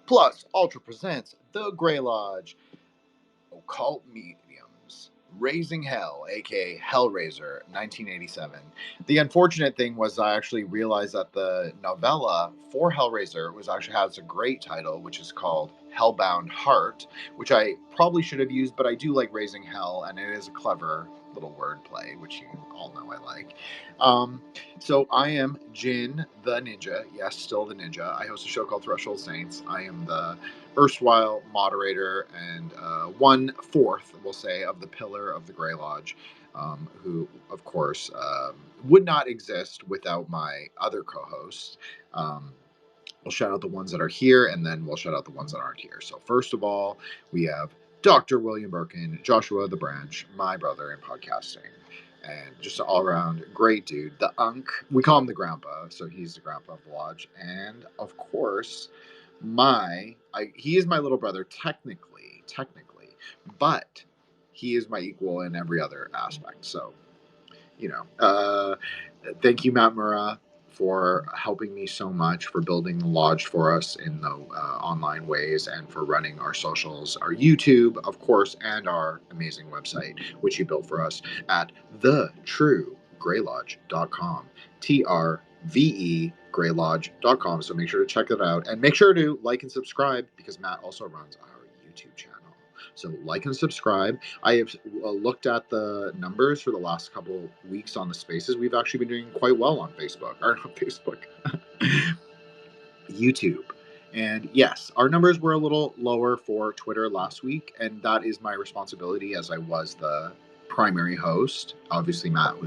Plus, Ultra presents The Grey Lodge, Occult Mediums, Raising Hell, aka Hellraiser, 1987. The unfortunate thing was I actually realized that the novella for Hellraiser has a great title, which is called Hellbound Heart, which I probably should have used, but I do like Raising Hell, and it is a clever little wordplay, which you all know I like. Um, so I am Jin the Ninja. Yes, still the Ninja. I host a show called Threshold Saints. I am the erstwhile moderator and 1/4, we'll say, of the pillar of the Grey Lodge, who, of course, would not exist without my other co-hosts. We'll shout out the ones that are here, and then we'll shout out the ones that aren't here. So first of all, we have Dr. William Birkin, Joshua the Branch, my brother in podcasting, and just an all-around great dude. The Unk, we call him the Grandpa, so he's the Grandpa of the Lodge. And, of course, he is my little brother technically, but he is my equal in every other aspect. So, thank you, Matt Murrah, for helping me so much, for building the lodge for us in the online ways, and for running our socials, our YouTube, of course, and our amazing website, which you built for us at thetruegraylodge.com. TRVE Graylodge.com. So make sure to check it out, and make sure to like and subscribe, because Matt also runs our YouTube channel. So like and subscribe. I have looked at the numbers for the last couple weeks on the spaces. We've actually been doing quite well on Facebook, or not Facebook, YouTube. And yes, our numbers were a little lower for Twitter last week, and that is my responsibility, as I was the primary host. Obviously, Matt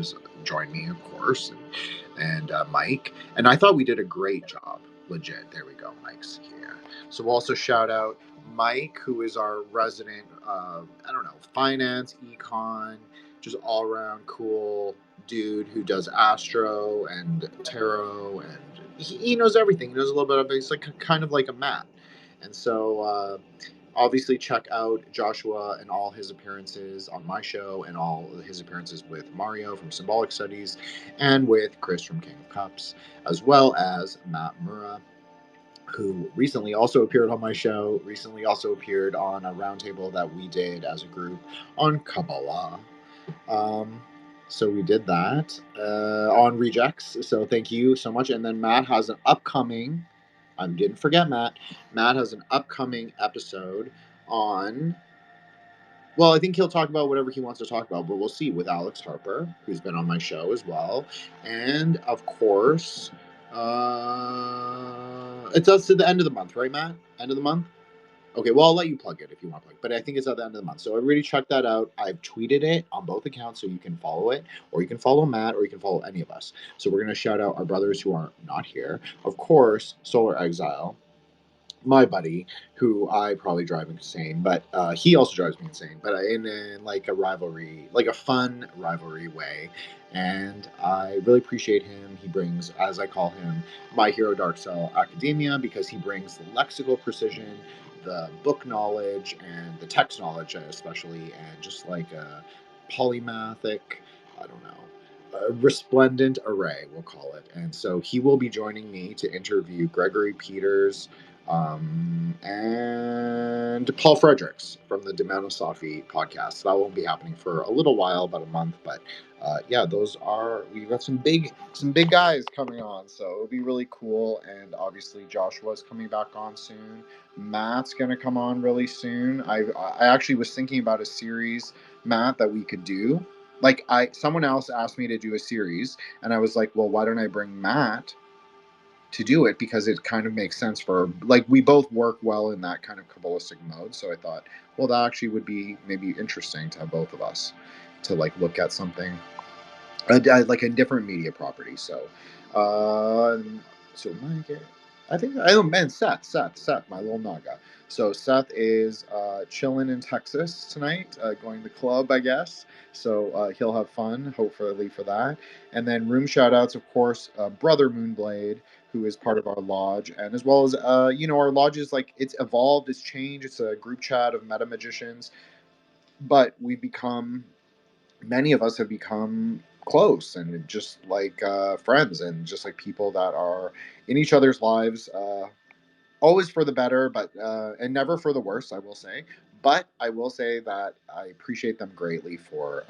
joined me, of course, and Mike. And I thought we did a great job. Legit. There we go. Mike's here. So we'll also shout out Mike, who is our resident, finance, econ, just all around cool dude who does astro and tarot, and he knows everything. He knows a little bit of it. He's like kind of like a Matt. And so obviously check out Joshua and all his appearances on my show, and all his appearances with Mario from Symbolic Studies, and with Chris from King of Cups, as well as Matt Murrah, who recently also appeared on my show, recently also appeared on a roundtable that we did as a group on Kabbalah. So we did that on Rejects. So thank you so much. And then Matt has an upcoming, I didn't forget Matt. Matt has an upcoming episode on, well, I think he'll talk about whatever he wants to talk about, but we'll see, with Alex Harper, who's been on my show as well. And of course, it's us to the end of the month, right, Matt? End of the month? Okay, well, I'll let you plug it if you want to plug it, but I think it's at the end of the month. So everybody check that out. I've tweeted it on both accounts, so you can follow it, or you can follow Matt, or you can follow any of us. So we're going to shout out our brothers who are not here. Of course, Solar Exile, my buddy, who I probably drive insane, but he also drives me insane, but in like a rivalry, like a fun rivalry way. And I really appreciate him. He brings, as I call him, my hero Dark Cell Academia, because he brings the lexical precision, the book knowledge, and the text knowledge especially, and just like a polymathic, I don't know, a resplendent array, we'll call it. And so he will be joining me to interview Gregory Peters, and Paul Fredericks from the Demano Safi podcast. That won't be happening for a little while, about a month, but we've got some big guys coming on, so it'll be really cool. And obviously Joshua's coming back on soon. Matt's gonna come on really soon. I actually was thinking about a series, Matt, that we could do. Like, someone else asked me to do a series, and I was like, well, why don't I bring Matt to do it, because it kind of makes sense for, like, we both work well in that kind of Kabbalistic mode. So I thought, well, that actually would be maybe interesting to have both of us to like look at something like a different media property. So Mike, I think I don't, man, Seth, my little naga. So Seth is chilling in Texas tonight, going to the club, I guess. So he'll have fun, hopefully, for that. And then room shout outs, of course, Brother Moonblade, who is part of our lodge, and as well as our lodge is like, it's evolved, it's changed, it's a group chat of meta magicians, but many of us have become close, and just like friends, and just like people that are in each other's lives always for the better, but and never for the worse, I will say. But I will say that I appreciate them greatly for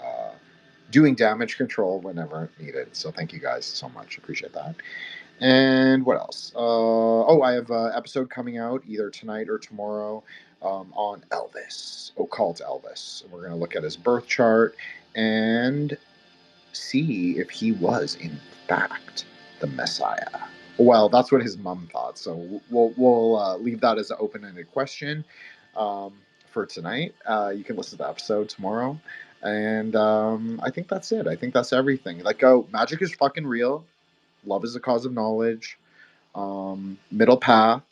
doing damage control whenever needed. So thank you guys so much. Appreciate that. And what else? I have an episode coming out either tonight or tomorrow on Elvis, occult Elvis. We're going to look at his birth chart and see if he was, in fact, the Messiah. Well, that's what his mom thought. So we'll leave that as an open-ended question for tonight. You can listen to the episode tomorrow. And I think that's it. I think that's everything. Like, magic is fucking real. Love is the cause of knowledge. Middle path.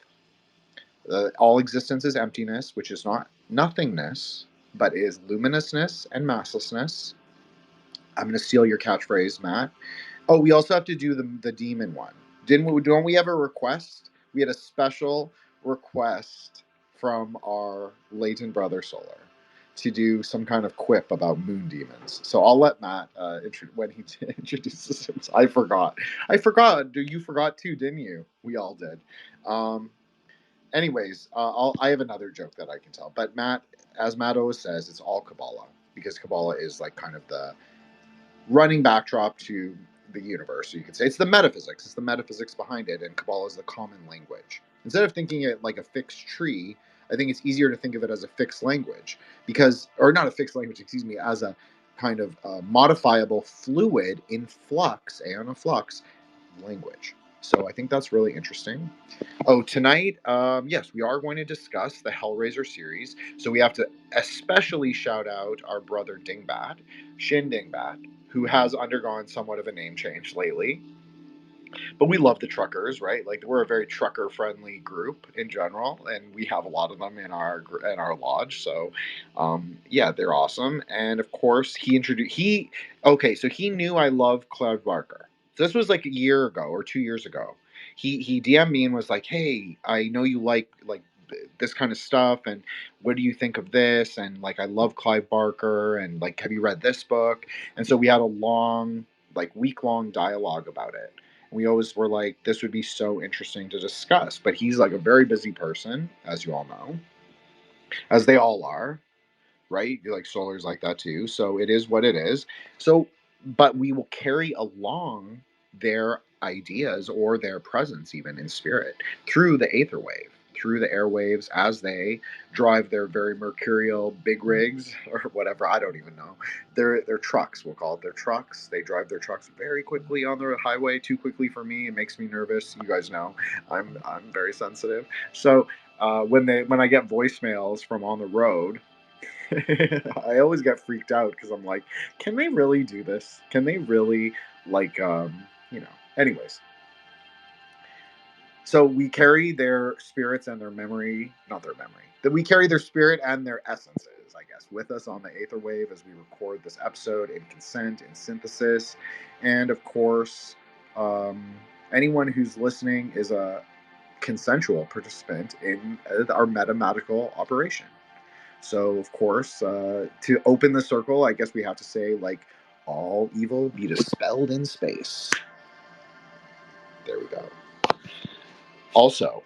All existence is emptiness, which is not nothingness, but is luminousness and masslessness. I'm going to steal your catchphrase, Matt. Oh, we also have to do the demon one. Don't we have a request? We had a special request from our Leighton brother Solar to do some kind of quip about moon demons. So I'll let Matt when he introduces him. I forgot. You forgot too, didn't you? We all did. Anyways, I have another joke that I can tell. But Matt, as Matt always says, it's all Kabbalah because Kabbalah is like kind of the running backdrop to the universe. So you could say it's the metaphysics. It's the metaphysics behind it, and Kabbalah is the common language. Instead of thinking it like a fixed tree, I think it's easier to think of it as a fixed language or not a fixed language, excuse me, as a kind of modifiable fluid in flux, aeon of flux language. So I think that's really interesting. Oh, tonight, yes, we are going to discuss the Hellraiser series. So we have to especially shout out our brother Dingbat, Shin Dingbat, who has undergone somewhat of a name change lately. But we love the truckers, right? Like we're a very trucker friendly group in general, and we have a lot of them in our lodge. So, yeah, they're awesome. And of course, so he knew I love Clive Barker. This was like a year ago or 2 years ago. He DM'd me and was like, "Hey, I know you like this kind of stuff, and what do you think of this? And like, I love Clive Barker, and like, have you read this book?" And so we had a long, like week-long dialogue about it. We always were like, this would be so interesting to discuss. But he's like a very busy person, as you all know, as they all are, right? You're like Solar's like that too. So it is what it is. So, but we will carry along their ideas or their presence even in spirit through the aether wave, through the airwaves as they drive their very mercurial big rigs or whatever. I don't even know. Their trucks, we'll call it their trucks. They drive their trucks very quickly on the highway, too quickly for me. It makes me nervous. You guys know I'm very sensitive. So when I get voicemails from on the road, I always get freaked out because I'm like, can they really do this? Can they really, like, anyways. So we carry their spirits and their memory, not their memory, that we carry their spirit and their essences, I guess, with us on the aether wave as we record this episode in consent, in synthesis. And of course, anyone who's listening is a consensual participant in our metamatical operation. So, of course, to open the circle, I guess we have to say, like, all evil be dispelled in space. There we go. Also,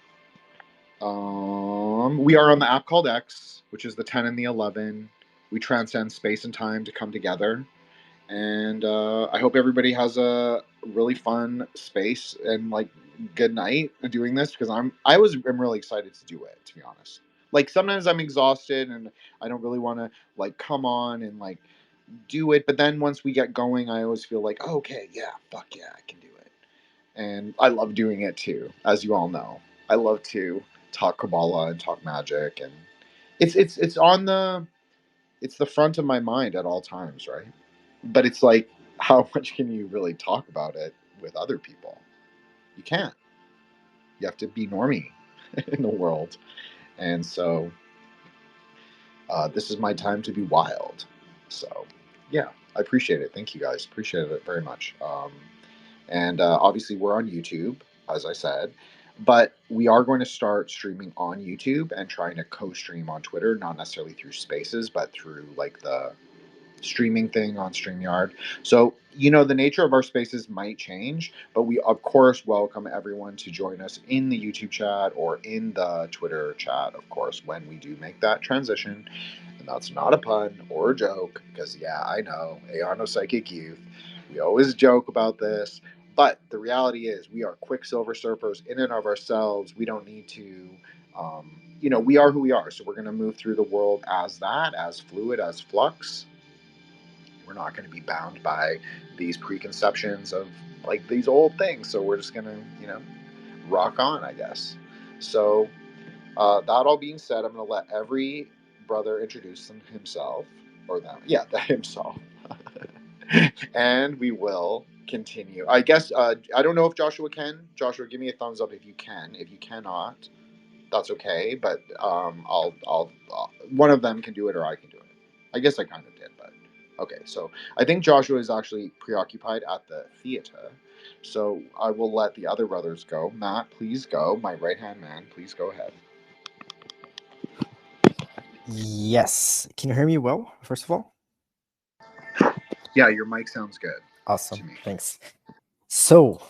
we are on the app called X, which is the 10 and the 11. We transcend space and time to come together. And I hope everybody has a really fun space and, like, good night doing this because I'm really excited to do it, to be honest. Like, sometimes I'm exhausted and I don't really want to, like, come on and, like, do it. But then once we get going, I always feel like, oh, okay, yeah, fuck yeah, I can do it. And I love doing it too, as you all know. I love to talk Kabbalah and talk magic, and it's the front of my mind at all times, right? But it's like, how much can you really talk about it with other people? You can't. You have to be normie in the world. And so this is my time to be wild. So, yeah, I appreciate it. Thank you guys. Appreciate it very much. And obviously, we're on YouTube, as I said. But we are going to start streaming on YouTube and trying to co-stream on Twitter, not necessarily through Spaces, but through like the streaming thing on StreamYard. So, the nature of our spaces might change, but we, of course, welcome everyone to join us in the YouTube chat or in the Twitter chat, of course, when we do make that transition. And that's not a pun or a joke, because, yeah, I know, Aeon of Psychic Youth, we always joke about this, but the reality is we are Quicksilver surfers in and of ourselves. We don't need to. We are who we are, so we're going to move through the world as that, as fluid, as flux. We're not going to be bound by these preconceptions of like these old things. So we're just going to, rock on, I guess. So that all being said, I'm going to let every brother introduce himself or them. Yeah, himself. And we will continue. I guess, I don't know if Joshua can. Joshua, give me a thumbs up if you can. If you cannot, that's okay. But I'll one of them can do it or I can do it. I guess I kind of did, but okay. So I think Joshua is actually preoccupied at the theater. So I will let the other brothers go. Matt, please go. My right hand man, please go ahead. Yes. Can you hear me well, first of all? Yeah, your mic sounds good. Awesome. To me. Thanks. So,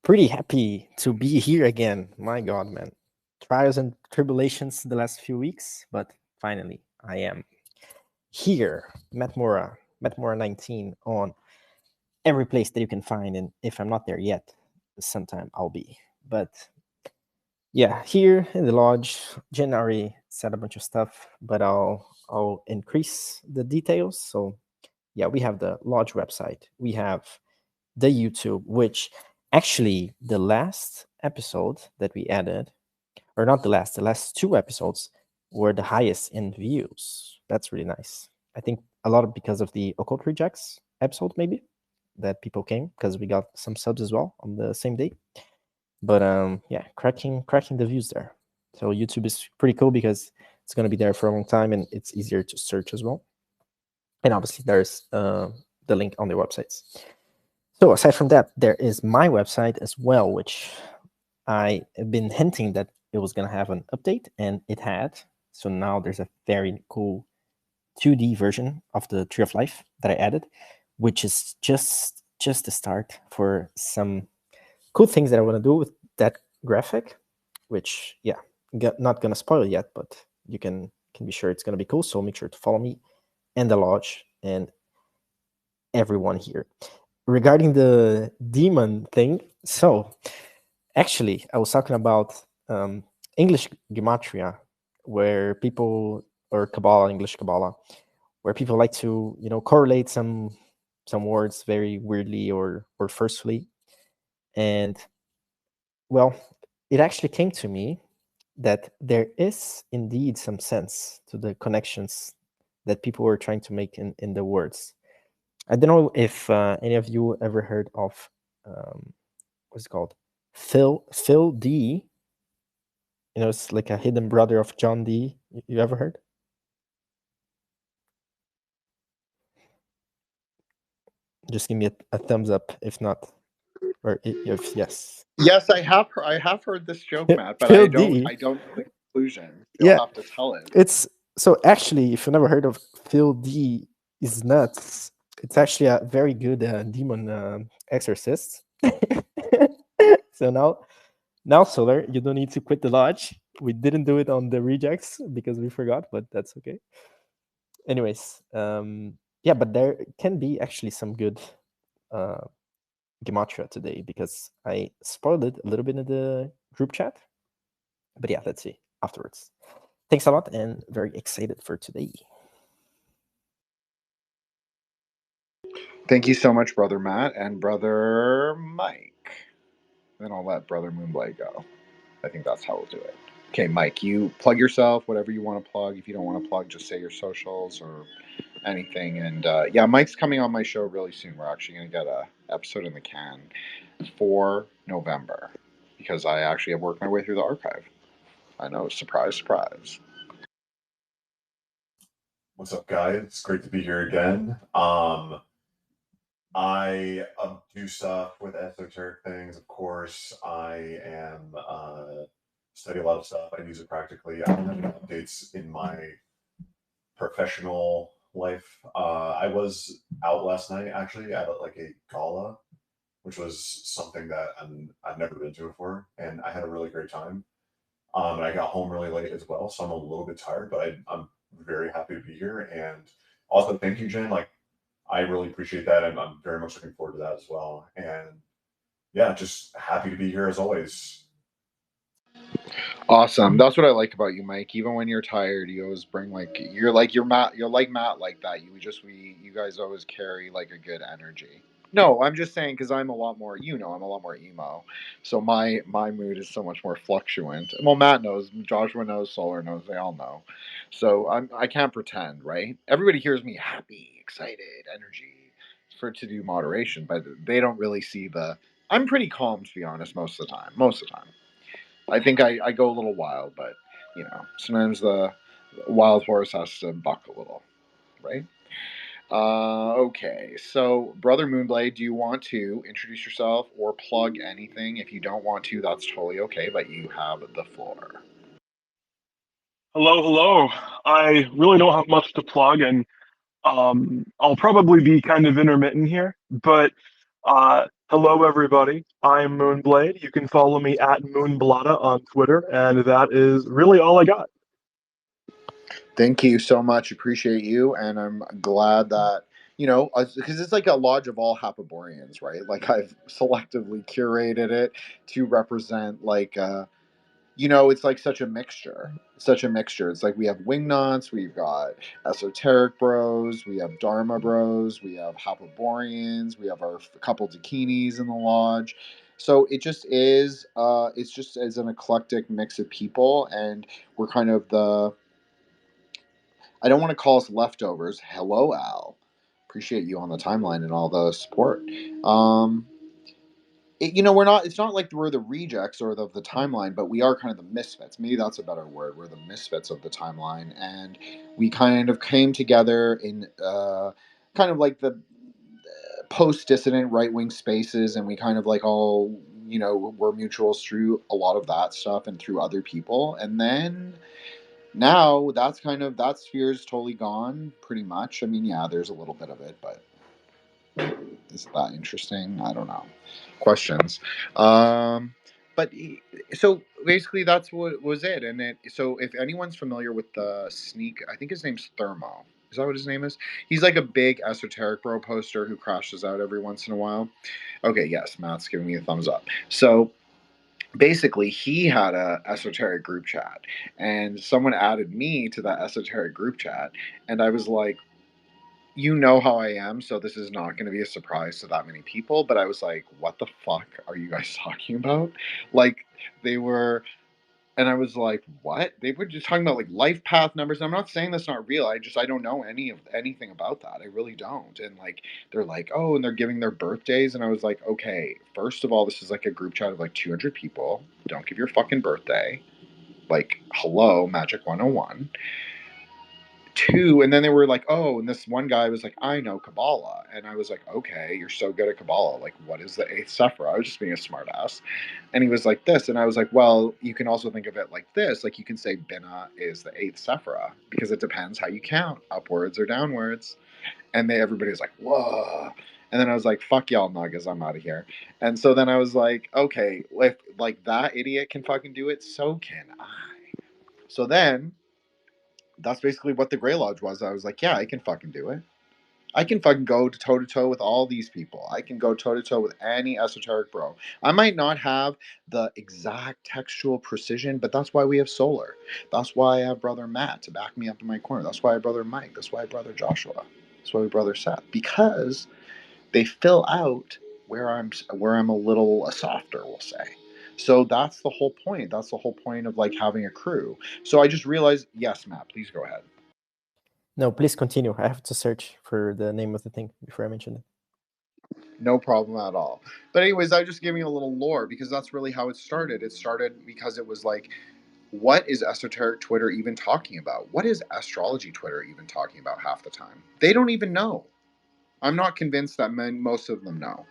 pretty happy to be here again. My God, man. Trials and tribulations the last few weeks, but finally I am here. Metmora 19 on every place that you can find. And if I'm not there yet, sometime I'll be. But yeah, here in the lodge, Jen already said a bunch of stuff, but I'll increase the details. So yeah, we have the lodge website. We have the YouTube, which actually the last episode that we added, or not the last two episodes were the highest in views. That's really nice. I think a lot of because of the occult rejects episode, maybe that people came because we got some subs as well on the same day. But yeah, cracking the views there. So YouTube is pretty cool because it's going to be there for a long time and it's easier to search as well. And obviously there's the link on their websites. So aside from that, there is my website as well, which I have been hinting that it was going to have an update, and it had. So now there's a very cool 2D version of the Tree of Life that I added, which is just the start for some cool things that I want to do with that graphic, which, yeah, not going to spoil it yet, but you can be sure it's going to be cool. So make sure to follow me and the lodge and everyone here. Regarding the demon thing, so actually, I was talking about English gematria, where people, or Kabbalah, English Kabbalah, where people like to, correlate some words very weirdly or forcefully. And well, it actually came to me that there is indeed some sense to the connections that people were trying to make in the words. I don't know if any of you ever heard of what's it called, Phil D. It's like a hidden brother of John D. You ever heard? Just give me a thumbs up if not, or if yes. Yes, I have heard this joke, Matt, but Phil I don't D. know the conclusion. You'll Yeah, have to tell it. it's so actually, if you never heard of Phil D, is nuts. It's actually a very good demon exorcist. So now, Solar, you don't need to quit the lodge. We didn't do it on the rejects because we forgot, but that's okay. Anyways, yeah, but there can be actually some good uh, gematria today because I spoiled it a little bit in the group chat. But yeah, let's see afterwards. Thanks a lot and very excited for today. Thank you so much, Brother Matt and Brother Mike. Then I'll let Brother Moonblight go. I think that's how we'll do it. Okay, Mike, you plug yourself, whatever you want to plug. If you don't want to plug, just say your socials or anything. And yeah, Mike's coming on my show really soon. We're actually going to get an episode in the can for November because I actually have worked my way through the archive. I know, surprise, surprise. What's up, guys? It's great to be here again. I do stuff with esoteric things, of course. I am study a lot of stuff. I use it practically. I don't have any updates in my professional life. I was out last night actually at like a gala, which was something that I've never been to before, and I had a really great time. And I got home really late as well, so I'm a little bit tired, but I'm very happy to be here. And also, thank you, Jen. Like, I really appreciate that, and I'm very much looking forward to that as well. And yeah, just happy to be here as always. Awesome. That's what I like about you, Mike. Even when you're tired, you always bring you're like Matt like that. You guys always carry like a good energy. No, I'm just saying because I'm a lot more, I'm a lot more emo. So my mood is so much more fluctuant. Well, Matt knows, Joshua knows, Solar knows, they all know. So I can't pretend, right? Everybody hears me happy, excited, energy to do moderation, but they don't really see the. I'm pretty calm to be honest most of the time. Most of the time. I think I go a little wild, but sometimes the wild horse has to buck a little, right? Okay, so Brother Moonblade, do you want to introduce yourself or plug anything? If you don't want to, that's totally okay, but you have the floor. Hello, hello. I really don't have much to plug, and I'll probably be kind of intermittent here, but hello, everybody. I'm Moonblade. You can follow me at Moonblada on Twitter, and that is really all I got. Thank you so much. Appreciate you, and I'm glad that because it's like a lodge of all Hyperboreans, right? Like I've selectively curated it to represent it's like such a mixture. It's like we have wingnuts, we've got esoteric bros, we have dharma bros, we have Hyperboreans, we have our couple dakinis in the lodge. So it just is it's just as an eclectic mix of people, and we're kind of the I don't want to call us leftovers. Hello, Al. Appreciate you on the timeline and all the support. We're not. It's not like we're the rejects or the timeline, but we are kind of the misfits. Maybe that's a better word. We're the misfits of the timeline, and we kind of came together in kind of like the post-dissident right-wing spaces, and we kind of like all were mutuals through a lot of that stuff and through other people, and then now that sphere is totally gone, pretty much. I mean, yeah, there's a little bit of it, but is that interesting? I don't know. Questions. But so basically, that's what was it. And so if anyone's familiar with the sneak, I think his name's Thermo. Is that what his name is? He's like a big esoteric bro poster who crashes out every once in a while. Okay, yes, Matt's giving me a thumbs up. So basically he had a esoteric group chat, and someone added me to that esoteric group chat, and I was like, how I am, so this is not going to be a surprise to that many people. But I was like, what the fuck are you guys talking about? Like, they were, and I was like, what? They were just talking about like life path numbers. I'm not saying that's not real. I don't know anything about that. I really don't. And like, they're like, oh, and they're giving their birthdays. And I was like, okay, first of all, this is like a group chat of like 200 people. Don't give your fucking birthday. Like, hello, Magic 101. Two, and then they were like, oh, and this one guy was like, I know Kabbalah. And I was like, okay, you're so good at Kabbalah. Like, what is the eighth Sephira? I was just being a smart ass. And he was like, this. And I was like, well, you can also think of it like this. Like, you can say Binah is the eighth Sephira because it depends how you count, upwards or downwards. And everybody was like, whoa. And then I was like, fuck y'all nuggas, I'm out of here. And so then I was like, okay, if like that idiot can fucking do it, so can I. So then that's basically what the Grey Lodge was. I was like, yeah, I can fucking do it. I can fucking go toe to toe with all these people. I can go toe to toe with any esoteric bro. I might not have the exact textual precision, but that's why we have Solar. That's why I have brother Matt to back me up in my corner. That's why I have brother Mike. That's why I have brother Joshua. That's why we brother Seth. Because they fill out where I'm a little softer, we'll say. So that's the whole point. That's the whole point of like having a crew. So I just realized, yes, Matt, please go ahead. No, please continue. I have to search for the name of the thing before I mention it. No problem at all. But anyways, I was just giving a little lore because that's really how it started. It started because it was like, what is esoteric Twitter even talking about? What is astrology Twitter even talking about half the time? They don't even know. I'm not convinced that most of them know.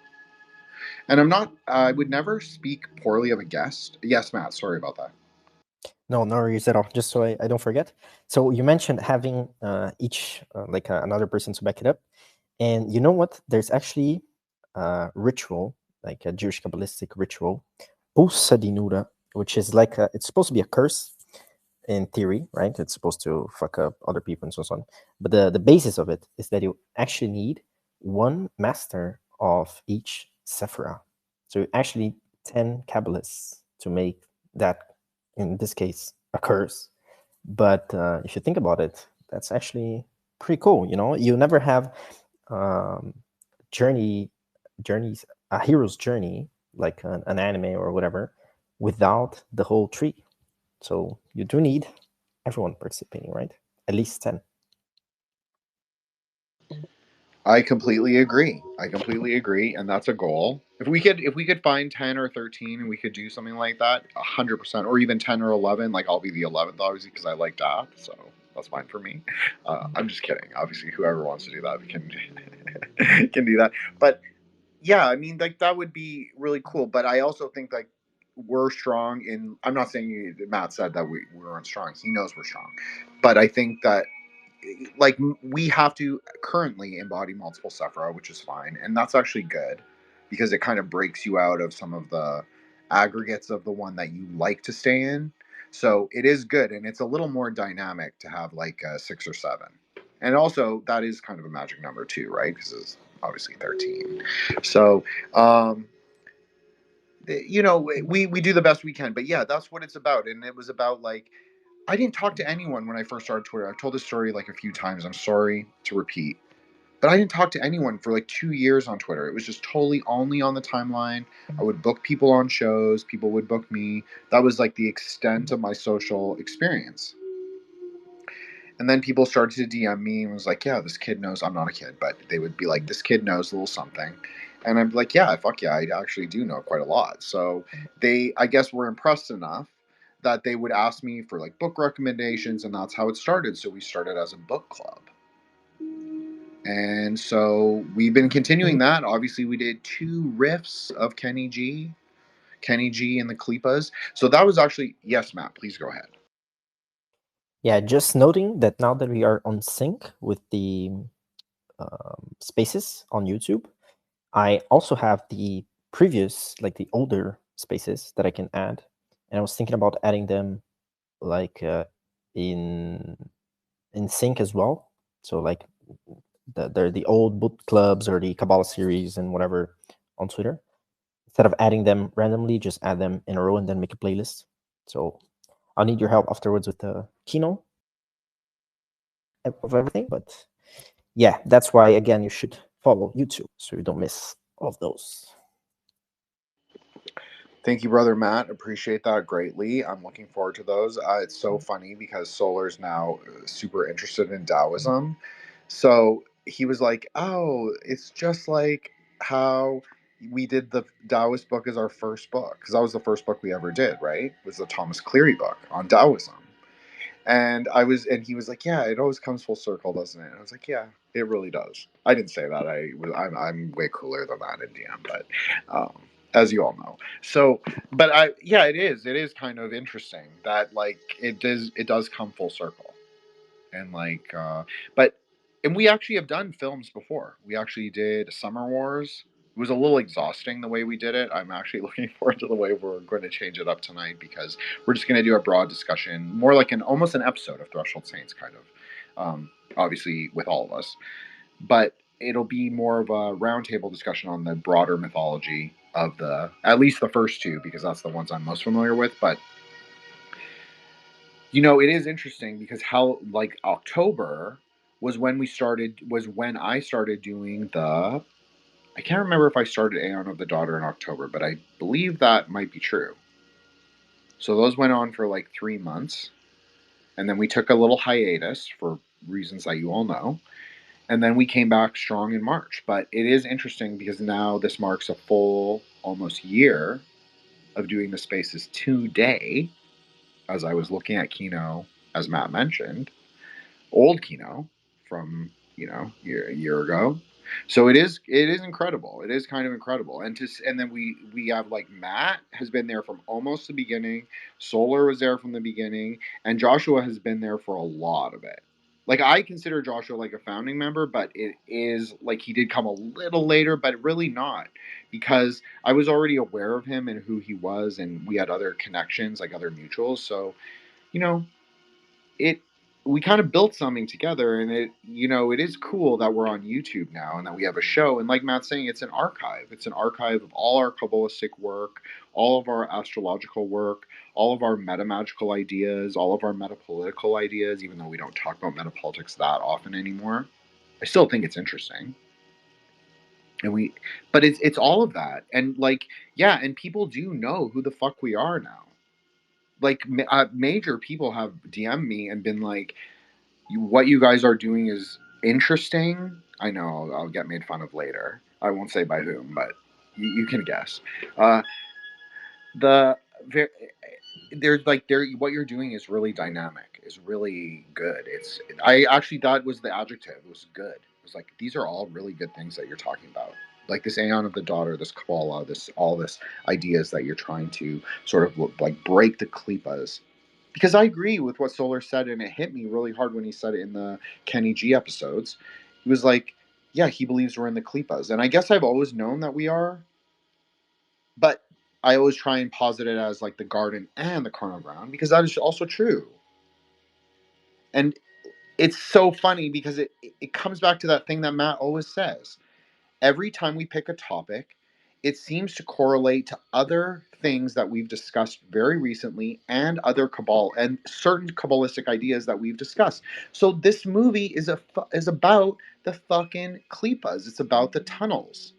And I would never speak poorly of a guest. Yes, Matt, sorry about that. No, no worries at all. Just so I don't forget. So you mentioned having each like another person to back it up, and you know what? There's actually a ritual, like a Jewish Kabbalistic ritual, Usadinura, which is like it's supposed to be a curse in theory, right? It's supposed to fuck up other people and so on. But the basis of it is that you actually need one master of each Sephira. So you actually need 10 Kabbalists to make that, in this case, a curse. But if you think about it, that's actually pretty cool. You know, you never have um, journeys, a hero's journey, like an anime or whatever, without the whole tree. So you do need everyone participating, right? At least 10. I completely agree. And that's a goal. If we could find 10 or 13 and we could do something like that, 100%, or even 10 or 11. Like I'll be the 11th, obviously, because I like that. So that's fine for me. I'm just kidding. Obviously, whoever wants to do that can can do that. But yeah, I mean, like that would be really cool. But I also think like we're strong in. I'm not saying Matt said that we weren't strong. He knows we're strong, but I think that like we have to currently embody multiple Sephira, which is fine, and that's actually good because it kind of breaks you out of some of the aggregates of the one that you like to stay in. So it is good, and it's a little more dynamic to have like a 6 or 7, and also that is kind of a magic number too, right? Because it's obviously 13. So you know, we do the best we can, but yeah, that's what it's about, and it was about like I didn't talk to anyone when I first started Twitter. I've told this story like a few times. I'm sorry to repeat. But I didn't talk to anyone for like 2 years on Twitter. It was just totally only on the timeline. I would book people on shows, people would book me. That was like the extent of my social experience. And then people started to DM me and was like, yeah, this kid knows. I'm not a kid, but they would be like, this kid knows a little something. And I'm like, yeah, fuck yeah, I actually do know quite a lot. So they, I guess, were impressed enough that they would ask me for like book recommendations. And that's how it started. So we started as a book club. And so we've been continuing that. Obviously, we did 2 riffs of Kenny G and the Klippoths. So that was actually, yes, Matt, please go ahead. Yeah, just noting that now that we are on sync with the spaces on YouTube, I also have the previous, like the older spaces that I can add. And I was thinking about adding them like in sync as well. So like they're the old book clubs or the Kabbalah series and whatever on Twitter. Instead of adding them randomly, just add them in a row and then make a playlist. So I'll need your help afterwards with the Kino of everything. But yeah, that's why, again, you should follow YouTube so you don't miss all of those. Thank you, brother Matt. Appreciate that greatly. I'm looking forward to those. It's so funny because Solar's now super interested in Taoism. So he was like, oh, it's just like how we did the Taoist book as our first book. Because that was the first book we ever did, right? It was the Thomas Cleary book on Taoism. And he was like, yeah, it always comes full circle, doesn't it? And I was like, yeah, it really does. I didn't say that. I'm way cooler than that in DM, but as you all know. So, but it is kind of interesting that like it does come full circle, and like, and we actually have done films before. We actually did Summer Wars. It was a little exhausting the way we did it. I'm actually looking forward to the way we're going to change it up tonight because we're just going to do a broad discussion, more like almost an episode of Threshold Saints, kind of. Obviously, with all of us, but it'll be more of a roundtable discussion on the broader mythology of at least the first 2, because that's the ones I'm most familiar with. But you know, it is interesting because how like October was when I started doing I can't remember if I started Aeon of the Daughter in October, but I believe that might be true. So those went on for like 3 months, and then we took a little hiatus for reasons that you all know, and then we came back strong in March. But it is interesting because now this marks a full almost year of doing the spaces today, as I was looking at Kino, as Matt mentioned, old Kino from a year ago. So it is incredible. It is kind of incredible. And then we have like Matt has been there from almost the beginning. Solar was there from the beginning, and Joshua has been there for a lot of it. Like I consider Joshua like a founding member, but it is like he did come a little later, but really not, because I was already aware of him and who he was, and we had other connections, like other mutuals. So, you know, it we kind of built something together, and it is cool that we're on YouTube now and that we have a show. And like Matt's saying, it's an archive. It's an archive of all our Kabbalistic work, all of our astrological work, all of our metamagical ideas, all of our metapolitical ideas, even though we don't talk about metapolitics that often anymore. I still think it's interesting. But it's all of that. And like, yeah, and people do know who the fuck we are now. Like major people have DM'd me and been like, what you guys are doing is interesting. I know I'll get made fun of later. I won't say by whom, but you can guess. Uh, the there's like what you're doing is really dynamic. Is really good. I actually thought was the adjective. It was good. It was like these are all really good things that you're talking about. Like this Aeon of the Daughter, this Kabbalah, all this ideas that you're trying to sort of like break the klippoths. Because I agree with what Solar said, and it hit me really hard when he said it in the Kenny G episodes. He was like, yeah, he believes we're in the klippoths. And I guess I've always known that we are, but I always try and posit it as like the garden and the carnal ground, because that is also true. And it's so funny because it comes back to that thing that Matt always says. Every time we pick a topic, it seems to correlate to other things that we've discussed very recently and other Kabbalah and certain Kabbalistic ideas that we've discussed. So this movie is about the fucking klippoths. It's about the tunnels.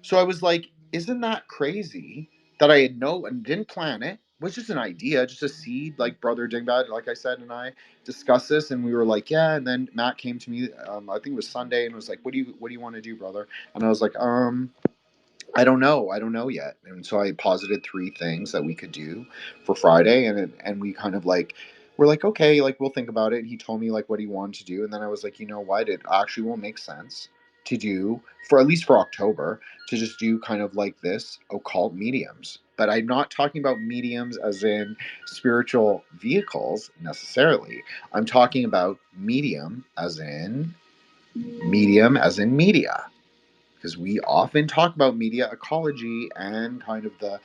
So I was like, isn't that crazy that I had and didn't plan it? It was just an idea, just a seed, like Brother Dingbat, like I said, and I discussed this, and we were like, yeah. And then Matt came to me, I think it was Sunday, and was like, what do you want to do, brother? And I was like, I don't know yet. And so I posited 3 things that we could do for Friday, and we kind of like we're like, okay, like we'll think about it. And he told me like what he wanted to do, and then I was like, you know what, it actually will make sense to do for at least for October to just do kind of like this occult mediums. But I'm not talking about mediums as in spiritual vehicles necessarily. I'm talking about medium as in media, because we often talk about media ecology and kind of the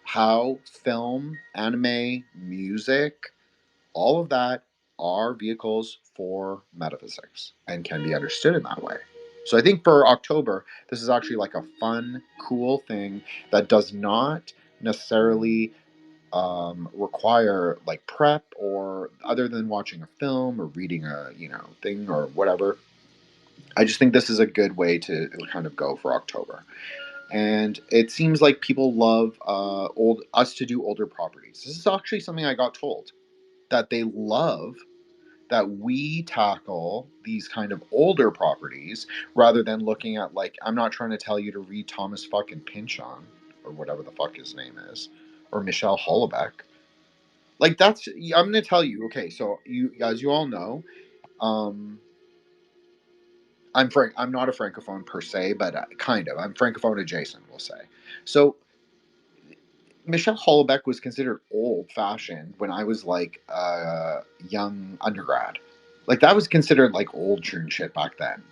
how film, anime, music, all of that are vehicles for metaphysics and can be understood in that way. So I think for October, this is actually like a fun, cool thing that does not necessarily require like prep or other than watching a film or reading a thing or whatever. I just think this is a good way to kind of go for October. And it seems like people love us to do older properties. This is actually something I got told, that they love that we tackle these kind of older properties rather than looking at, like, I'm not trying to tell you to read Thomas fucking Pynchon or whatever the fuck his name is, or Michelle Houellebecq. Like, I'm going to tell you, okay, so as you all know, I'm not a francophone per se, but kind of. I'm francophone adjacent, we'll say. So Michelle Houellebecq was considered old-fashioned when I was like a young undergrad. Like that was considered like old churn shit back then.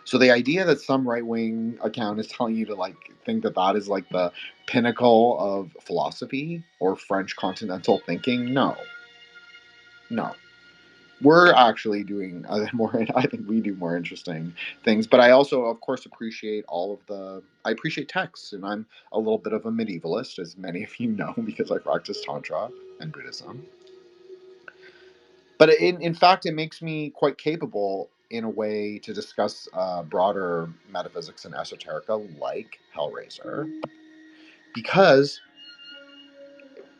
So the idea that some right-wing account is telling you to like think that is like the pinnacle of philosophy or French continental thinking, no. We're actually doing more. I think we do more interesting things. But I also, of course, appreciate I appreciate texts, and I'm a little bit of a medievalist, as many of you know, because I practice Tantra and Buddhism. But in fact, it makes me quite capable in a way to discuss broader metaphysics and esoterica like Hellraiser, because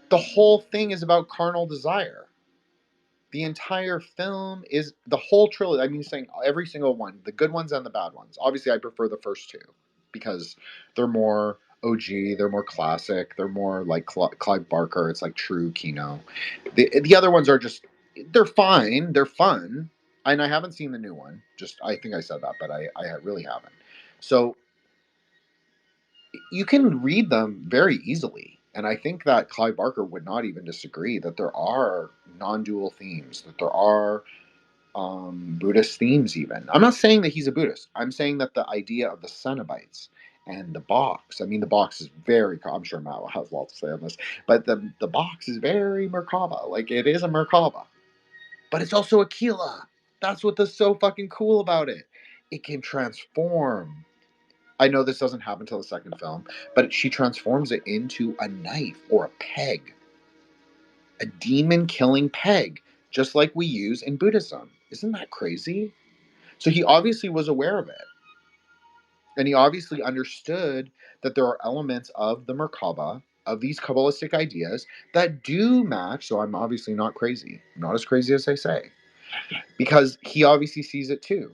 the whole thing is about carnal desire. The entire film is the whole trilogy. I mean, saying every single one, the good ones and the bad ones. Obviously, I prefer the first 2 because they're more OG, they're more classic, they're more like Clive Barker. It's like true Kino. The other ones are just they're fine, they're fun, And I haven't seen the new one. Just I think I said that, but I really haven't. So you can read them very easily. And I think that Clive Barker would not even disagree that there are non-dual themes, that there are Buddhist themes even. I'm not saying that he's a Buddhist. I'm saying that the idea of the cenobites and the box, I mean, the box is very, I'm sure Matt will have a lot to say on this, but the box is very Merkaba. Like, it is a Merkaba. But it's also a Keela. That's what's so fucking cool about it. It can transform. I know this doesn't happen until the second film, but she transforms it into a knife or a peg. A demon killing peg, just like we use in Buddhism. Isn't that crazy? So he obviously was aware of it. And he obviously understood that there are elements of the Merkaba, of these Kabbalistic ideas, that do match. So I'm obviously not crazy. I'm not as crazy as I say. Because he obviously sees it too.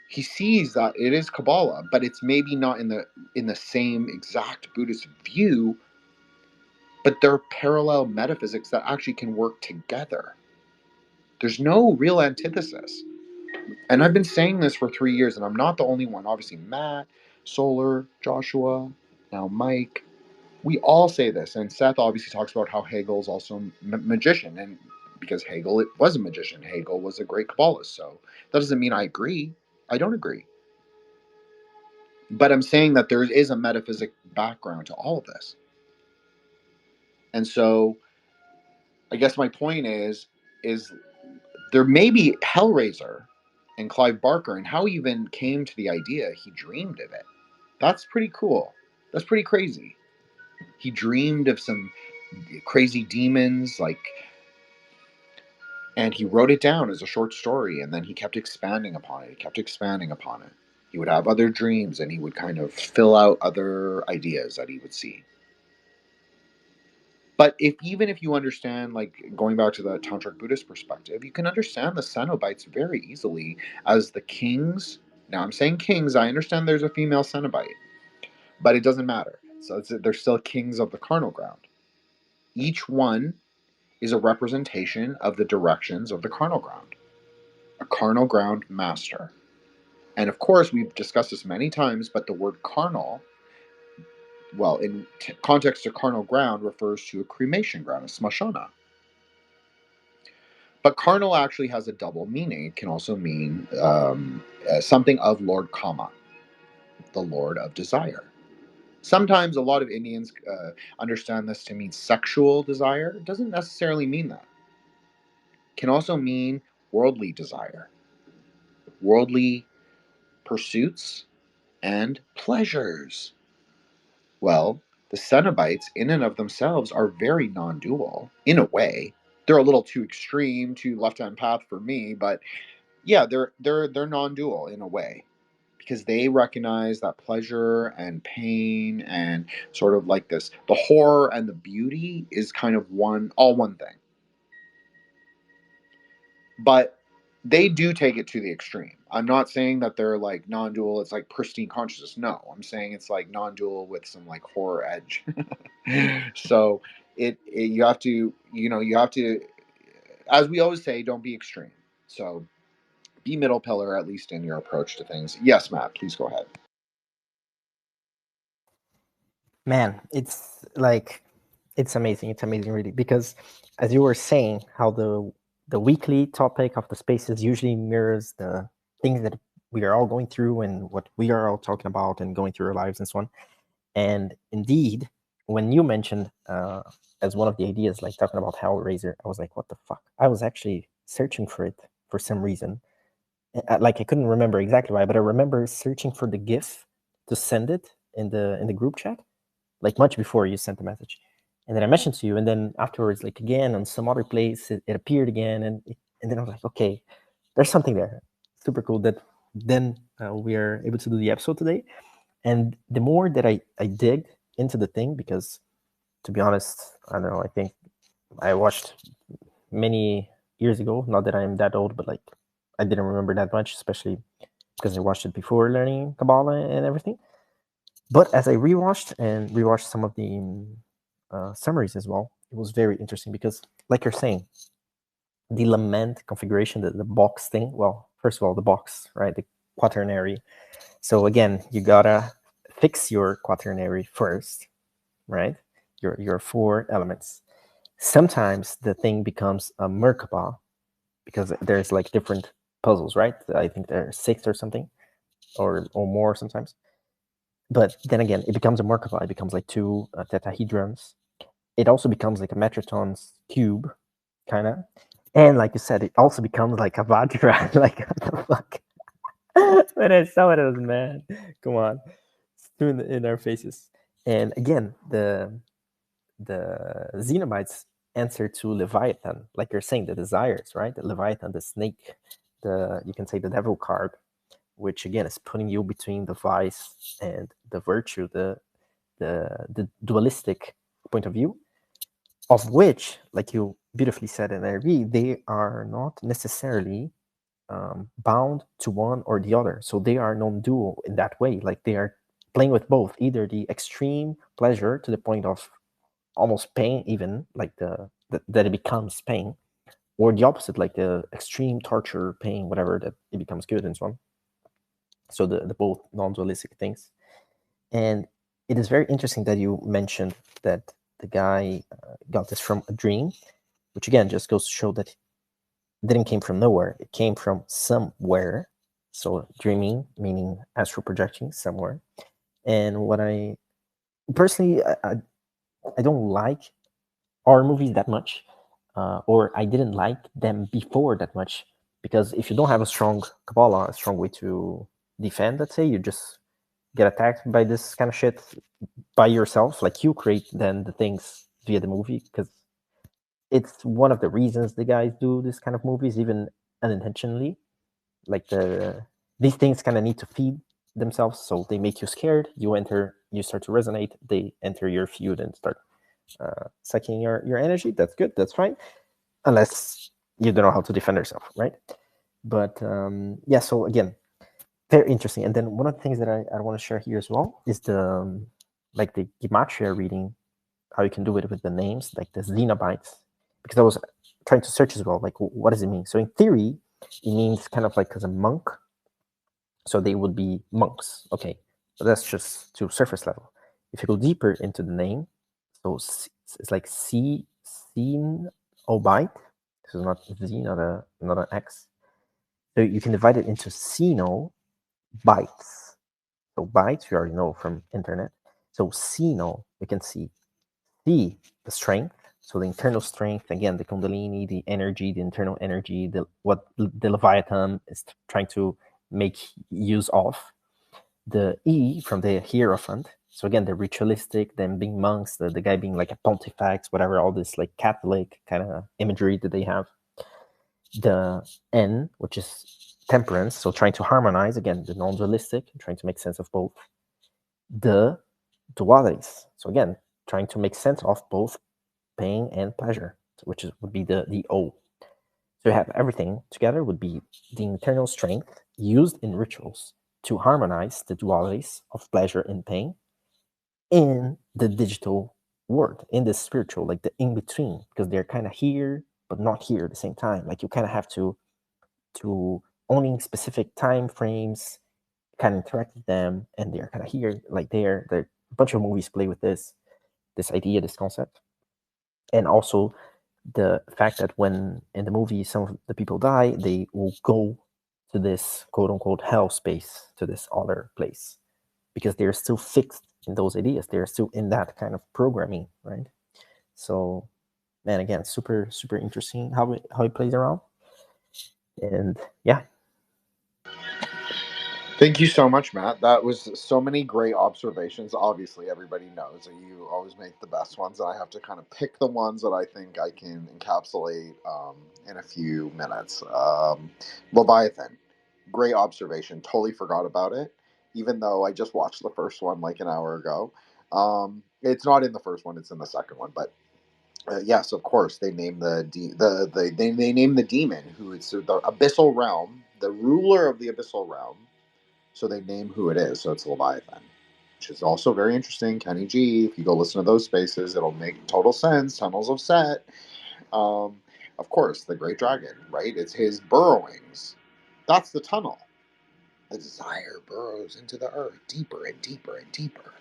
He sees that it is Kabbalah, but it's maybe not in the same exact Buddhist view, but they're parallel metaphysics that actually can work together. There's no real antithesis. And I've been saying this for 3 years, and I'm not the only one. Obviously, Matt, Solar, Joshua, now Mike, we all say this. And Seth obviously talks about how Hegel's also a magician. And because Hegel it was a magician, Hegel was a great Kabbalist. So that doesn't mean I agree. I don't agree. But I'm saying that there is a metaphysic background to all of this. And so I guess my point is there may be Hellraiser and Clive Barker and how he even came to the idea. He dreamed of it. That's pretty cool. That's pretty crazy. He dreamed of some crazy demons, and he wrote it down as a short story, and then he kept expanding upon it. He kept expanding upon it. He would have other dreams, and he would kind of fill out other ideas that he would see. But even if you understand, like going back to the Tantric Buddhist perspective, you can understand the cenobites very easily as the kings. Now I'm saying kings. I understand there's a female cenobite, but it doesn't matter. So they're still kings of the carnal ground. Each one is a representation of the directions of the carnal ground, a carnal ground master. And of course, we've discussed this many times, but the word carnal, well, in context to carnal ground, refers to a cremation ground, a smashana. But carnal actually has a double meaning. It can also mean something of Lord Kama, the Lord of Desire. Sometimes a lot of Indians understand this to mean sexual desire. It doesn't necessarily mean that. It can also mean worldly desire, worldly pursuits, and pleasures. Well, the Cenobites, in and of themselves, are very non-dual in a way. They're a little too extreme, too left-hand path for me, but yeah, they're non-dual in a way because they recognize that pleasure and pain and sort of like this, the horror and the beauty is kind of one thing. But they do take it to the extreme. I'm not saying that they're like non-dual, it's like pristine consciousness. No, I'm saying it's like non-dual with some like horror edge. So you have to, as we always say, don't be extreme. So be middle pillar, at least in your approach to things. Yes, Matt, please go ahead. Man, it's amazing. It's amazing, really, because as you were saying, how the weekly topic of the spaces usually mirrors the things that we are all going through and what we are all talking about and going through our lives and so on. And indeed, when you mentioned as one of the ideas, like talking about Hellraiser, I was like, what the fuck? I was actually searching for it for some reason. Like I couldn't remember exactly why, but I remember searching for the GIF to send it in the group chat, like much before you sent the message. And then I mentioned to you, and then afterwards, like again on some other place, it appeared again, and then I was like, okay, there's something there. Super cool that then we are able to do the episode today. And the more that I dig into the thing, because to be honest, I don't know, I think I watched many years ago, not that I'm that old, but like I didn't remember that much, especially because I watched it before learning Kabbalah and everything. But as I rewatched some of the summaries as well, it was very interesting because, like you're saying, the lament configuration, the box thing, well, first of all, the box, right? The quaternary. So again, you gotta fix your quaternary first, right? Your 4 elements. Sometimes the thing becomes a Merkaba because there's like different puzzles, right? I think there are 6 or something, or more sometimes. But then again, it becomes a Merkaba. It becomes like 2 tetrahedrons. It also becomes like a Metroton's cube, kind of. And like you said, it also becomes like a Vajra. Like, what the fuck? When I saw it, I was mad. Come on. It's two in our faces. And again, the cenobites answer to leviathan, like you're saying, the desires, right? The leviathan, the snake, you can say the devil card, which again is putting you between the vice and the virtue, the dualistic point of view, of which, like you beautifully said in RV, they are not necessarily bound to one or the other. So they are non-dual in that way. Like they are playing with both, either the extreme pleasure to the point of almost pain, even like that it becomes pain, or the opposite, like the extreme torture, pain, whatever, that it becomes good and so on. So the both non-dualistic things. And it is very interesting that you mentioned that the guy got this from a dream, which again just goes to show that it didn't came from nowhere. It came from somewhere. So dreaming, meaning astral projecting somewhere. And what I personally, I don't like horror movies that much, or I didn't like them before that much, because if you don't have a strong Kabbalah, a strong way to defend, let's say, you just get attacked by this kind of shit by yourself. Like you create then the things via the movie, because it's one of the reasons the guys do this kind of movies, even unintentionally. Like these things kind of need to feed themselves, so they make you scared. You start to resonate. They enter your feud and start sucking your energy. That's good. That's fine, unless you don't know how to defend yourself, right? But yeah. So again, very interesting. And then one of the things that I want to share here as well is the like the gematria reading, how you can do it with the names, like the cenobites, because I was trying to search as well, like what does it mean? So in theory, it means kind of like as a monk. So they would be monks. Okay, so that's just to surface level. If you go deeper into the name, so it's like cenobite. This is not Z, not an X. So you can divide it into cenobites. So bytes, you already know from internet. So ceno, we can see the strength. So the internal strength, again, the kundalini, the energy, the internal energy, what the leviathan is trying to make use of. The E from the hierophant. So again, the ritualistic, them being monks, the guy being like a pontifex, whatever, all this like Catholic kind of imagery that they have. The N, which is temperance, so trying to harmonize, again, the non-dualistic, trying to make sense of both. The dualities, so again, trying to make sense of both pain and pleasure, which would be the O. So you have everything together would be the internal strength used in rituals to harmonize the dualities of pleasure and pain in the digital world, in the spiritual, like the in-between, because they're kind of here, but not here at the same time. Like you kind of have to owning specific time frames, kind of interact with them, and they're kind of here, like they're a bunch of movies play with this idea, this concept. And also the fact that when in the movie some of the people die, they will go to this quote unquote hell space, to this other place, because they're still fixed in those ideas. They're still in that kind of programming, right? So, man, again, super interesting how it plays around. And yeah. Thank you so much, Matt. That was so many great observations. Obviously, everybody knows that you always make the best ones, and I have to kind of pick the ones that I think I can encapsulate in a few minutes. Leviathan, great observation. Totally forgot about it, even though I just watched the first one like an hour ago. It's not in the first one; it's in the second one. But yes, of course, they name they name the demon who is the abyssal realm, the ruler of the abyssal realm. So they name who it is. So it's Leviathan, which is also very interesting. Kenny G, if you go listen to those spaces, it'll make total sense. Tunnels of Set. Of course, the Great Dragon, right? It's his burrowings. That's the tunnel. The desire burrows into the earth deeper and deeper and deeper.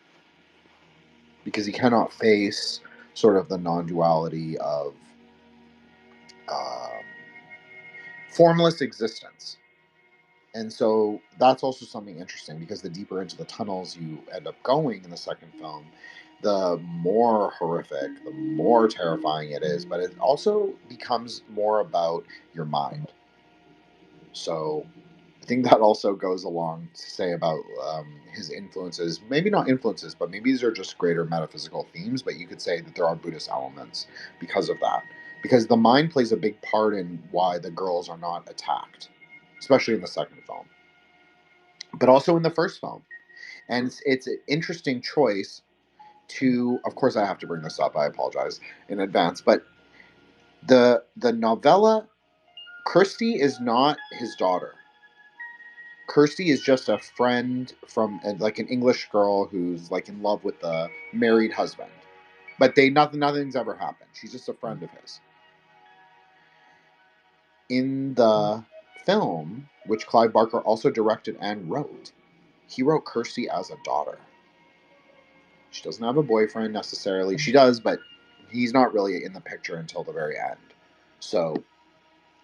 Because he cannot face sort of the non-duality of um, formless existence. And so that's also something interesting, because the deeper into the tunnels you end up going in the second film, the more horrific, the more terrifying it is, but it also becomes more about your mind. So I think that also goes along to say about his influences. Maybe not influences, but maybe these are just greater metaphysical themes. But you could say that there are Buddhist elements because of that. Because the mind plays a big part in why the girls are not attacked, especially in the second film, but also in the first film. And it's an interesting choice to, of course, I have to bring this up. I apologize in advance. But the novella, Kirsty is not his daughter. Kirsty is just a friend from like an English girl who's like in love with the married husband, but nothing's ever happened. She's just a friend of his. In the film, which Clive Barker also directed and wrote, he wrote Kirsty as a daughter. She doesn't have a boyfriend necessarily. She does, but he's not really in the picture until the very end. So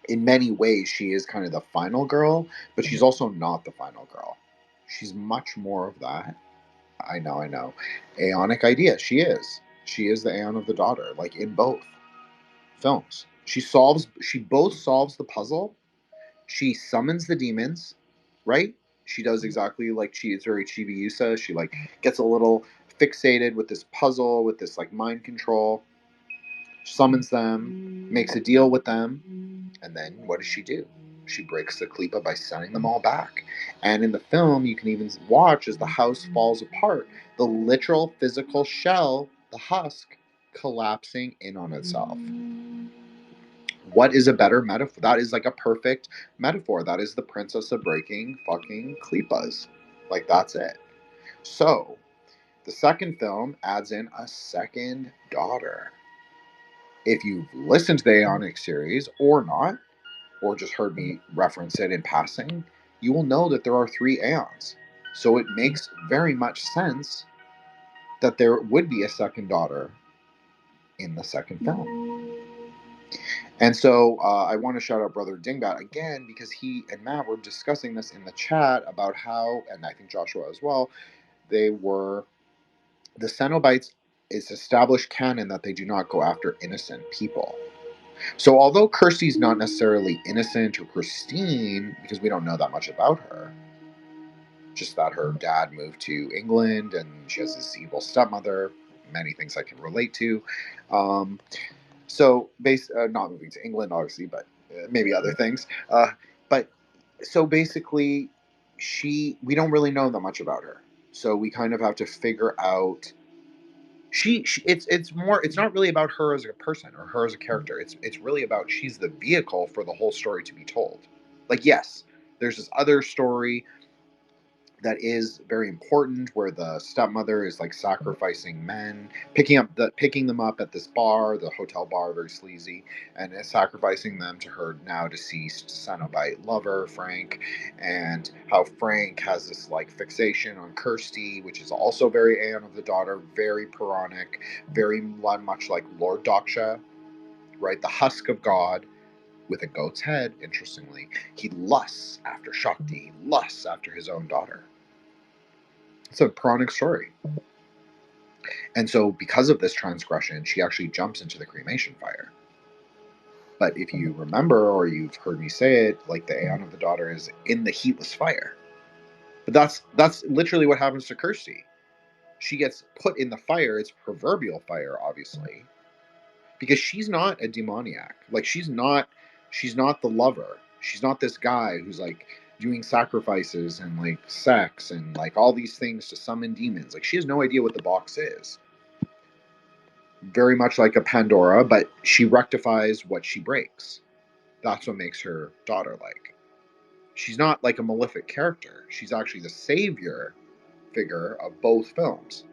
in many ways, she is kind of the final girl, but she's also not the final girl. She's much more of that. I know. Aeonic idea. She is. She is the Aeon of the daughter, like in both films. She both solves the puzzle. She summons the demons, right? She does exactly like it's very Chibi-Yusa. She like gets a little fixated with this puzzle, with this like mind control, summons them, makes a deal with them, and then what does she do? She breaks the Klippa by sending them all back. And in the film, you can even watch as the house falls apart, the literal physical shell, the husk, collapsing in on itself. What is a better metaphor? That is like a perfect metaphor. That is the princess of breaking fucking Klippas. Like, that's it. So, the second film adds in a second daughter. If you've listened to the Aeonic series or not, or just heard me reference it in passing, you will know that there are 3 Aeons. So it makes very much sense that there would be a second daughter in the second film. And so I want to shout out Brother Dingbat again, because he and Matt were discussing this in the chat about how, and I think Joshua as well, the cenobites is established canon that they do not go after innocent people. So although Kirsty's not necessarily innocent or pristine, because we don't know that much about her, just that her dad moved to England and she has this evil stepmother, many things I can relate to. Not moving to England, obviously, but maybe other things. But so basically, we don't really know that much about her. So we kind of have to figure out. It's not really about her as a person or her as a character. It's really about she's the vehicle for the whole story to be told. Like, yes, there's this other story that is very important, where the stepmother is like sacrificing men, picking them up at this bar, the hotel bar, very sleazy, and is sacrificing them to her now deceased cenobite lover Frank, and how Frank has this like fixation on Kirsty, which is also very Aeon of the daughter, very Puranic, very much like Lord Daksha, right? The husk of God with a goat's head. Interestingly, he lusts after Shakti, he lusts after his own daughter. It's a Puranic story. And so because of this transgression, she actually jumps into the cremation fire. But if you remember, or you've heard me say it, like the Aeon of the daughter is in the heatless fire. But that's literally what happens to Kirsty. She gets put in the fire. It's proverbial fire, obviously, because she's not a demoniac. Like, she's not the lover. She's not this guy who's like doing sacrifices and like sex and like all these things to summon demons. Like, she has no idea what the box is. Very much like a Pandora, but she rectifies what she breaks. That's what makes her daughter-like. She's not like a malefic character. She's actually the savior figure of both films.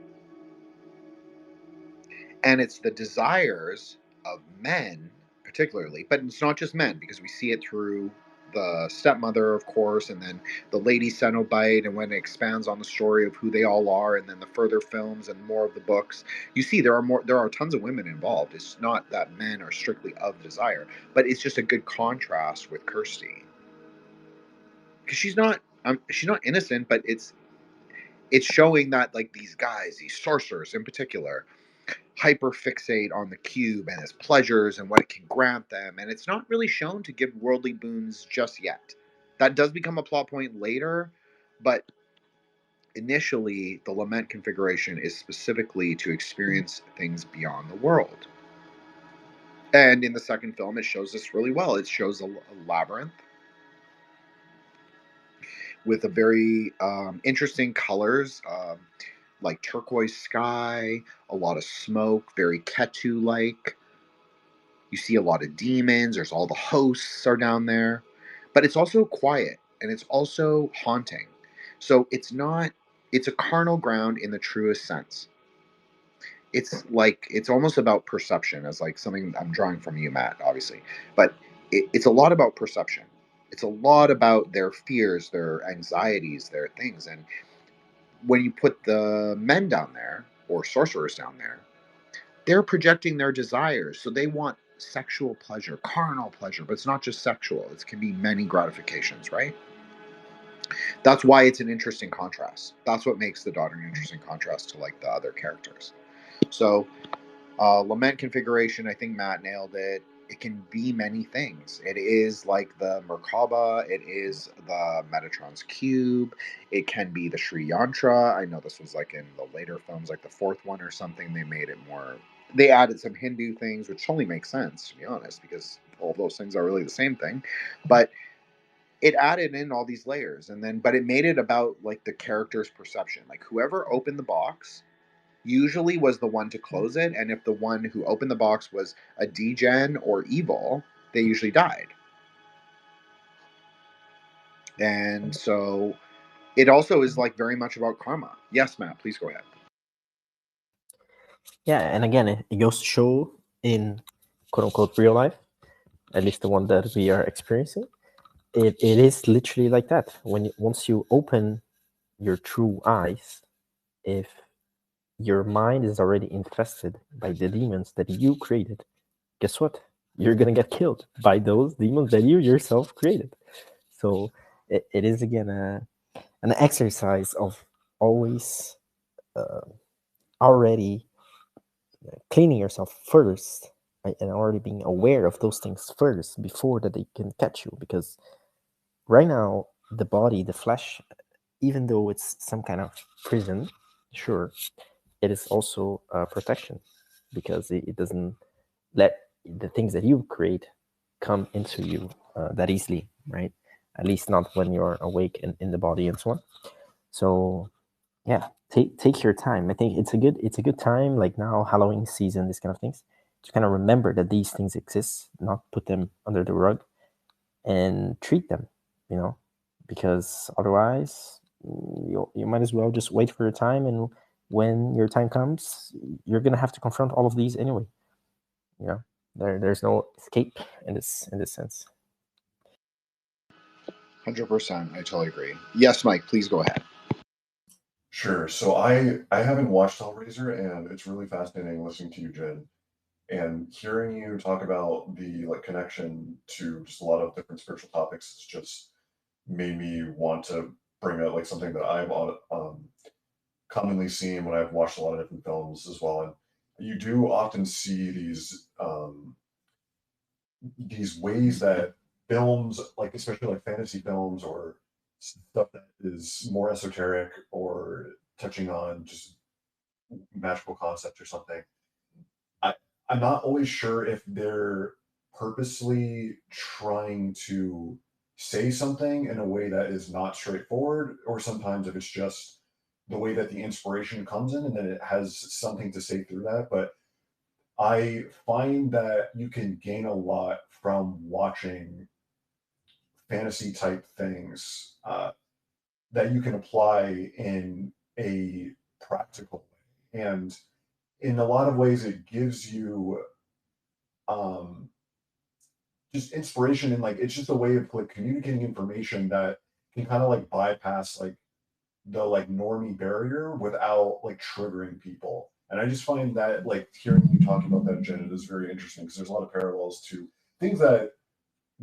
And it's the desires of men, particularly, but it's not just men, because we see it through the stepmother, of course, and then the lady cenobite, and when it expands on the story of who they all are, and then the further films and more of the books, you see there are tons of women involved. It's not that men are strictly of desire, but it's just a good contrast with Kirsty, because she's not innocent, but it's showing that like these guys, these sorcerers in particular, hyper fixate on the cube and its pleasures and what it can grant them, and it's not really shown to give worldly boons just yet. That does become a plot point later, but initially the lament configuration is specifically to experience things beyond the world. And in the second film, it shows this really well. It shows a labyrinth with a very interesting colors, like turquoise sky, a lot of smoke, very Ketu-like. You see a lot of demons. There's all the hosts are down there, but it's also quiet and it's also haunting. So it's not. It's a carnal ground in the truest sense. It's almost about perception, as like something I'm drawing from you, Matt, obviously, but it's a lot about perception. It's a lot about their fears, their anxieties, their things, and when you put the men down there or sorcerers down there, they're projecting their desires. So they want sexual pleasure, carnal pleasure, but it's not just sexual. It can be many gratifications, right? That's why it's an interesting contrast. That's what makes the daughter an interesting contrast to like the other characters. So lament configuration, I think Matt nailed it. It can be many things. It is like the Merkaba. It is the Metatron's cube. It can be the Sri Yantra. I know this was like in the later films, like the fourth one or something. They made it more. They added some Hindu things, which totally makes sense, to be honest, because all those things are really the same thing. But it added in all these layers, and then, but it made it about like the character's perception. Like whoever opened the box usually was the one to close it, and if the one who opened the box was a degen or evil, they usually died. And so it also is like very much about karma. Yes, Matt, please go ahead. Yeah, and again, it goes to show in quote unquote real life, at least the one that we are experiencing, it is literally like that. Once you open your true eyes, if your mind is already infested by the demons that you created, guess what? You're gonna get killed by those demons that you yourself created. So it is again an exercise of always already cleaning yourself first, right? And already being aware of those things first before that they can catch you. Because right now, the body, the flesh, even though it's some kind of prison, sure, it is also protection, because it doesn't let the things that you create come into you that easily, right? At least not when you're awake and in the body and so on. So yeah, take your time. I think it's a good time, like now, Halloween season, these kind of things, to kind of remember that these things exist, not put them under the rug, and treat them, because otherwise you might as well just wait for your time, and when your time comes, you're gonna have to confront all of these anyway. There's no escape in this sense. 100%. I totally agree. Yes, Mike, please go ahead. Sure. So I haven't watched Hellraiser, and it's really fascinating listening to you, Jin, and hearing you talk about the like connection to just a lot of different spiritual topics. It's just made me want to bring up like something that I've commonly seen when I've watched a lot of different films as well. And you do often see these ways that films, like especially like fantasy films or stuff that is more esoteric or touching on just magical concepts or something. I, I'm not always sure if they're purposely trying to say something in a way that is not straightforward, or sometimes if it's just the way that the inspiration comes in and then it has something to say through that. But I find that you can gain a lot from watching fantasy type things that you can apply in a practical way. And in a lot of ways, it gives you just inspiration, and like it's just a way of like communicating information that can kind of like bypass like the like normie barrier without like triggering people. And I just find that like hearing you talk about that, Jen, it is very interesting because there's a lot of parallels to things that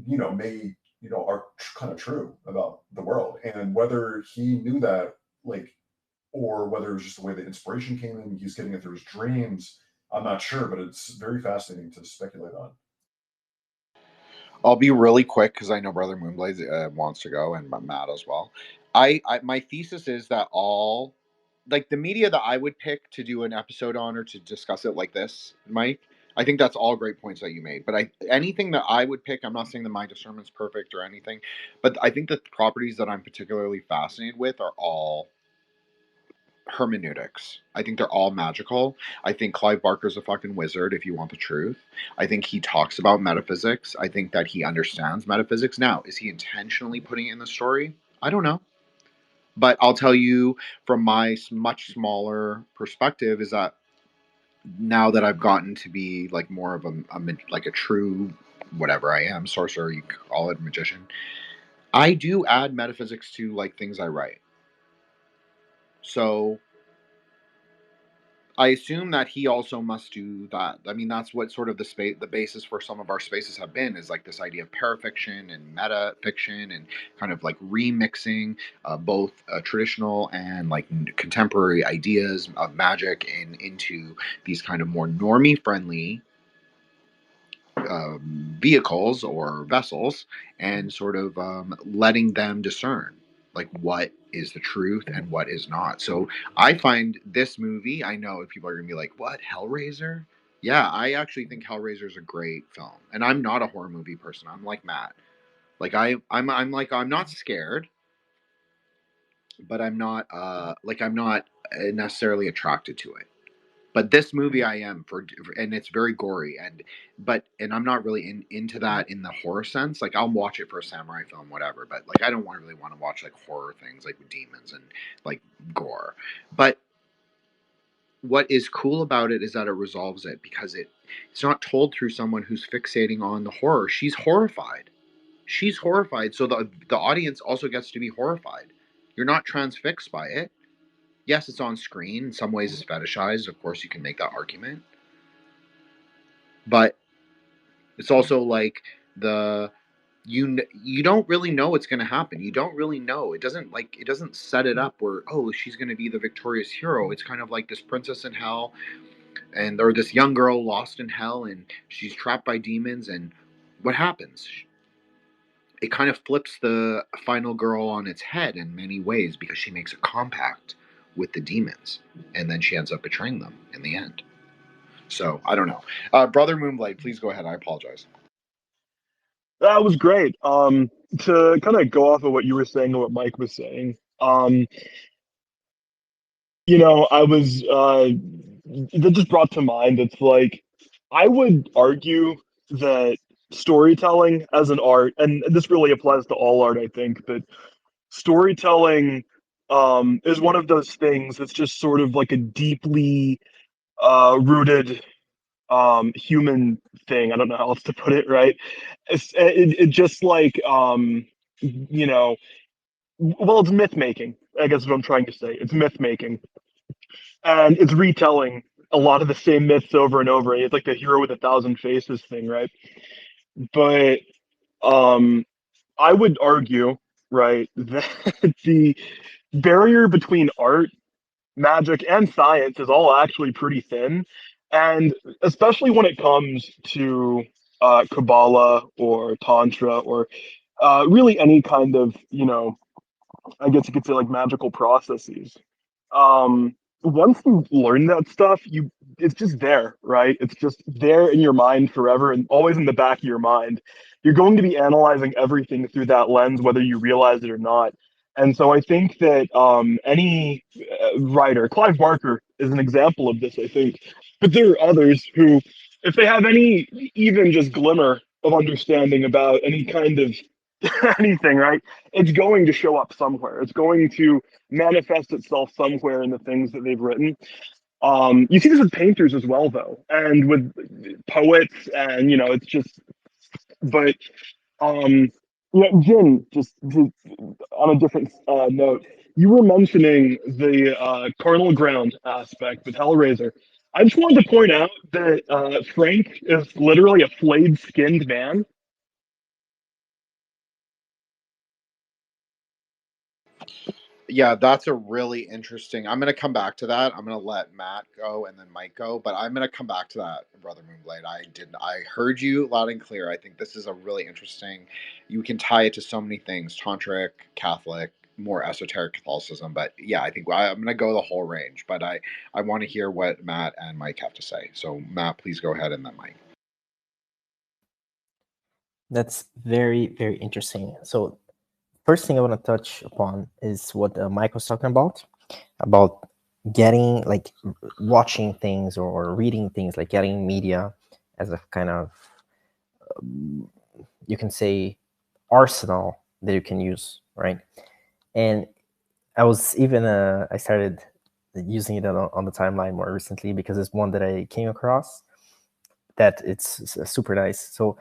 may are kind of true about the world, and whether he knew that, like, or whether it was just the way the inspiration came in, he's getting it through his dreams. I'm not sure, but it's very fascinating to speculate on. I'll be really quick because I know Brother Moonblade wants to go, and Matt as well. My thesis is that all, like, the media that I would pick to do an episode on or to discuss it like this, Mike, I think that's all great points that you made. But anything that I would pick, I'm not saying that my discernment's perfect or anything, but I think the properties that I'm particularly fascinated with are all hermeneutics. I think they're all magical. I think Clive Barker's a fucking wizard if you want the truth. I think he talks about metaphysics. I think that he understands metaphysics. Now, is he intentionally putting it in the story? I don't know. But I'll tell you from my much smaller perspective is that now that I've gotten to be like more of like a true whatever I am, sorcerer, you call it, magician, I do add metaphysics to like things I write. So I assume that he also must do that. I mean, that's what sort of the basis for some of our spaces have been, is like this idea of parafiction and meta fiction and kind of like remixing both traditional and like contemporary ideas of magic and into these kind of more normie friendly vehicles or vessels, and sort of letting them discern like what is the truth and what is not. So I find this movie, I know people are gonna be like, what, Hellraiser? Yeah, I actually think Hellraiser is a great film, and I'm not a horror movie person. I'm like Matt. Like I'm like, I'm not scared, but I'm not I'm not necessarily attracted to it. But this movie I am and it's very gory, and I'm not really into that in the horror sense. Like, I'll watch it for a samurai film, whatever, but like I don't really want to watch like horror things like with demons and like gore. But what is cool about it is that it resolves it, because it's not told through someone who's fixating on the horror. She's horrified. She's horrified, so the audience also gets to be horrified. You're not transfixed by it. Yes, it's on screen. In some ways, it's fetishized. Of course, you can make that argument. But it's also like you don't really know what's going to happen. You don't really know. It doesn't set it up where, oh, she's going to be the victorious hero. It's kind of like this princess in hell, or this young girl lost in hell, and she's trapped by demons, and what happens? It kind of flips the final girl on its head in many ways, because she makes a compact with the demons, and then she ends up betraying them in the end. So I don't know. Brother Moonblade, please go ahead. I apologize. That was great. To kind of go off of what you were saying and what Mike was saying, I was that just brought to mind. It's like, I would argue that storytelling as an art, and this really applies to all art, I think, but storytelling is one of those things that's just sort of like a deeply rooted human thing. I don't know how else to put it, right? It just like well, it's myth making, I guess is what I'm trying to say. It's myth making, and it's retelling a lot of the same myths over and over. It's like the hero with a thousand faces thing, right? But I would argue, right, that the barrier between art, magic, and science is all actually pretty thin. And especially when it comes to Kabbalah or Tantra, or really any kind of, I guess you could say like magical processes. Once you learn that stuff, it's just there, right? It's just there in your mind forever, and always in the back of your mind. You're going to be analyzing everything through that lens, whether you realize it or not. And so I think that any writer, Clive Barker is an example of this, I think. But there are others who, if they have any even just glimmer of understanding about any kind of anything, right? It's going to show up somewhere. It's going to manifest itself somewhere in the things that they've written. You see this with painters as well, though, and with poets, and it's just But yeah, Jin, just on a different note, you were mentioning the carnal ground aspect with Hellraiser. I just wanted to point out that Frank is literally a flayed-skinned man. Yeah, that's a really interesting. I'm gonna come back to that. I'm gonna let Matt go and then Mike go, but I'm gonna come back to that, Brother Moonblade. I heard you loud and clear. I think this is a really interesting. You can tie it to so many things: tantric, Catholic, more esoteric Catholicism. But yeah, I think I'm gonna go the whole range. But I want to hear what Matt and Mike have to say. So Matt, please go ahead, and then Mike. That's very, very interesting. So first thing I want to touch upon is what Mike was talking about getting, like, watching things or reading things, like getting media as a kind of, you can say, arsenal that you can use, right? And I was even, I started using it on the timeline more recently because it's one that I came across that it's super nice. So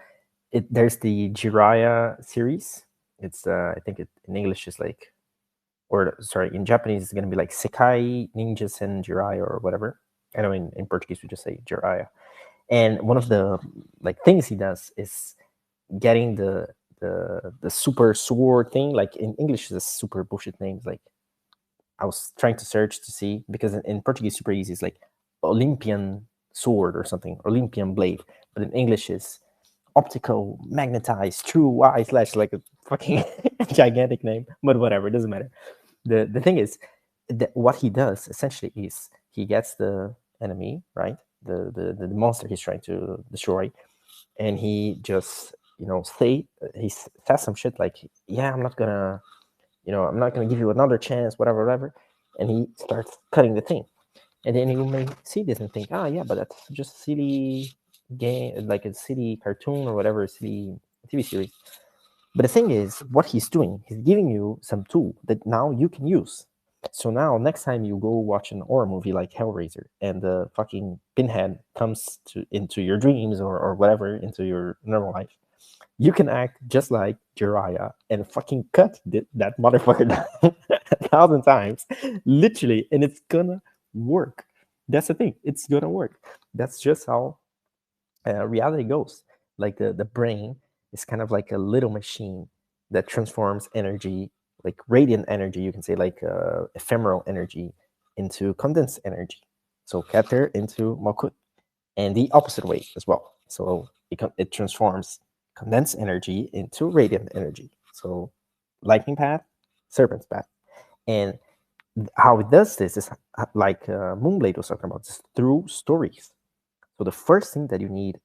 there's the Jiraiya series. It's I think in English is like, or sorry, in Japanese it's gonna be like Sekai Ninjas and Jiraiya or whatever. I know in Portuguese we just say Jiraiya. And one of the like things he does is getting the super sword thing. Like in English, it's super bullshit names. Like I was trying to search to see, because in Portuguese super easy. It's like Olympian sword or something, Olympian blade. But in English is optical magnetized true Y / like a fucking gigantic name, but whatever, it doesn't matter. The thing is that what he does essentially is he gets the enemy, right, the monster he's trying to destroy, and he just he says some shit like, yeah, I'm not gonna give you another chance, whatever, and he starts cutting the thing. And then you may see this and think, yeah, but that's just a silly game, like a silly cartoon or whatever, a silly TV series. But the thing is, what he's doing, he's giving you some tool that now you can use. So now, next time you go watch an horror movie like Hellraiser, and the fucking pinhead comes into your dreams or whatever, into your normal life, you can act just like Jiraiya and fucking cut that motherfucker down 1,000 times, literally, and it's gonna work. That's the thing. It's gonna work. That's just how reality goes. Like the brain is kind of like a little machine that transforms energy, like radiant energy, you can say, like ephemeral energy, into condensed energy. So Keter into Malkut, and the opposite way as well. So it transforms condensed energy into radiant energy. So lightning path, serpent's path. And how it does this is like Moonblade was talking about, just through stories. So the first thing that you need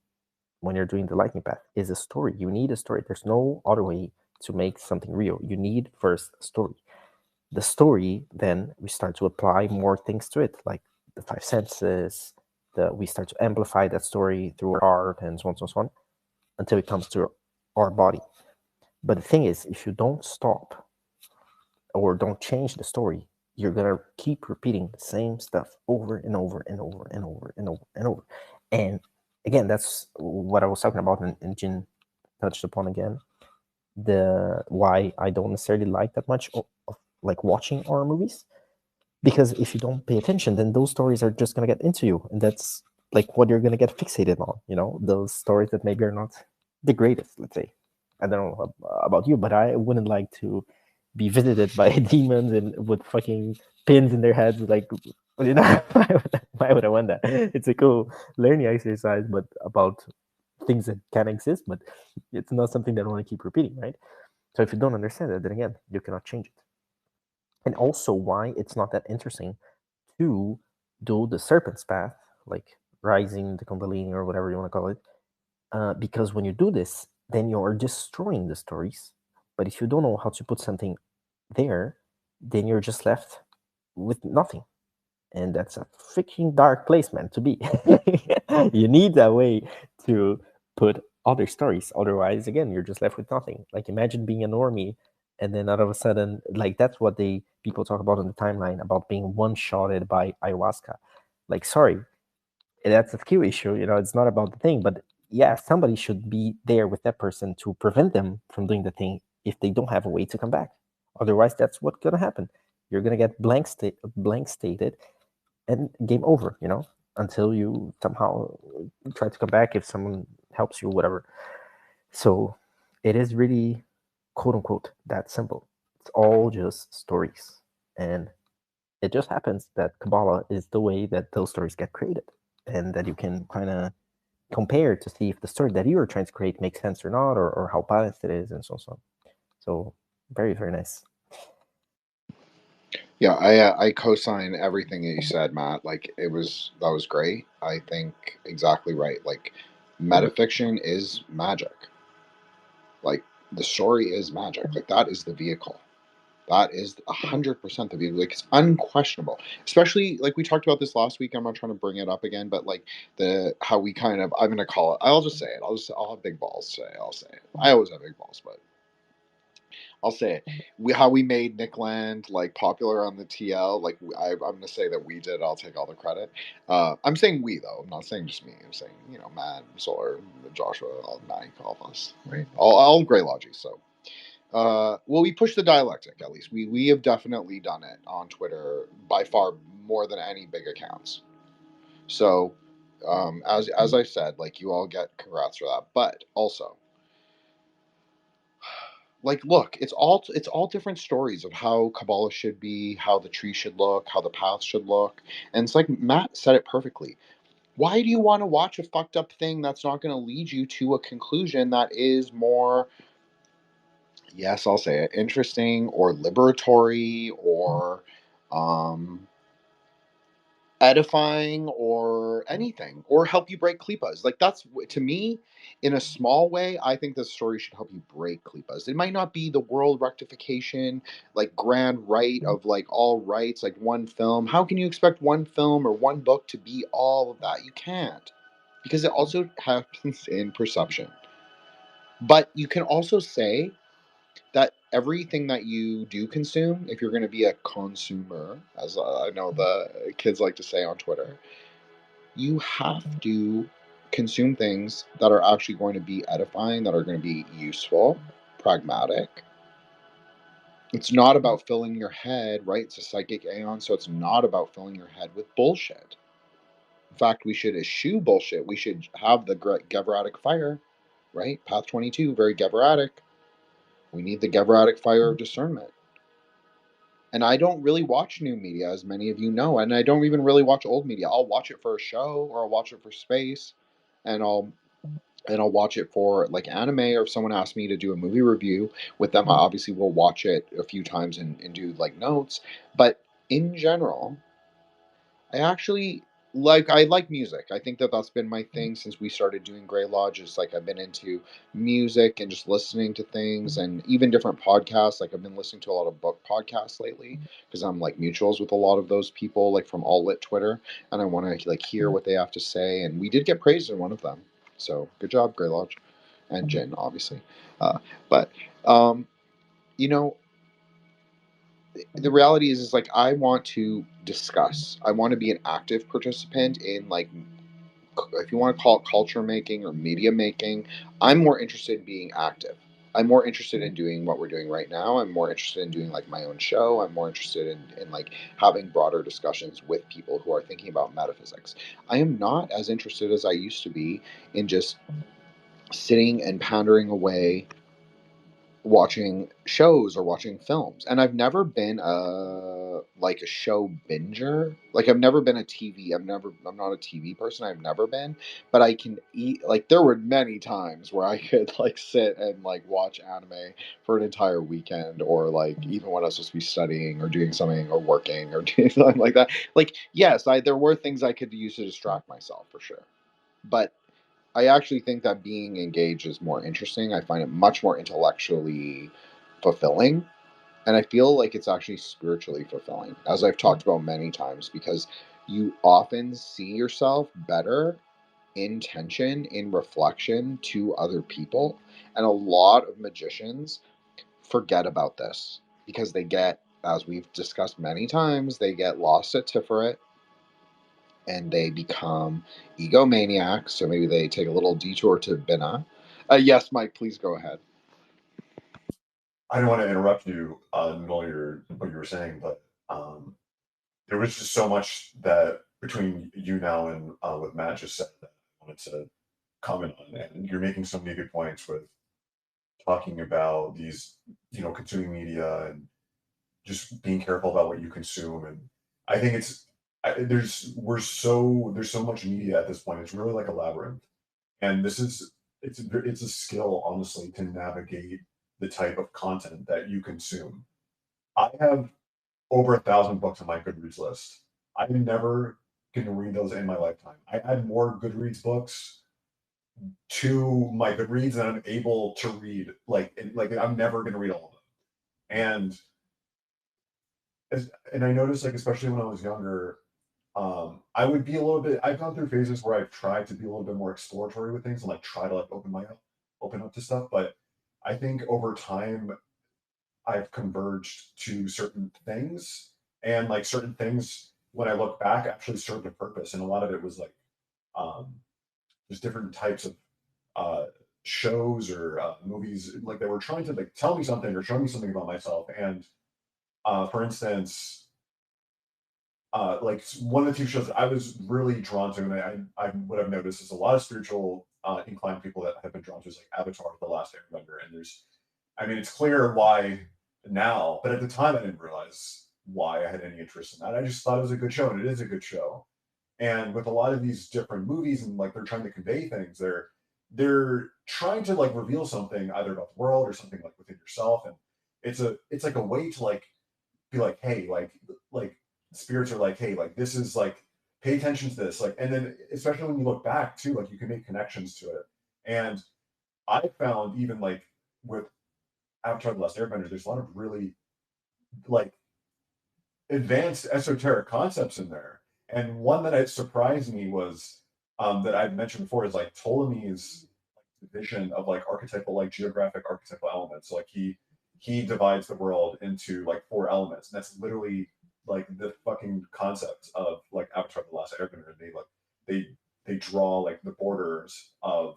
when you're doing the lightning path is a story. You need a story. There's no other way to make something real. You need first a story. The story, then we start to apply more things to it, like the five senses. We start to amplify that story through art and so on, so on, until it comes to our body. But the thing is, if you don't stop or don't change the story, you're gonna keep repeating the same stuff over and over and over and over and over and over. And again, that's what I was talking about, and Jin touched upon again, the why I don't necessarily like that much of like watching horror movies, because if you don't pay attention, then those stories are just gonna get into you, and that's like what you're gonna get fixated on. Those stories that maybe are not the greatest. Let's say, I don't know about you, but I wouldn't like to be visited by demons and with fucking pins in their heads. Like, why would I want that? It's a cool learning exercise, but about things that can exist, but it's not something that I want to keep repeating, right? So if you don't understand it, then again, you cannot change it. And also why it's not that interesting to do the serpent's path, like rising the Kundalini or whatever you want to call it, because when you do this, then you are destroying the stories. But if you don't know how to put something there, then you're just left with nothing. And that's a freaking dark place, man, to be. You need a way to put other stories. Otherwise, again, you're just left with nothing. Like, imagine being a normie, and then all of a sudden, like, that's what people talk about on the timeline, about being one-shotted by ayahuasca. Like, sorry, that's a skill issue. It's not about the thing. But yeah, somebody should be there with that person to prevent them from doing the thing if they don't have a way to come back. Otherwise, that's what's gonna happen. You're gonna get blank stated, and game over. Until you somehow try to come back if someone helps you, whatever. So it is really, quote unquote, that simple. It's all just stories, and it just happens that Kabbalah is the way that those stories get created, and that you can kind of compare to see if the story that you are trying to create makes sense or not, or how balanced it is, and so on. So very, very nice. Yeah, I co-sign everything that you said, Matt. Like that was great. I think exactly right. Like metafiction is magic. Like the story is magic. Like that is the vehicle. That is 100% the vehicle. Like it's unquestionable. Especially like we talked about this last week. I'm not trying to bring it up again, but like how we kind of I'm gonna call it. I'll just say it. I'll have big balls today. I'll say it. I always have big balls, but I'll say it. How we made Nick Land like popular on the TL. Like I'm gonna say that we did. I'll take all the credit. I'm saying we though. I'm not saying just me. I'm saying Matt, Solar, Joshua, all Matt, all of us, right? All Grey Logies. So, well, we pushed the dialectic. At least we have definitely done it on Twitter by far more than any big accounts. So, as I said, like you all get congrats for that, but also like look, it's all different stories of how Kabbalah should be, how the tree should look, how the path should look. And it's like Matt said it perfectly. Why do you want to watch a fucked up thing that's not going to lead you to a conclusion that is more, yes, I'll say it, interesting or liberatory or um edifying or anything or help you break klipas. Like that's to me, in a small way, I think the story should help you break klipas. It might not be the world rectification, like grand right of like all rights, like one film. How can you expect one film or one book to be all of that? You can't, because it also happens in perception. But you can also say that everything that you do consume, if you're going to be a consumer, as I know the kids like to say on Twitter, you have to consume things that are actually going to be edifying, that are going to be useful, pragmatic. It's not about filling your head, right? It's a psychic aeon, so it's not about filling your head with bullshit. In fact, we should eschew bullshit. We should have the Gevratic fire, right? Path 22, very Gevratic. We need the Gevratic fire of discernment. And I don't really watch new media, as many of you know, and I don't even really watch old media. I'll watch it for a show, or I'll watch it for space, and I'll watch it for like anime, or if someone asks me to do a movie review with them, I obviously will watch it a few times and do like notes. But in general, I like music. I think that that's been my thing since we started doing Grey Lodge. Is like I've been into music and just listening to things, and even different podcasts. Like I've been listening to a lot of book podcasts lately because I'm like mutuals with a lot of those people, like from All Lit Twitter, and I want to like hear what they have to say. And we did get praised in one of them, so good job, Grey Lodge, and Jin, obviously. But you know, the reality is like I want to discuss. I want to be an active participant in like, if you want to call it culture making or media making. I'm more interested in being active. I'm more interested in doing what we're doing right now. I'm more interested in doing like my own show. I'm more interested in like having broader discussions with people who are thinking about metaphysics. I am not as interested as I used to be in just sitting and pandering away watching shows or watching films. And I've never been a show binger. Like I've never been I'm not a TV person. I've never been, but I can eat. Like there were many times where I could like sit and like watch anime for an entire weekend, or like even when I was supposed to be studying or doing something or working or doing something like that. Like yes, there were things I could use to distract myself for sure. But I actually think that being engaged is more interesting. I find it much more intellectually fulfilling. And I feel like it's actually spiritually fulfilling, as I've talked about many times, because you often see yourself better in tension, in reflection to other people. And a lot of magicians forget about this because they get, as we've discussed many times, they get lost at Tiferet. and they become egomaniacs. So maybe they take a little detour to Bina. Yes, Mike, please go ahead. I don't want to interrupt you in what you were saying, but there was just so much that between you now and what Matt just said that I wanted to comment on. And you're making so many good points with talking about these, consuming media and just being careful about what you consume. And I think there's so much media at this point. It's really like a labyrinth. And it's a skill, honestly, to navigate the type of content that you consume. I have over 1,000 books on my Goodreads list. I'm never going to read those in my lifetime. I add more Goodreads books to my Goodreads than I'm able to read. Like I'm never going to read all of them. And I noticed, like, especially when I was younger, I would be a little bit. I've gone through phases where I've tried to be a little bit more exploratory with things and like try to like open up to stuff. But I think over time, I've converged to certain things, and like certain things, when I look back, actually served a purpose. And a lot of it was like um, just different types of uh, shows or movies, like they were trying to like tell me something or show me something about myself. And for instance, like one of the two shows that I was really drawn to, and I what I've noticed is a lot of spiritual inclined people that have been drawn to is like Avatar: The Last Airbender, and I mean, it's clear why now, but at the time I didn't realize why I had any interest in that. I just thought it was a good show, and it is a good show. And with a lot of these different movies, and like they're trying to convey things, they're trying to like reveal something either about the world or something like within yourself, and it's like a way to like be like, hey, like spirits are like, hey, like this is like pay attention to this, like, and then especially when you look back too, like you can make connections to it. And I found even like with Avatar: The Last Airbender, there's a lot of really like advanced esoteric concepts in there. And one that had surprised me was that I've mentioned before is like Ptolemy's vision of like archetypal, like geographic archetypal elements. So like he divides the world into like 4 elements, and that's literally like the fucking concept of like Avatar: The Last Airbender. And they draw like the borders of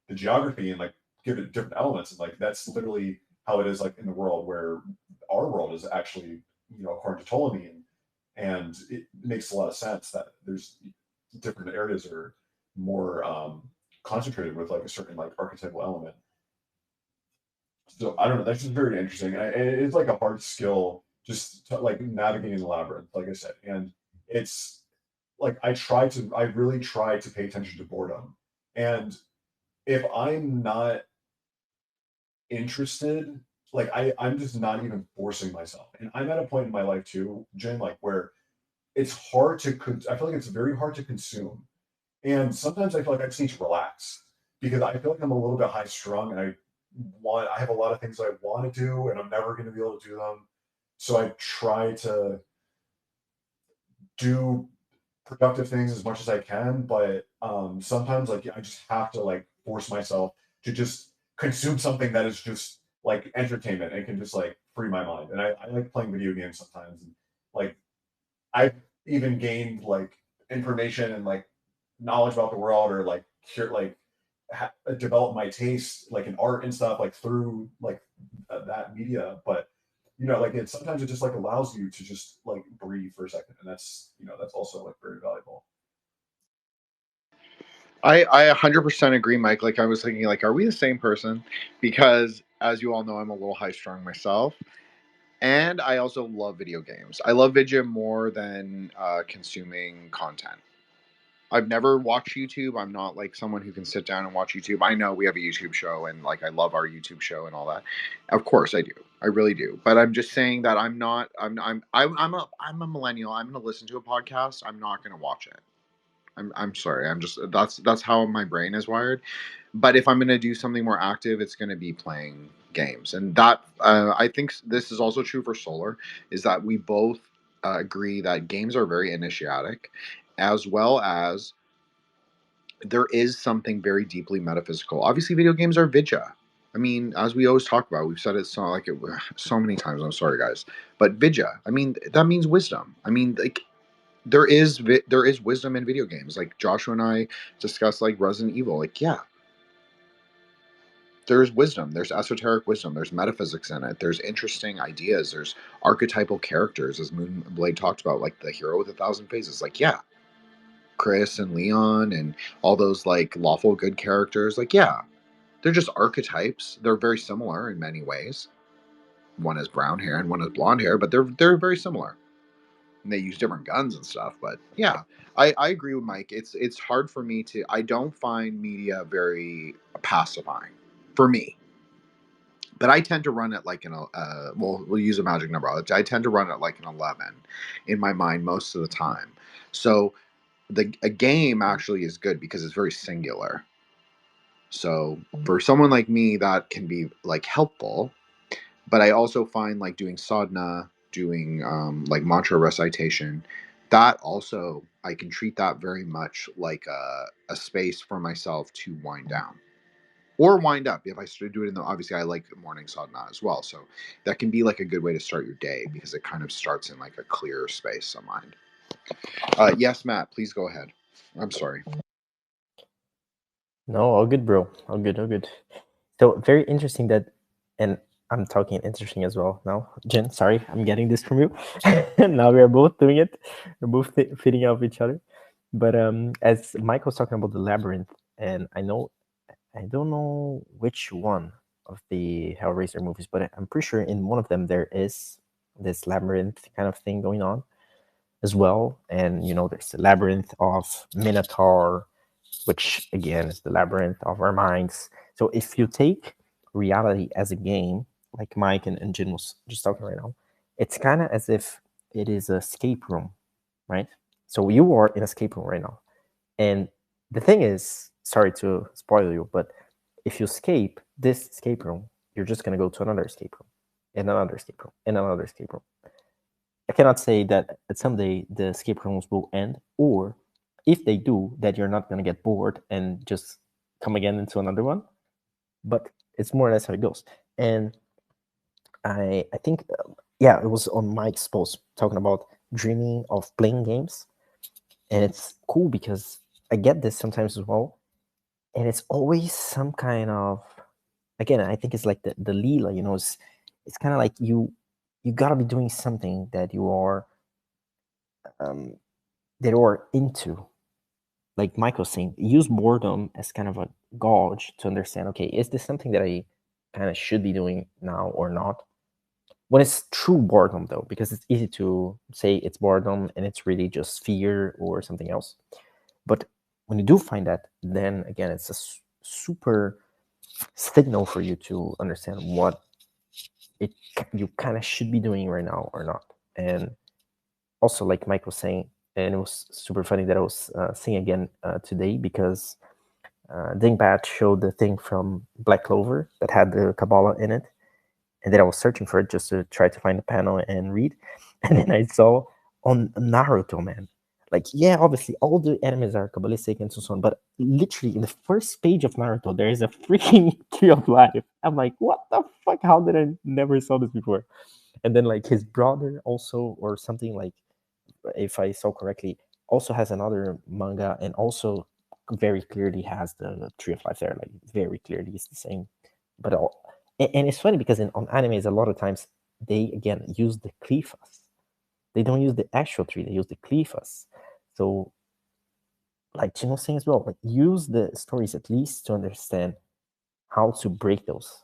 the geography and like give it different elements, and like that's literally how it is like in the world, where our world is actually, according to Ptolemy, and it makes a lot of sense that there's different areas that are more concentrated with like a certain like archetypal element. So I don't know. That's just very interesting. And it's like a hard skill, just to, like navigating the labyrinth, like I said. And it's like I really try to pay attention to boredom. And if I'm not interested, like I'm just not even forcing myself. And I'm at a point in my life too, Jim, like where it's hard to. I feel like it's very hard to consume, and sometimes I feel like I just need to relax because I feel like I'm a little bit high strung, and I have a lot of things I want to do, and I'm never going to be able to do them. So I try to do productive things as much as I can, but sometimes like I just have to like force myself to just consume something that is just like entertainment and can just like free my mind. And I like playing video games sometimes, and like I've even gained like information and like knowledge about the world, or like develop my taste like in art and stuff like through like that media. But like sometimes it just like allows you to just like breathe for a second, and that's also like very valuable. I 100% agree, Mike. Like I was thinking, like, are we the same person? Because as you all know, I'm a little high strung myself, and I also love video games. I love video more than consuming content. I've never watched YouTube. I'm not like someone who can sit down and watch YouTube. I know we have a YouTube show, and like I love our YouTube show and all that. Of course I do. I really do. But I'm just saying that I'm a millennial. I'm going to listen to a podcast. I'm not going to watch it. I'm sorry. I'm just that's how my brain is wired. But if I'm going to do something more active, it's going to be playing games. And that I think this is also true for Solar, is that we both agree that games are very initiatic, as well as there is something very deeply metaphysical. Obviously, video games are vidya. I mean, as we always talk about, we've said it so many times. I'm sorry, guys, but vidya. I mean, that means wisdom. I mean, like there is wisdom in video games. Like Joshua and I discussed, like Resident Evil. Like, yeah, there's wisdom. There's esoteric wisdom. There's metaphysics in it. There's interesting ideas. There's archetypal characters, as Moonblade talked about, like the hero with 1,000 faces. Like, yeah, Chris and Leon and all those like lawful good characters. Like, yeah, they're just archetypes. They're very similar in many ways. One has brown hair and one has blonde hair, but they're very similar. And they use different guns and stuff. But yeah, I agree with Mike. It's hard for me to. I don't find media very pacifying for me. But I tend to run it like we'll use a magic number. I tend to run it like an 11 in my mind most of the time. So a game actually is good because it's very singular. So for someone like me, that can be like helpful. But I also find like doing sadhana, doing like mantra recitation, that also I can treat that very much like a space for myself to wind down or wind up. If I start doing it, obviously I like morning sadhana as well. So that can be like a good way to start your day because it kind of starts in like a clearer space of mind. Yes, Matt, please go ahead. I'm sorry. No, all good, bro. All good, all good. So very interesting that, and I'm talking interesting as well now. Jen, sorry, I'm getting this from you. Now we are both doing it. We're both feeding off each other. But as Mike was talking about the labyrinth, and I don't know which one of the Hellraiser movies, but I'm pretty sure in one of them there is this labyrinth kind of thing going on as well. And there's the labyrinth of Minotaur, which again is the labyrinth of our minds. So if you take reality as a game, like Mike and Jin was just talking right now, it's kind of as if it is an escape room, right? So you are in an escape room right now. And the thing is, sorry to spoil you, but if you escape this escape room, you're just going to go to another escape room, and another escape room, and another escape room. I cannot say that someday the escape rooms will end, or if they do, that you're not going to get bored and just come again into another one. But it's more or less how it goes. And I think, yeah, it was on Mike's post talking about dreaming of playing games. And it's cool because I get this sometimes as well. And it's always some kind of, again, I think it's like the Leela, it's kind of like you got to be doing something that you are into. Like Mike was saying, use boredom as kind of a gauge to understand, okay, is this something that I kind of should be doing now or not? When it's true boredom, though, because it's easy to say it's boredom and it's really just fear or something else. But when you do find that, then again, it's a super signal for you to understand what you kind of should be doing right now or not. And also, like Mike was saying, and it was super funny that I was seeing again today because Dingbat showed the thing from Black Clover that had the Kabbalah in it. And then I was searching for it just to try to find the panel and read. And then I saw on Naruto, man. Like, yeah, obviously all the enemies are Kabbalistic and so on, but literally in the first page of Naruto, there is a freaking tree of life. I'm like, what the fuck? How did I never saw this before? And then like his brother also, or something like, if I saw correctly, also has another manga and also very clearly has the tree of life there. Like very clearly it's the same. But and it's funny because on animes a lot of times they again use the qlippoths. They don't use the actual tree, they use the qlippoths. So like Jin was saying as well, like use the stories at least to understand how to break those.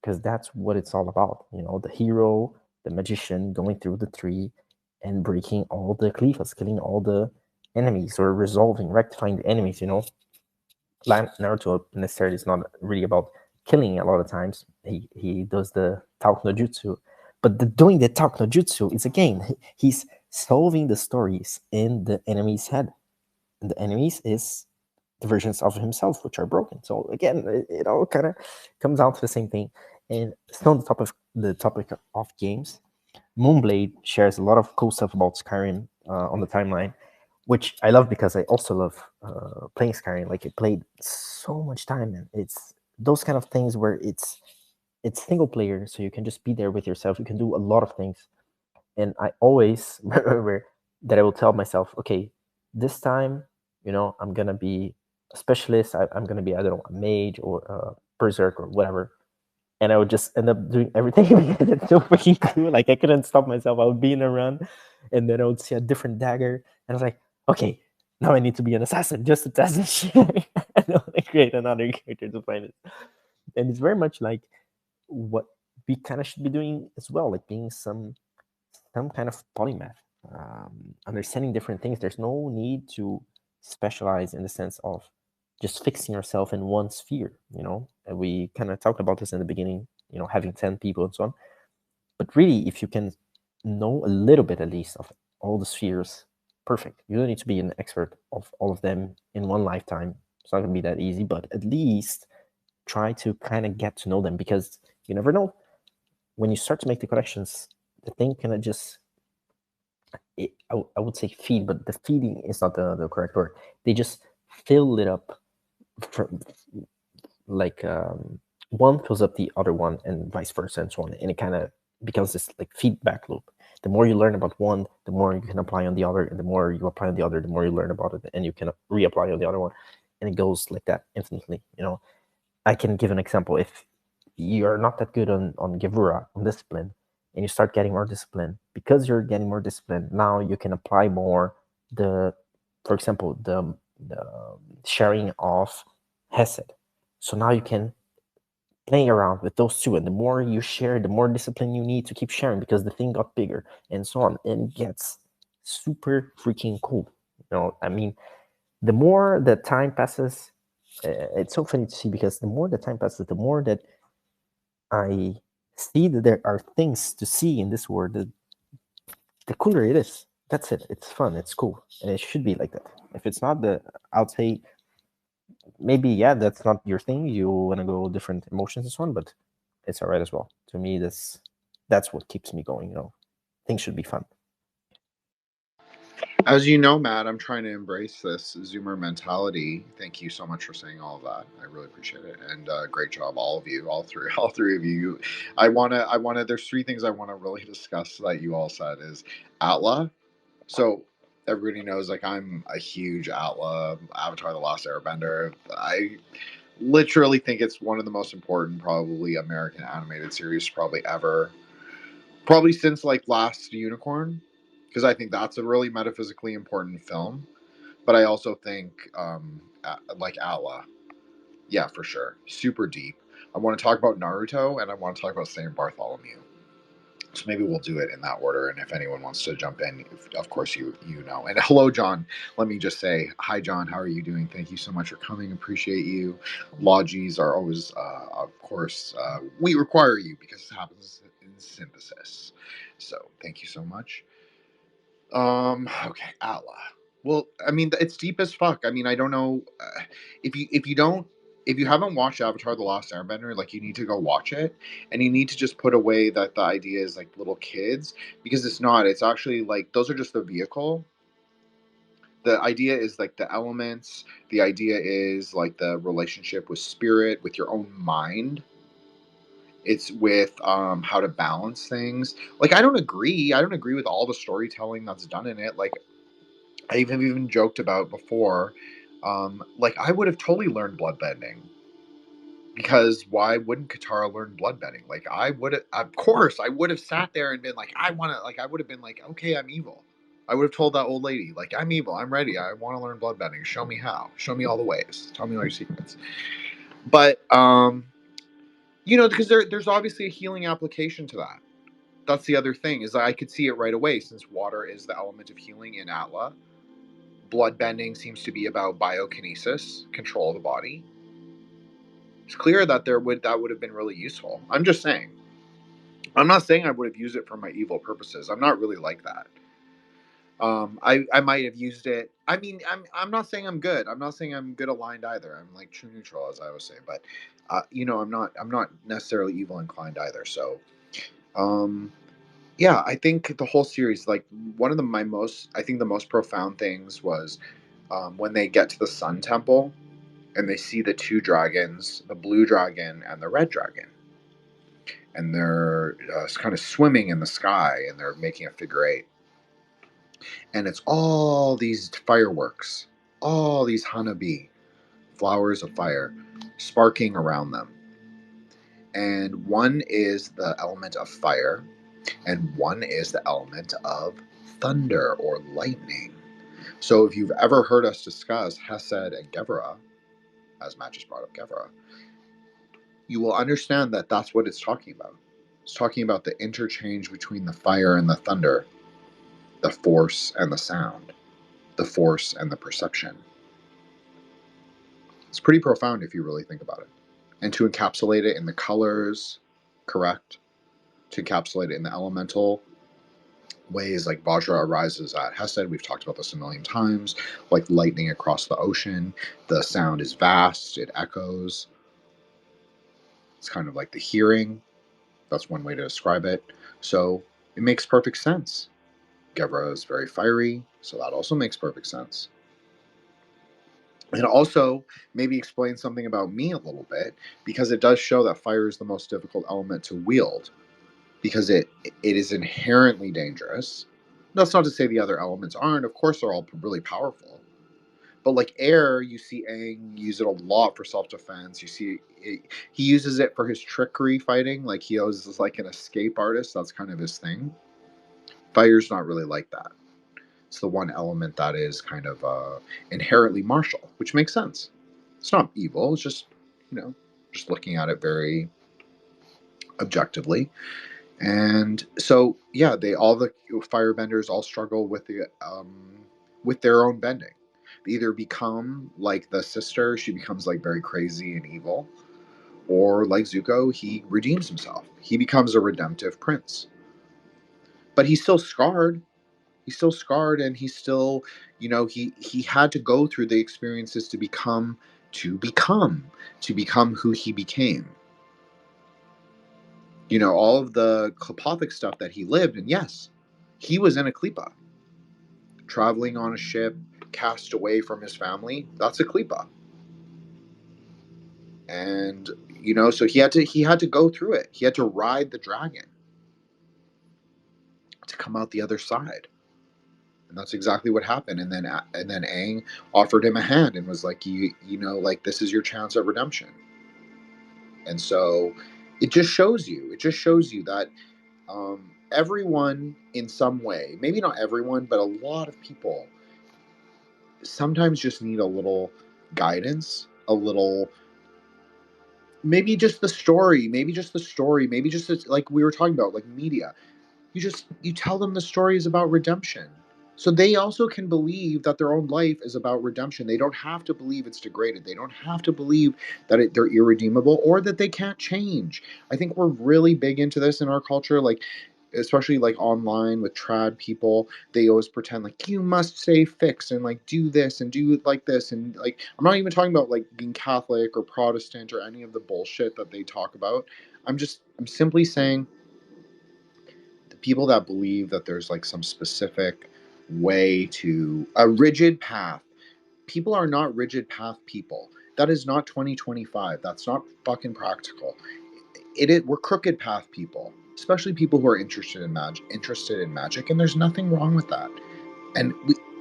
Because that's what it's all about. The hero, the magician going through the tree and breaking all the qlippoths, killing all the enemies or rectifying the enemies, Naruto necessarily is not really about killing a lot of times. He does the Talk no Jutsu. But doing the Talk no Jutsu is, again, he's solving the stories in the enemy's head. And the enemies is the versions of himself which are broken. So again, it all kind of comes out to the same thing. And still on the topic of games, Moonblade shares a lot of cool stuff about Skyrim on the timeline, which I love because I also love playing Skyrim. Like, it played so much time, and it's those kind of things where it's single player, so you can just be there with yourself. You can do a lot of things, and I always remember that I will tell myself, okay, this time, I'm gonna be a specialist. I'm gonna be, I don't know, a mage or a berserk or whatever. And I would just end up doing everything because it's so freaking cool. Like I couldn't stop myself. I would be in a run, and then I would see a different dagger, and I was like, okay, now I need to be an assassin just to test this shit. And I want to create another character to find it. And it's very much like what we kind of should be doing as well, like being some kind of polymath, understanding different things. There's no need to specialize in the sense of just fixing yourself in one sphere, And we kind of talked about this in the beginning, having 10 people and so on. But really, if you can know a little bit at least of all the spheres, perfect. You don't need to be an expert of all of them in one lifetime. It's not going to be that easy, but at least try to kind of get to know them, because you never know. When you start to make the connections, the thing kind of just, I would say feed, but the feeding is not the correct word. They just fill it up, like one fills up the other one and vice versa and so on. And it kind of becomes this like feedback loop. The more you learn about one, the more you can apply on the other. And the more you apply on the other, the more you learn about it and you can reapply on the other one. And it goes like that infinitely. I can give an example. If you're not that good on Gevura, on discipline, and you start getting more discipline, because you're getting more discipline, now you can apply more for example, the sharing of Hesed. So now you can play around with those two, and the more you share, the more discipline you need to keep sharing, because the thing got bigger and so on, and it gets super freaking cool. I mean, the more the time passes, it's so funny to see, because the more the time passes, the more that I see that there are things to see in this world, the cooler it is. That's it. It's fun. It's cool. And it should be like that. If it's not, I'll say maybe, yeah, that's not your thing. You want to go different emotions and so on, but it's all right as well. To me, that's what keeps me going. Things should be fun. As you know, Matt, I'm trying to embrace this Zoomer mentality. Thank you so much for saying all of that. I really appreciate it, and great job, all of you, all three of you. I wanna. There's three things I want to really discuss that you all said is Atla. So everybody knows, like, I'm a huge Atla, Avatar: The Last Airbender. I literally think it's one of the most important, probably, American animated series probably ever. Probably since like Last Unicorn, because I think that's a really metaphysically important film. But I also think like Atla, yeah, for sure, super deep. I want to talk about Naruto and I want to talk about Saint Bartholomew. So maybe we'll do it in that order. And if anyone wants to jump in, of course you know. And hello, John. Let me just say hi, John. How are you doing? Thank you so much for coming. Appreciate you. Logis are always, of course, we require you because it happens in synthesis. So thank you so much. Okay, Atla. Well, I mean, it's deep as fuck. I mean, I don't know if you haven't watched Avatar: The Last Airbender, like, you need to go watch it, and you need to just put away that the idea is like little kids, because it's not. It's actually like those are just the vehicle. The idea is like the elements. The idea is like the relationship with spirit, with your own mind. It's with how to balance things. Like, I don't agree. I don't agree with all the storytelling that's done in it. Like, I've even joked about before, like, I would have totally learned bloodbending, because why wouldn't Katara learn bloodbending? Like, I would have, of course, I would have sat there and been like, I want to, like, I would have been like, okay, I'm evil. I would have told that old lady, like, I'm evil, I'm ready, I want to learn bloodbending. Show me how. Show me all the ways. Tell me all your secrets. But, because there's obviously a healing application to that. That's the other thing, is I could see it right away, since water is the element of healing in Atla. Bloodbending seems to be about biokinesis, control of the body. It's clear that that would have been really useful. I'm just saying. I'm not saying I would have used it for my evil purposes. I'm not really like that. I might have used it. I mean, I'm not saying I'm good. I'm not saying I'm good aligned either. I'm like true neutral, as I always say. But I'm not necessarily evil inclined either. So, yeah, I think the whole series, like, one of the most profound things was when they get to the Sun Temple and they see the two dragons, the blue dragon and the red dragon, and they're kind of swimming in the sky and they're making a figure eight. And it's all these fireworks, all these hanabi, flowers of fire, sparking around them. And one is the element of fire, and one is the element of thunder or lightning. So if you've ever heard us discuss Hesed and Gevurah, as Matt just brought up Gevurah, you will understand that that's what it's talking about. It's talking about the interchange between the fire and the thunder, the force and the sound, the force and the perception. It's pretty profound if you really think about it. And to encapsulate it in the colors, correct? To encapsulate it in the elemental ways, like Vajra arises at Hesed. We've talked about this a million times. Like lightning across the ocean. The sound is vast. It echoes. It's kind of like the hearing. That's one way to describe it. So it makes perfect sense. Gevra is very fiery, so that also makes perfect sense. And also maybe explain something about me a little bit, because it does show that fire is the most difficult element to wield, because it is inherently dangerous. That's not to say the other elements aren't. Of course, they're all really powerful. But like air, you see Aang use it a lot for self-defense. You see he uses it for his trickery fighting. Like he is like an escape artist. That's kind of his thing. Fire's not really like that. It's the one element that is kind of inherently martial, which makes sense. It's not evil. It's just, just looking at it very objectively. And so, yeah, the firebenders all struggle with their own bending. They either become like the sister, she becomes like very crazy and evil, or like Zuko, he redeems himself. He becomes a redemptive prince. But he's still scarred. He's still scarred, and he's still, he had to go through the experiences to become who he became. All of the qlippothic stuff that he lived, and yes, he was in a qlippa, traveling on a ship, cast away from his family. That's a qlippa. And so he had to go through it. He had to ride the dragon to come out the other side. And that's exactly what happened. And then Aang offered him a hand and was like, like, this is your chance at redemption. And so it just shows you that everyone in some way, maybe not everyone, but a lot of people sometimes just need a little guidance, a little, maybe just the story, maybe just like we were talking about, like media. You tell them the story is about redemption. So they also can believe that their own life is about redemption. They don't have to believe it's degraded. They don't have to believe that they're irredeemable or that they can't change. I think we're really big into this in our culture, like especially like online with trad people. They always pretend like you must stay fixed and like do this and do it like this, and like I'm not even talking about like being Catholic or Protestant or any of the bullshit that they talk about. I'm simply saying the people that believe that there's like some specific way to a rigid path. People are not rigid path people. That is not 2025. That's not fucking practical. We're crooked path people, especially people who are interested in magic, and there's nothing wrong with that. And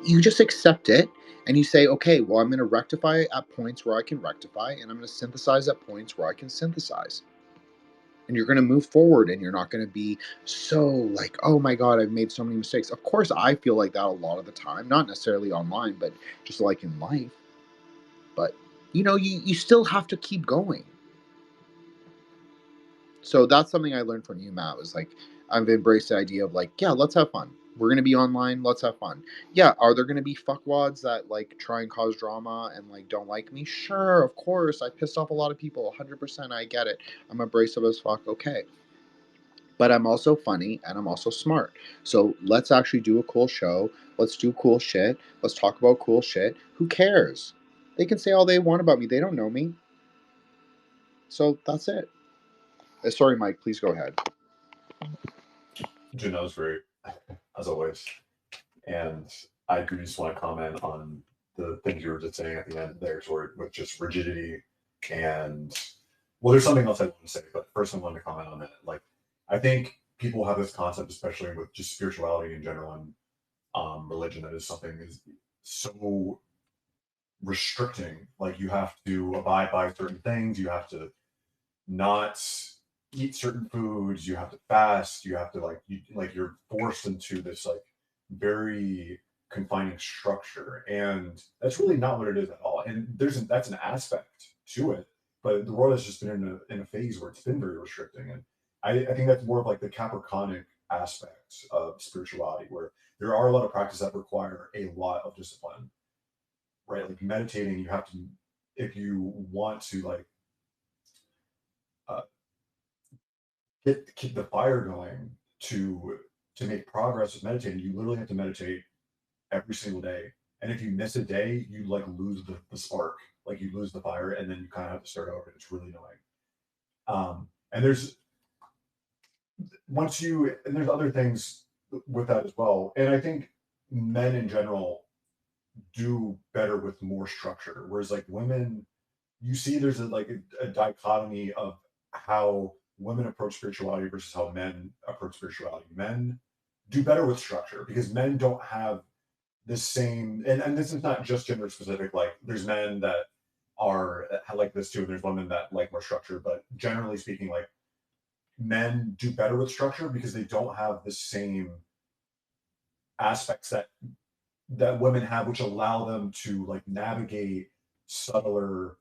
you just accept it, and you say, okay, well, I'm going to rectify at points where I can rectify, and I'm going to synthesize at points where I can synthesize. And you're going to move forward, and you're not going to be so like, oh my God, I've made so many mistakes. Of course, I feel like that a lot of the time, not necessarily online, but just like in life. But, you still have to keep going. So that's something I learned from you, Matt, was like, I've embraced the idea of like, yeah, let's have fun. We're going to be online. Let's have fun. Yeah. Are there going to be fuckwads that like try and cause drama and like don't like me? Sure. Of course. I pissed off a lot of people. 100%. I get it. I'm abrasive as fuck. Okay. But I'm also funny and I'm also smart. So let's actually do a cool show. Let's do cool shit. Let's talk about cool shit. Who cares? They can say all they want about me. They don't know me. So that's it. Sorry, Mike. Please go ahead. Jin, that was great, as always. And I do just want to comment on the things you were just saying at the end there, sort with just rigidity and, well, there's something else I want to say, but first I wanted to comment on that. Like, I think people have this concept, especially with just spirituality in general, and religion that is something is so restricting. Like you have to abide by certain things, you have to not eat certain foods, you have to fast, you have to you're forced into this like very confining structure, and that's really not what it is at all. And that's an aspect to it, but the world has just been in a phase where it's been very restricting, and I think that's more of like the Capricornic aspect of spirituality, where there are a lot of practices that require a lot of discipline, right? Like meditating, you have to, if you want to like uh, keep the fire going to make progress with meditating, you literally have to meditate every single day. And if you miss a day, you like lose the spark, like you lose the fire, and then you kind of have to start over. It's really annoying. And there's other things with that as well. And I think men in general do better with more structure, whereas like women, you see there's a dichotomy of how women approach spirituality versus how men approach spirituality. Men do better with structure because men don't have the same, and this is not just gender specific, like there's men that are like this too, and there's women that like more structure, but generally speaking, like men do better with structure because they don't have the same aspects that women have, which allow them to like navigate subtler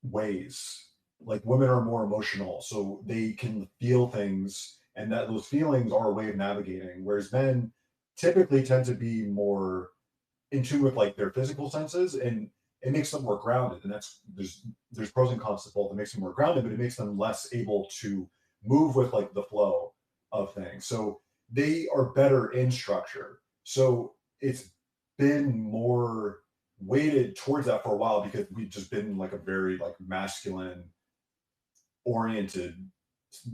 ways. Like women are more emotional, so they can feel things, and that those feelings are a way of navigating, whereas men typically tend to be more in tune with like their physical senses, and it makes them more grounded. And there's pros and cons to both. It makes them more grounded, but it makes them less able to move with like the flow of things. So they are better in structure. So it's been more weighted towards that for a while because we've just been like a very like masculine oriented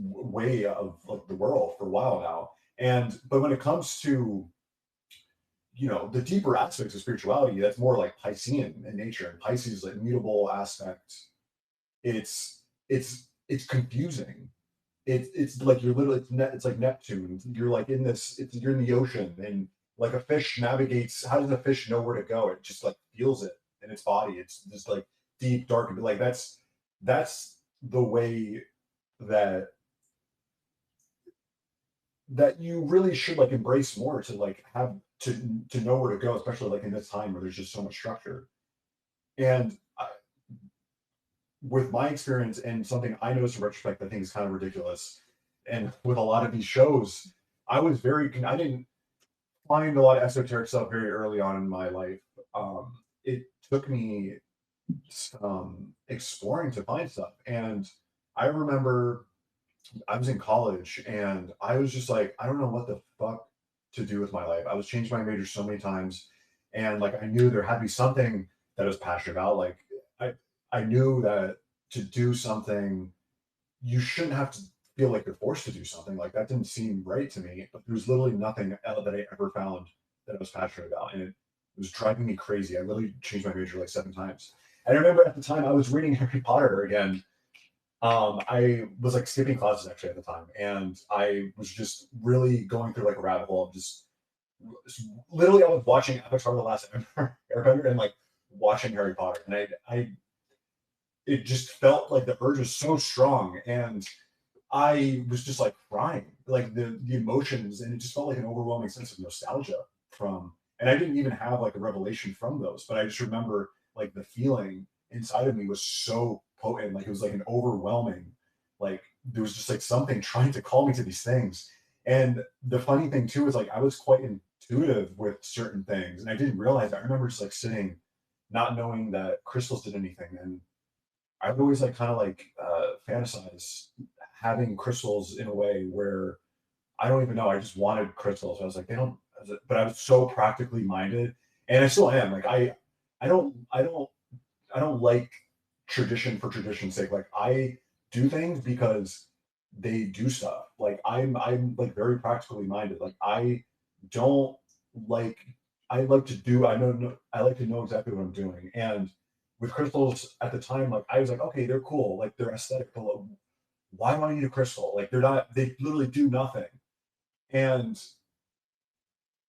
way of like the world for a while now. But when it comes to the deeper aspects of spirituality, that's more like Piscean in nature, and Pisces like mutable aspect. It's confusing. It's like you're literally it's like Neptune. You're like in this. You're in the ocean, and like a fish navigates. How does a fish know where to go? It just like feels it in its body. It's just like deep, dark, like that's the way that you really should like embrace more to like have to know where to go, especially like in this time where there's just so much structure. And with my experience and something I noticed in retrospect, I think is kind of ridiculous. And with a lot of these shows, I didn't find a lot of esoteric stuff very early on in my life. It took me exploring to find stuff. And I remember I was in college and I was just like, I don't know what the fuck to do with my life. I was changing my major so many times, and like I knew there had to be something that I was passionate about. Like I knew that to do something, you shouldn't have to feel like you're forced to do something. Like that didn't seem right to me. But there was literally nothing that I ever found that I was passionate about, and it was driving me crazy. I literally changed my major like 7 times. And I remember at the time I was reading Harry Potter again. I was like skipping classes actually at the time, and I was just really going through like a rabbit hole of just literally I was watching Avatar: The Last Airbender and like watching Harry Potter, and I it just felt like the urge was so strong, and I was just like crying, like the emotions, and it just felt like an overwhelming sense of nostalgia from. And I didn't even have like a revelation from those, but I just remember like the feeling inside of me was so potent, like it was like an overwhelming, like there was just like something trying to call me to these things. And the funny thing too is like I was quite intuitive with certain things, and I didn't realize. I remember just like sitting, not knowing that crystals did anything, and I would always like kind of like fantasize having crystals in a way where I don't even know. I just wanted crystals. I was like, they don't. But I was so practically minded, and I still am. Like I don't, I don't, I don't like tradition for tradition's sake. Like I do things because they do stuff. Like I'm like very practically minded. Like don't like I like to do. I like to know exactly what I'm doing. And with crystals at the time, like I was like, okay, they're cool. Like they're aesthetic. But like, why do I need a crystal? Like they're not. They literally do nothing. And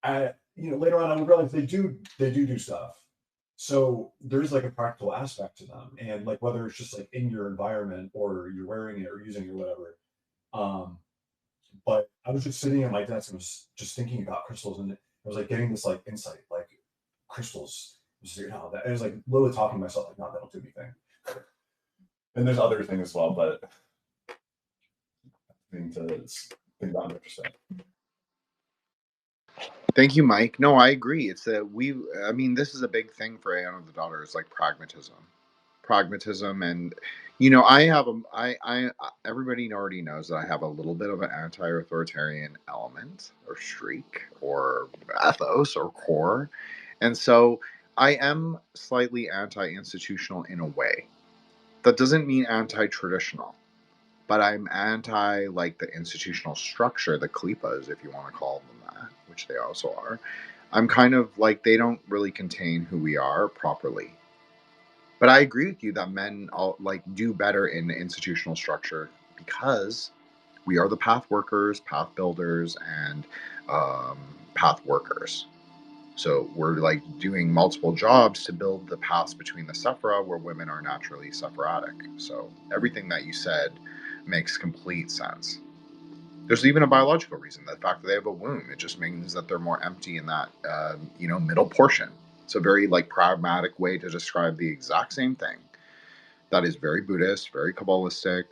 later on I would realize they do stuff. So there's like a practical aspect to them, and like whether it's just like in your environment or you're wearing it or using it or whatever. But I was just sitting at my desk and was just thinking about crystals, and I was like getting this like insight, like crystals. That it was like literally talking to myself, like, no, that'll do anything. And there's other things as well, but think about interesting. Thank you, Mike. No, I agree. It's that I mean, this is a big thing for Aeon of the Daughters, like pragmatism, and everybody already knows that I have a little bit of an anti-authoritarian element or streak or ethos or core, and so I am slightly anti-institutional in a way. That doesn't mean anti-traditional, but I'm anti like the institutional structure, the klippoths, if you want to call them that, which they also are. I'm kind of like they don't really contain who we are properly. But I agree with you that men do better in the institutional structure because we are the path workers, path builders, and path workers. So we're like doing multiple jobs to build the paths between the Sephira where women are naturally Sephiratic. So everything that you said makes complete sense. There's even a biological reason. The fact that they have a womb, it just means that they're more empty in that middle portion. It's a very like pragmatic way to describe the exact same thing. That is very Buddhist, very Kabbalistic.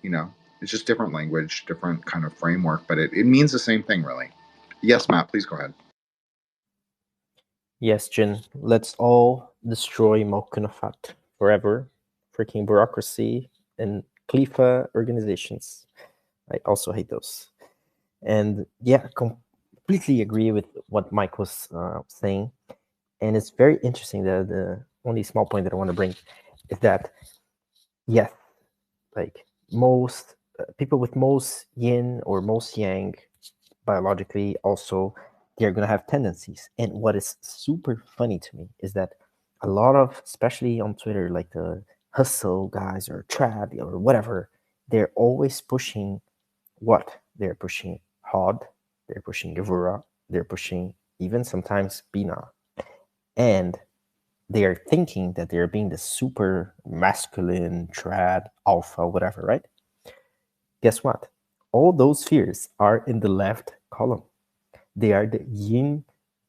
It's just different language, different kind of framework, but it means the same thing, really. Yes, Matt, please go ahead. Yes, Jin. Let's all destroy Malkunafat forever. Freaking bureaucracy and Khalifa organizations. I also hate those. And yeah, completely agree with what Mike was saying. And it's very interesting that the only small point that I want to bring is that, yes, like most people with most yin or most yang biologically also, they're going to have tendencies. And what is super funny to me is that a lot of, especially on Twitter, like the hustle guys or trad or whatever, they're always pushing what? They're pushing Hod, they're pushing Gavura, they're pushing even sometimes Bina. And they are thinking that they're being the super masculine, trad, alpha, whatever, right? Guess what? All those spheres are in the left column. They are the yin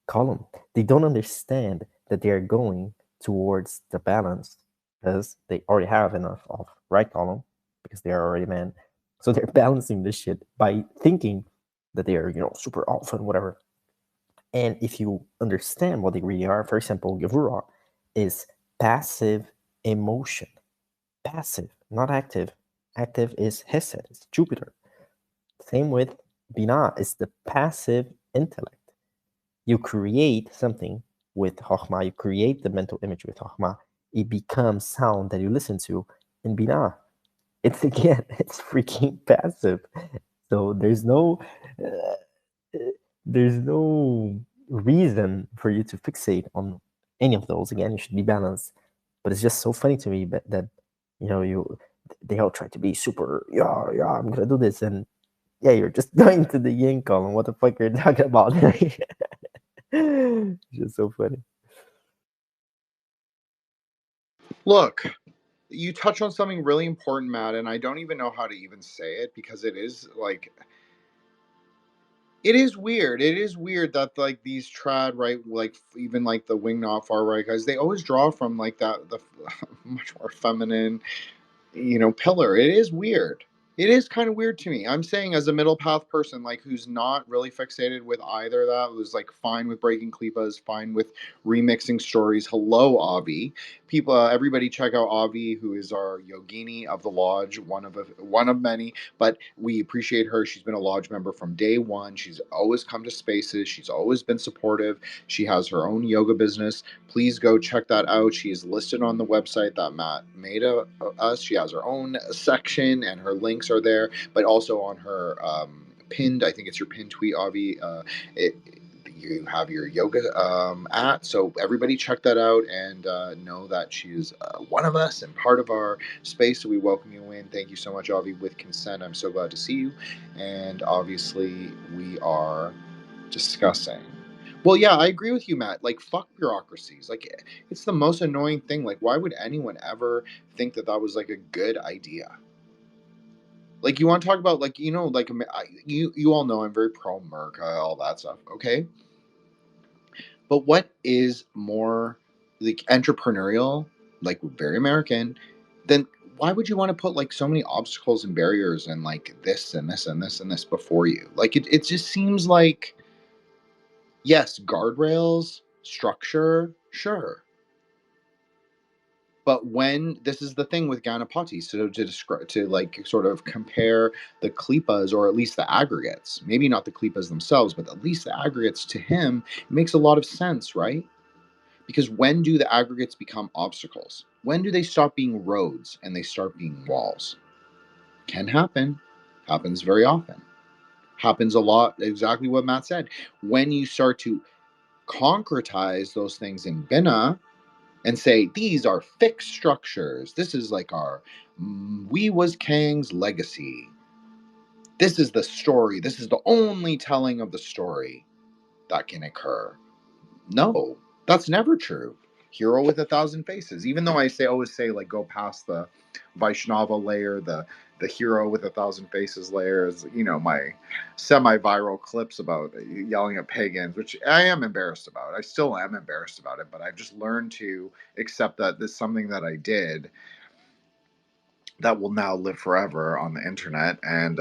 column. They don't understand that they are going towards the balance because they already have enough of right column because they are already men. So they're balancing this shit by thinking that they are, super alpha and whatever. And if you understand what they really are, for example, Gavura is passive emotion. Passive, not active. Active is Hesed, it's Jupiter. Same with Binah, is the passive intellect. You create something with Chokhmah, you create the mental image with Chokhmah, it becomes sound that you listen to in Binah. It's freaking passive. So there's no reason for you to fixate on any of those. Again, you should be balanced. But it's just so funny to me that they all try to be super, I'm gonna do this, and yeah, you're just going to the yin column. What the fuck are you talking about? It's just so funny. Look, you touch on something really important, Matt, and I don't even know how to even say it because it is like it is weird. It is weird that like these trad right, like even like the wing not far right guys, they always draw from like the much more feminine, pillar. It is weird. It is kind of weird to me. I'm saying as a middle path person, like who's not really fixated with either of that, who's like fine with breaking klippas, fine with remixing stories. Hello, Avi. People, everybody, check out Avi, who is our yogini of the lodge, one of many. But we appreciate her. She's been a lodge member from day one. She's always come to spaces. She's always been supportive. She has her own yoga business. Please go check that out. She is listed on the website that Matt made us. She has her own section, and her links are there, but also on her pinned, I think it's your pinned tweet, Avi. You have your yoga at, so everybody check that out and know that she's one of us and part of our space. So we welcome you in. Thank you so much, Avi. With consent, I'm so glad to see you. And obviously, we are discussing Well, yeah, I agree with you, Matt. Like, fuck bureaucracies. Like, it's the most annoying thing. Like, why would anyone ever think that that was like a good idea? Like, you want to talk about like, like you all know I'm very pro America, all that stuff. Okay, but what is more like entrepreneurial, like very American, then why would you want to put like so many obstacles and barriers and like this and this and this and this before you? Like, it just seems like, yes, guardrails, structure, sure. But when this is the thing with Ganapati, so to describe, to like sort of compare the klipas, or at least the aggregates, maybe not the klipas themselves, but at least the aggregates to him, it makes a lot of sense, right? Because when do the aggregates become obstacles? When do they stop being roads and they start being walls? Can happen. Happens very often. Happens a lot. Exactly what Matt said. When you start to concretize those things in Bina and say, these are fixed structures. This is like our We Was Kang's legacy. This is the story. This is the only telling of the story that can occur. No, that's never true. Hero with a thousand faces. Even though always say like go past the Vaishnava layer, the hero with a thousand faces layer is, my semi-viral clips about yelling at pagans, which I am embarrassed about. I still am embarrassed about it, but I've just learned to accept that this is something that I did that will now live forever on the internet. And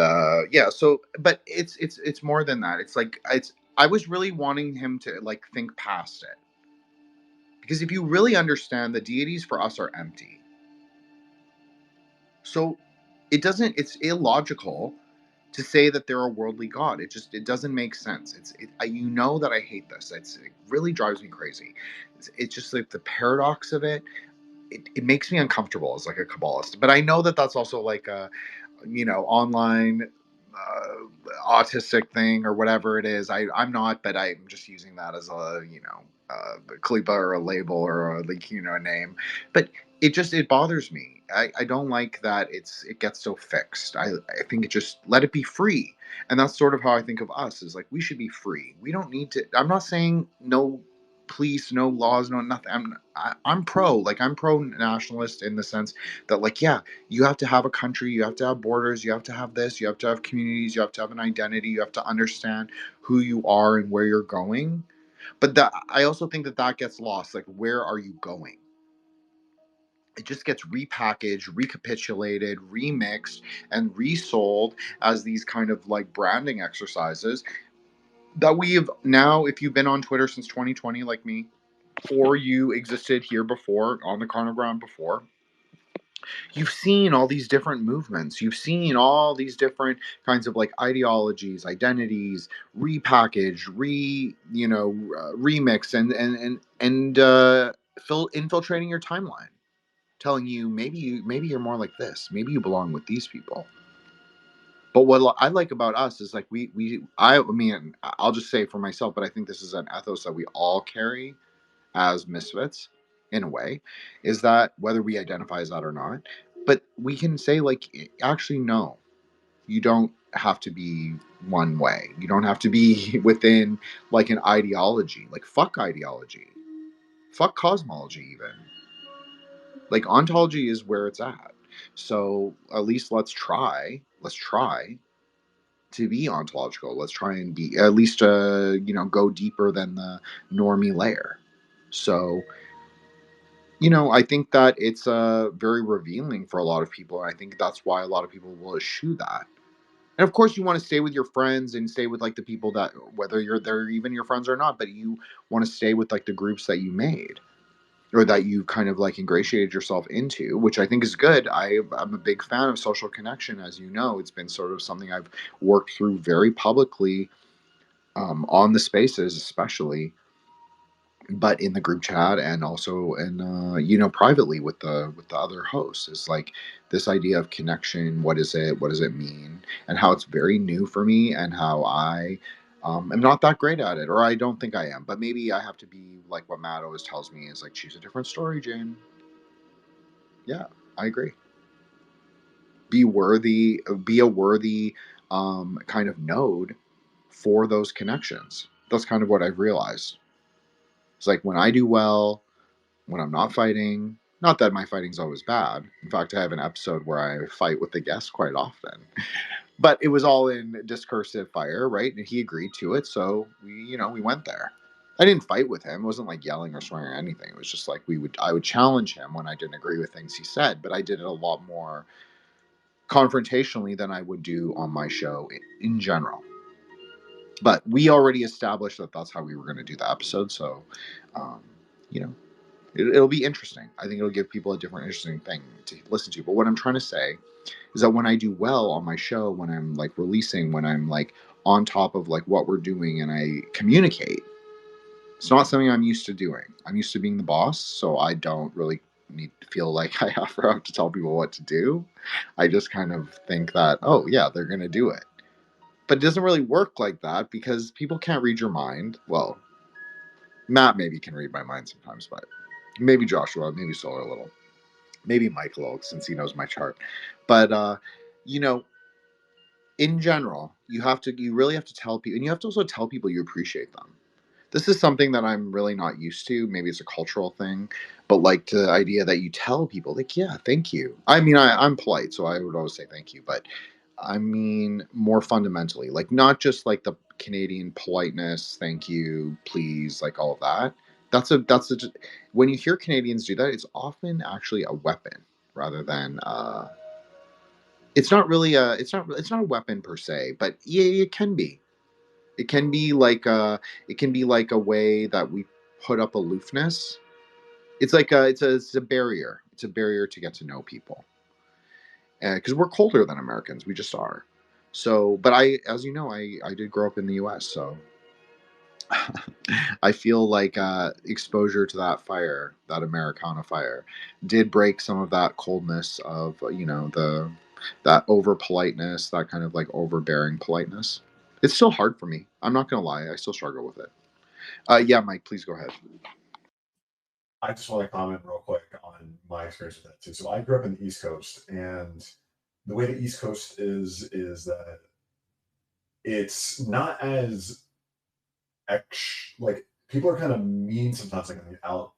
yeah, so but it's more than that. It's like I was really wanting him to like think past it. Because if you really understand, the deities for us are empty. So it's illogical to say that they're a worldly god. It doesn't make sense. That I hate this. It really drives me crazy. It's just like the paradox of it. It makes me uncomfortable as like a Kabbalist. But I know that that's also like a, online autistic thing or whatever it is. I'm not, but I'm just using that as a, klipa or a label or a, like, a name. But it bothers me. I don't like that it gets so fixed. I think it just let it be free. And that's sort of how I think of us, is like we should be free. We don't need to. I'm not saying no police, no laws, no nothing. I'm pro. Like, I'm pro nationalist in the sense that, like, yeah, you have to have a country, you have to have borders, you have to have this, you have to have communities, you have to have an identity, you have to understand who you are and where you're going. But that, I also think that gets lost. Like, where are you going? It just gets repackaged, recapitulated, remixed, and resold as these kind of like branding exercises that we have now. If you've been on Twitter since 2020, like me, or you existed here before on the Carnogram before, you've seen all these different movements. You've seen all these different kinds of like ideologies, identities, repackaged, remix, and infiltrating your timeline, telling you maybe you're more like this. Maybe you belong with these people. But what I like about us is like I mean, I'll just say for myself, but I think this is an ethos that we all carry as misfits in a way, is that whether we identify as that or not, but we can say like, actually, no, you don't have to be one way. You don't have to be within like an ideology. Like, fuck ideology, fuck cosmology, even. Like, ontology is where it's at. So at least let's try to be ontological. Let's try and be at least go deeper than the normie layer. So I think that it's very revealing for a lot of people. And I think that's why a lot of people will eschew that. And of course, you want to stay with your friends and stay with like the people that, whether they're even your friends or not, but you want to stay with like the groups that you made or that you kind of like ingratiated yourself into, which I think is good. I'm a big fan of social connection. As you know, it's been sort of something I've worked through very publicly, on the spaces, especially, but in the group chat and also in privately with the other hosts, is like this idea of connection. What is it? What does it mean? And how it's very new for me, and how I am not that great at it, or I don't think I am. But maybe I have to be like what Matt always tells me, is like, choose a different story, Jane. Yeah, I agree. Be worthy. Be a worthy kind of node for those connections. That's kind of what I've realized. It's like when I do well, when I'm not fighting, not that my fighting's always bad. In fact, I have an episode where I fight with the guest quite often. But it was all in discursive fire, right? And he agreed to it, so we went there. I didn't fight with him. It wasn't like yelling or swearing or anything. It was just like I would challenge him when I didn't agree with things he said, but I did it a lot more confrontationally than I would do on my show in general. But we already established that that's how we were going to do the episode, so um, you know, it'll be interesting. I think it'll give people a different, interesting thing to listen to. But what I'm trying to say is that when I do well on my show, when I'm like releasing, when I'm like on top of like what we're doing and I communicate, it's not something I'm used to doing. I'm used to being the boss, so I don't really need to feel like I have to tell people what to do. I just kind of think that, oh yeah, they're going to do it. But it doesn't really work like that because people can't read your mind. Well, Matt maybe can read my mind sometimes, but maybe Joshua, maybe Solar a little, maybe Mike a little, since he knows my chart. But you know, in general, you really have to tell people, and you have to also tell people you appreciate them. This is something that I'm really not used to. Maybe it's a cultural thing, but like the idea that you tell people, like, yeah, thank you. I mean, I'm polite, so I would always say thank you, but I mean more fundamentally, like not just like the Canadian politeness, thank you, please, like all of that. That's a when you hear Canadians do that, it's often actually a weapon rather than it's not really it's not a weapon per se, but yeah, it can be. It can be like a way that we put up aloofness. It's like it's a barrier. It's a barrier to get to know people because we're colder than Americans. We just are. So, but as you know, I did grow up in the U.S. So I feel like exposure to that fire, that Americana fire, did break some of that coldness of the that over politeness, that kind of like overbearing politeness. It's still hard for me. I'm not gonna lie. I still struggle with it. Yeah, Mike, please go ahead. I just want to comment real quick on my experience with that too. So I grew up in the East Coast, and the way the East Coast is that it's not as like people are kind of mean sometimes, like on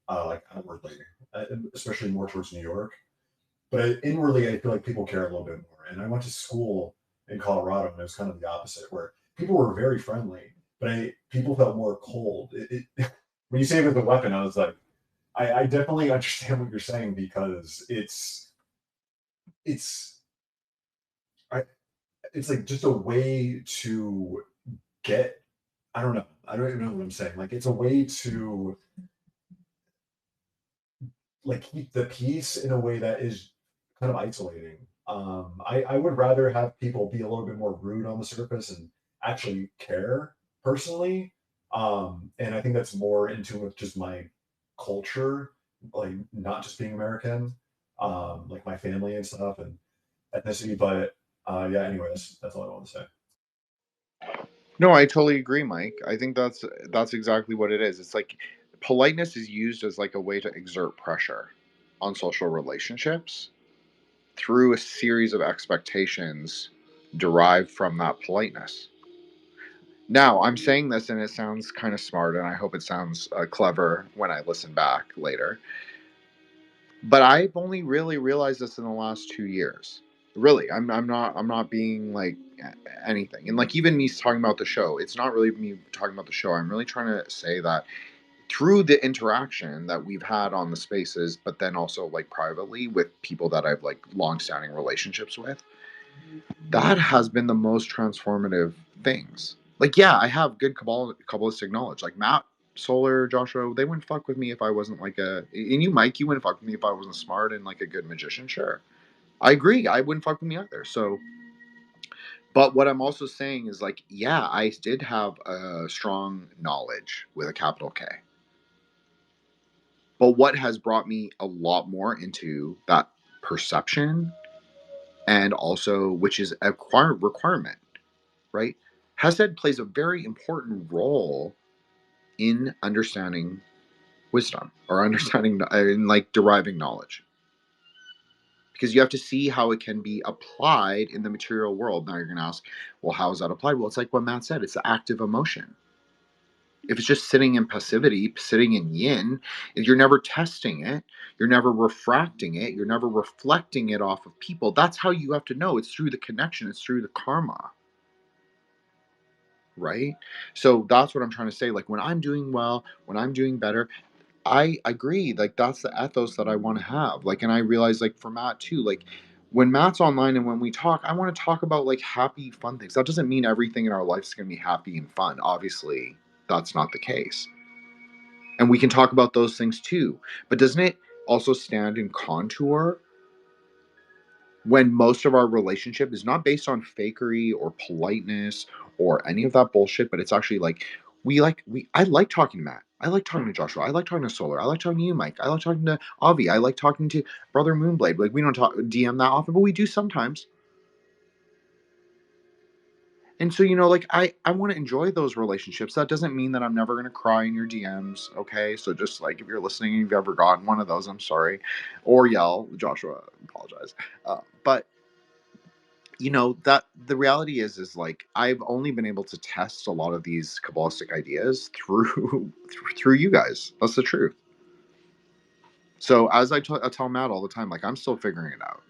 the like outwardly, especially more towards New York. But inwardly, I feel like people care a little bit more. And I went to school in Colorado, and it was kind of the opposite, where people were very friendly, but people felt more cold. When you say it was a weapon, I was like, I definitely understand what you're saying because it's I, it's like just a way to get. I don't know. I don't even know what I'm saying. Like it's a way to like keep the peace in a way that is kind of isolating. I would rather have people be a little bit more rude on the surface and actually care personally. And I think that's more in tune with just my culture, like not just being American, like my family and stuff and ethnicity. But yeah, anyways, that's all I want to say. No, I totally agree, Mike. I think that's exactly what it is. It's like politeness is used as like a way to exert pressure on social relationships through a series of expectations derived from that politeness. Now, I'm saying this and it sounds kind of smart, and I hope it sounds clever when I listen back later. But I've only really realized this in the last 2 years. Really, I'm not being like anything. And like even me talking about the show, it's not really me talking about the show. I'm really trying to say that through the interaction that we've had on the spaces, but then also like privately with people that I've like long-standing relationships with, that has been the most transformative things. Like, yeah, I have good Kabbalistic knowledge. Like Matt, Solar, Joshua, they wouldn't fuck with me if I wasn't like and you, Mike, you wouldn't fuck with me if I wasn't smart and like a good magician. Sure, I agree. I wouldn't fuck with me either. So, but what I'm also saying is like, yeah, I did have a strong knowledge with a capital K. But what has brought me a lot more into that perception and also, which is a requirement, right? Hesed plays a very important role in understanding wisdom or understanding in like deriving knowledge, because you have to see how it can be applied in the material world. Now you're going to ask, well, how is that applied? Well, it's like what Matt said, it's the active emotion. If it's just sitting in passivity, sitting in yin, you're never testing it, you're never refracting it, you're never reflecting it off of people. That's how you have to know. It's through the connection, it's through the karma, right? So that's what I'm trying to say. Like when I'm doing well, when I'm doing better, I agree. Like that's the ethos that I want to have. Like, and I realize like for Matt too, like when Matt's online and when we talk, I want to talk about like happy, fun things. That doesn't mean everything in our life is going to be happy and fun. Obviously, that's not the case. And we can talk about those things too. But doesn't it also stand in contour when most of our relationship is not based on fakery or politeness or any of that bullshit, but it's actually like I like talking to Matt. I like talking to Joshua. I like talking to Solar. I like talking to you, Mike. I like talking to Avi. I like talking to Brother Moonblade. Like we don't talk DM that often, but we do sometimes. And so, like I want to enjoy those relationships. That doesn't mean that I'm never going to cry in your DMs. Okay. So just like, if you're listening and you've ever gotten one of those, I'm sorry, or yell, Joshua, apologize. But that the reality is like, I've only been able to test a lot of these Kabbalistic ideas through you guys. That's the truth. So as I tell Matt all the time, like I'm still figuring it out.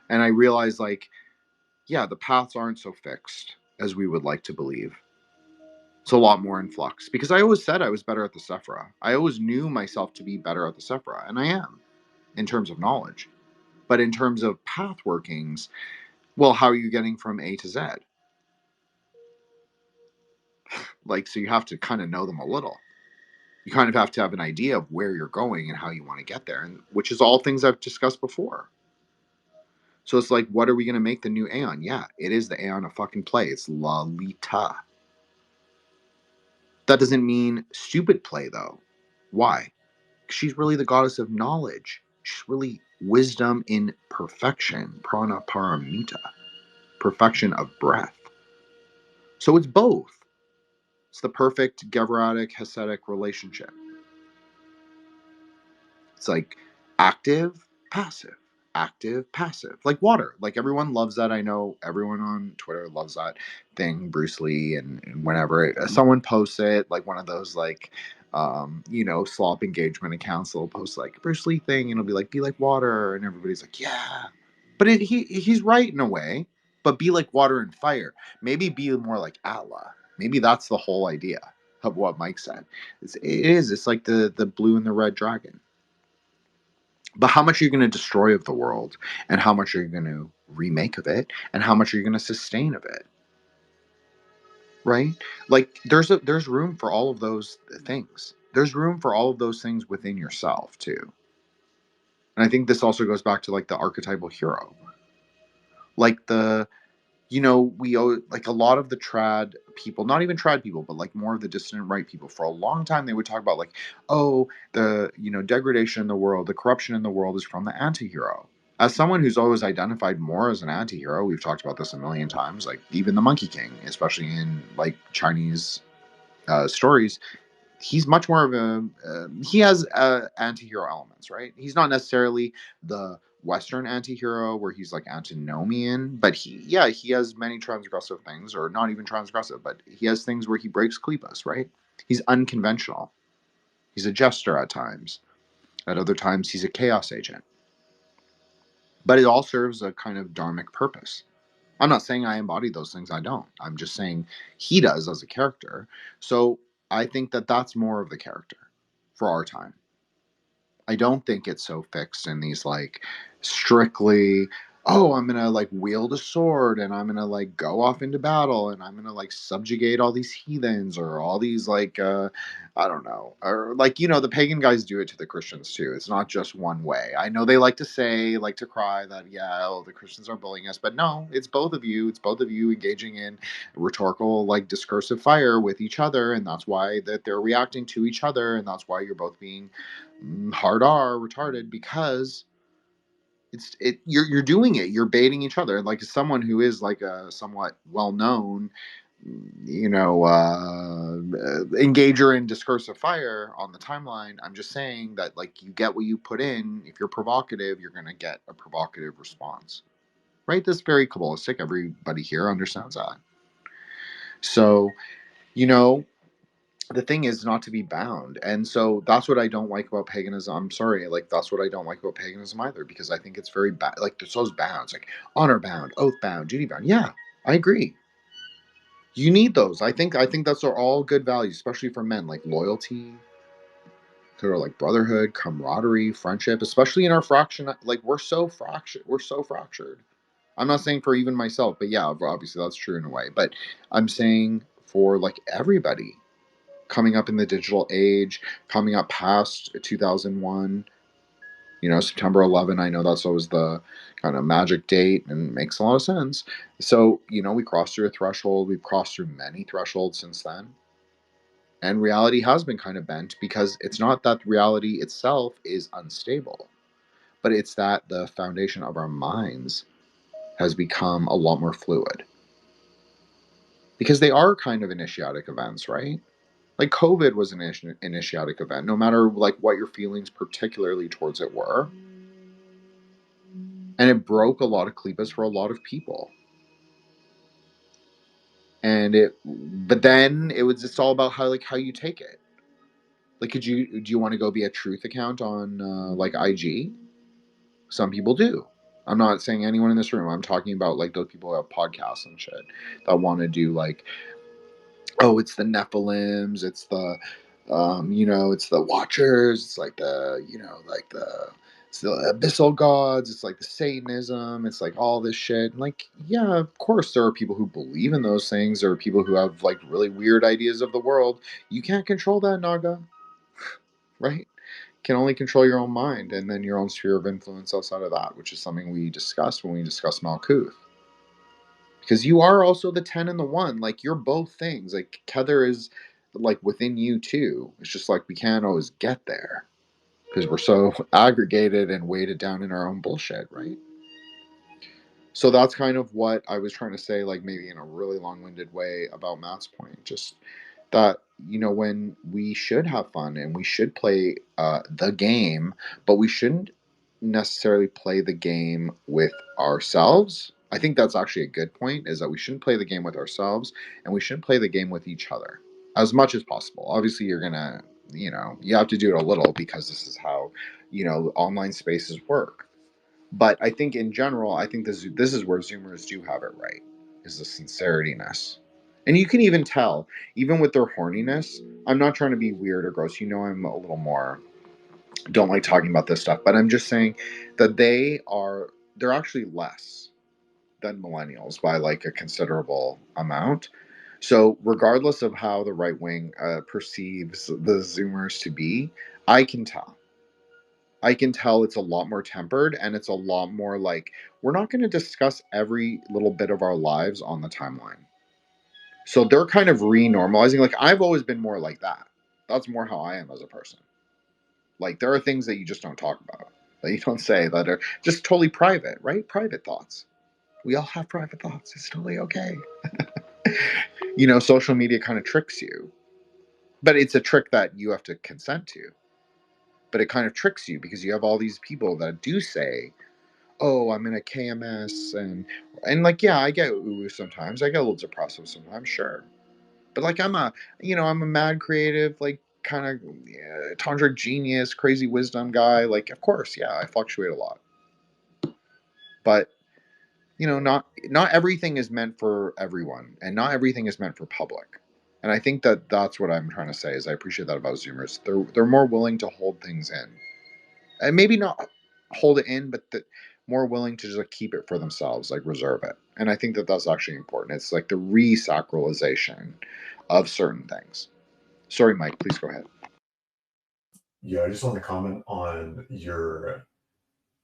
And I realize like, yeah, the paths aren't so fixed as we would like to believe. It's a lot more in flux because I always said I was better at the Sephira. I always knew myself to be better at the Sephira, and I am in terms of knowledge. But in terms of path workings, well, how are you getting from A to Z? Like, so you have to kind of know them a little. You kind of have to have an idea of where you're going and how you want to get there, and which is all things I've discussed before. So it's like, what are we going to make the new Aeon? Yeah, it is the Aeon of fucking play. It's Lalita. That doesn't mean stupid play, though. Why? She's really the goddess of knowledge. She's really wisdom in perfection, prana paramita, perfection of breath. So it's both. It's the perfect Gevratic Hasidic relationship. It's like active, passive, active, passive, like water. Like everyone loves that. I know everyone on Twitter loves that thing, Bruce Lee, and whenever someone posts it, like one of those like slop engagement accounts, they'll post like Bruce Lee thing, and it'll be like water, and everybody's like, yeah. But he's right in a way. But be like water and fire. Maybe be more like Atla. Maybe that's the whole idea of what Mike said. It's like the blue and the red dragon. But how much are you going to destroy of the world, and how much are you going to remake of it, and how much are you going to sustain of it? Right? Like there's room for all of those things. There's room for all of those things within yourself too. And I think this also goes back to like the archetypal hero. Like we owe like a lot of the trad people, not even trad people, but like more of the dissident right people. For a long time, they would talk about like, oh, the degradation in the world, the corruption in the world is from the anti-hero. As someone who's always identified more as an anti-hero, we've talked about this a million times. Like even the Monkey King, especially in like Chinese stories, he's much more of he has anti-hero elements, right? He's not necessarily the Western anti-hero where he's like antinomian, but he has many transgressive things, or not even transgressive, but he has things where he breaks qlippoths, right? He's unconventional. He's a jester at times. At other times, he's a chaos agent. But it all serves a kind of dharmic purpose. I'm not saying I embody those things. I don't. I'm just saying he does as a character. So I think that that's more of the character for our time. I don't think it's so fixed in these like strictly, oh, I'm gonna like wield a sword and I'm gonna like go off into battle and I'm gonna like subjugate all these heathens or all these like I don't know, or like the pagan guys do it to the Christians too. It's not just one way. I know they like to say, like to cry that the Christians are bullying us, but no, it's both of you. It's both of you engaging in rhetorical like discursive fire with each other, and that's why that they're reacting to each other, and that's why you're both being hard R retarded, because you're doing it, you're baiting each other. Like someone who is like a somewhat well-known engager in discursive fire on the timeline, I'm just saying that like you get what you put in. If you're provocative, you're going to get a provocative response, right? That's very Kabbalistic. Everybody here understands that. So You know, the thing is not to be bound. And so that's what I don't like about paganism. I'm sorry, like that's what I don't like about paganism either, because I think it's very bad. Like there's those bounds, like honor bound, oath bound, duty bound. Yeah, I agree. You need those. I think that's are all good values, especially for men, like loyalty, sort of like brotherhood, camaraderie, friendship, especially in our fraction. Like we're so fractured. We're so fractured. I'm not saying for even myself, but yeah, obviously that's true in a way. But I'm saying for like everybody coming up in the digital age, coming up past 2001, September 11, I know that's always the kind of magic date and it makes a lot of sense. So, we crossed through a threshold. We've crossed through many thresholds since then. And reality has been kind of bent because it's not that reality itself is unstable, but it's that the foundation of our minds has become a lot more fluid because they are kind of initiatic events, right? Like COVID was an initiatic event, no matter like what your feelings particularly towards it were. And it broke a lot of klipas for a lot of people. But then it's all about how you take it. Like, do you want to go be a truth account on like IG? Some people do. I'm not saying anyone in this room. I'm talking about like those people who have podcasts and shit that want to do like, oh, it's the Nephilims, it's the Watchers, it's like it's the Abyssal Gods, it's like the Satanism, it's like all this shit. Like, yeah, of course there are people who believe in those things. There are people who have like really weird ideas of the world. You can't control that, Naga, right? Can only control your own mind and then your own sphere of influence outside of that, which is something we discussed when we discussed Malkuth. Because you are also the 10 and the 1. Like, you're both things. Like, Kether is, like, within you, too. It's just, like, we can't always get there. Because we're so aggregated and weighted down in our own bullshit, right? So that's kind of what I was trying to say, like, maybe in a really long-winded way about Matt's point. Just that, when we should have fun and we should play the game, but we shouldn't necessarily play the game with ourselves. I think that's actually a good point, is that we shouldn't play the game with ourselves and we shouldn't play the game with each other as much as possible. Obviously, you're going to, you have to do it a little because this is how, online spaces work. But I think in general, I think this is where Zoomers do have it right, is the sincerityness. And you can even tell, even with their horniness, I'm not trying to be weird or gross. I'm a little more, don't like talking about this stuff, but I'm just saying that they're actually less than millennials by like a considerable amount. So regardless of how the right wing perceives the Zoomers to be, I can tell. I can tell it's a lot more tempered and it's a lot more like, we're not going to discuss every little bit of our lives on the timeline. So they're kind of re-normalizing. Like, I've always been more like that. That's more how I am as a person. Like, there are things that you just don't talk about, that you don't say, that are just totally private, right? Private thoughts. We all have private thoughts. It's totally okay. Social media kind of tricks you. But it's a trick that you have to consent to. But it kind of tricks you because you have all these people that do say, oh, I'm in a KMS, and like, yeah, I get ooh sometimes. I get a little depressive sometimes, sure. But like, I'm a mad creative, like kind of tantric genius, crazy wisdom guy. Like, of course, yeah, I fluctuate a lot. But not everything is meant for everyone, and not everything is meant for public. And I think that that's what I'm trying to say. Is I appreciate that about Zoomers. They're more willing to hold things in, and maybe not hold it in, but more willing to just like keep it for themselves, like reserve it. And I think that that's actually important. It's like the re-sacralization of certain things. Sorry, Mike, please go ahead. Yeah, I just want to comment on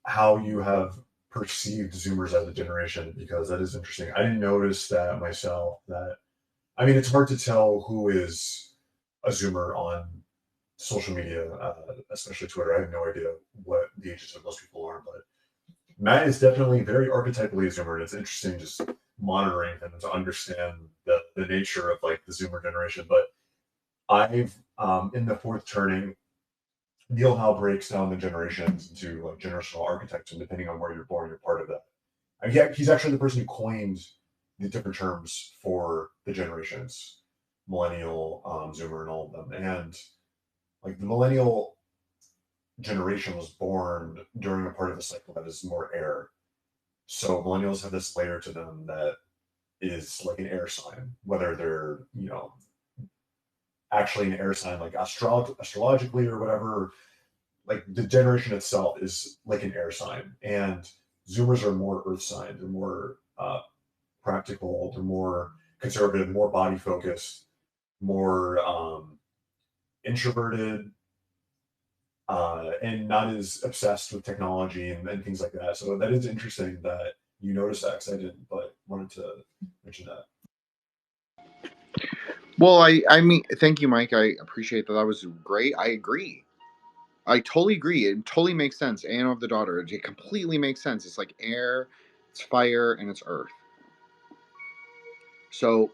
how you have perceived Zoomers as a generation, because that is interesting. I didn't notice that myself. It's hard to tell who is a Zoomer on social media, especially Twitter. I have no idea what the ages of most people are, but Matt is definitely very archetypally a Zoomer, and it's interesting just monitoring him to understand the nature of like the Zoomer generation. But I've in the fourth turning, Neil Howe breaks down the generations into like generational architecture, and depending on where you're born, you're part of that. And he's actually the person who coined the different terms for the generations. millennial Zoomer and all of them. And like the millennial generation was born during a part of the cycle that is more air. So millennials have this layer to them that is like an air sign, whether they're, actually an air sign, like astrologically or whatever. Like the generation itself is like an air sign, and Zoomers are more earth sign. They're more practical. They're more conservative, more body focused, more introverted, and not as obsessed with technology and things like that. So that is interesting that you noticed that, because I didn't, but wanted to mention that. Well, I mean, thank you, Mike. I appreciate that. That was great. I agree. I totally agree. It totally makes sense. Anne of the Daughter. It completely makes sense. It's like air, it's fire, and it's earth. So,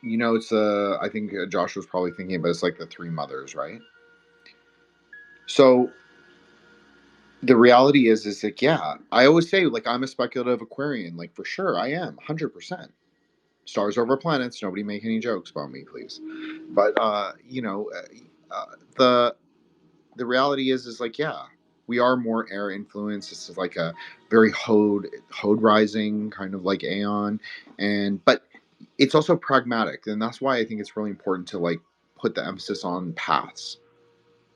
it's I think Josh was probably thinking about it's like the three mothers, right? So the reality is like, yeah, I always say, like, I'm a speculative Aquarian. Like, for sure, I am, 100%. Stars over planets. Nobody make any jokes about me, please. But, the reality is like, yeah, we are more air influenced. This is like a very Hode rising kind of like Aeon. But it's also pragmatic. And that's why I think it's really important to like put the emphasis on paths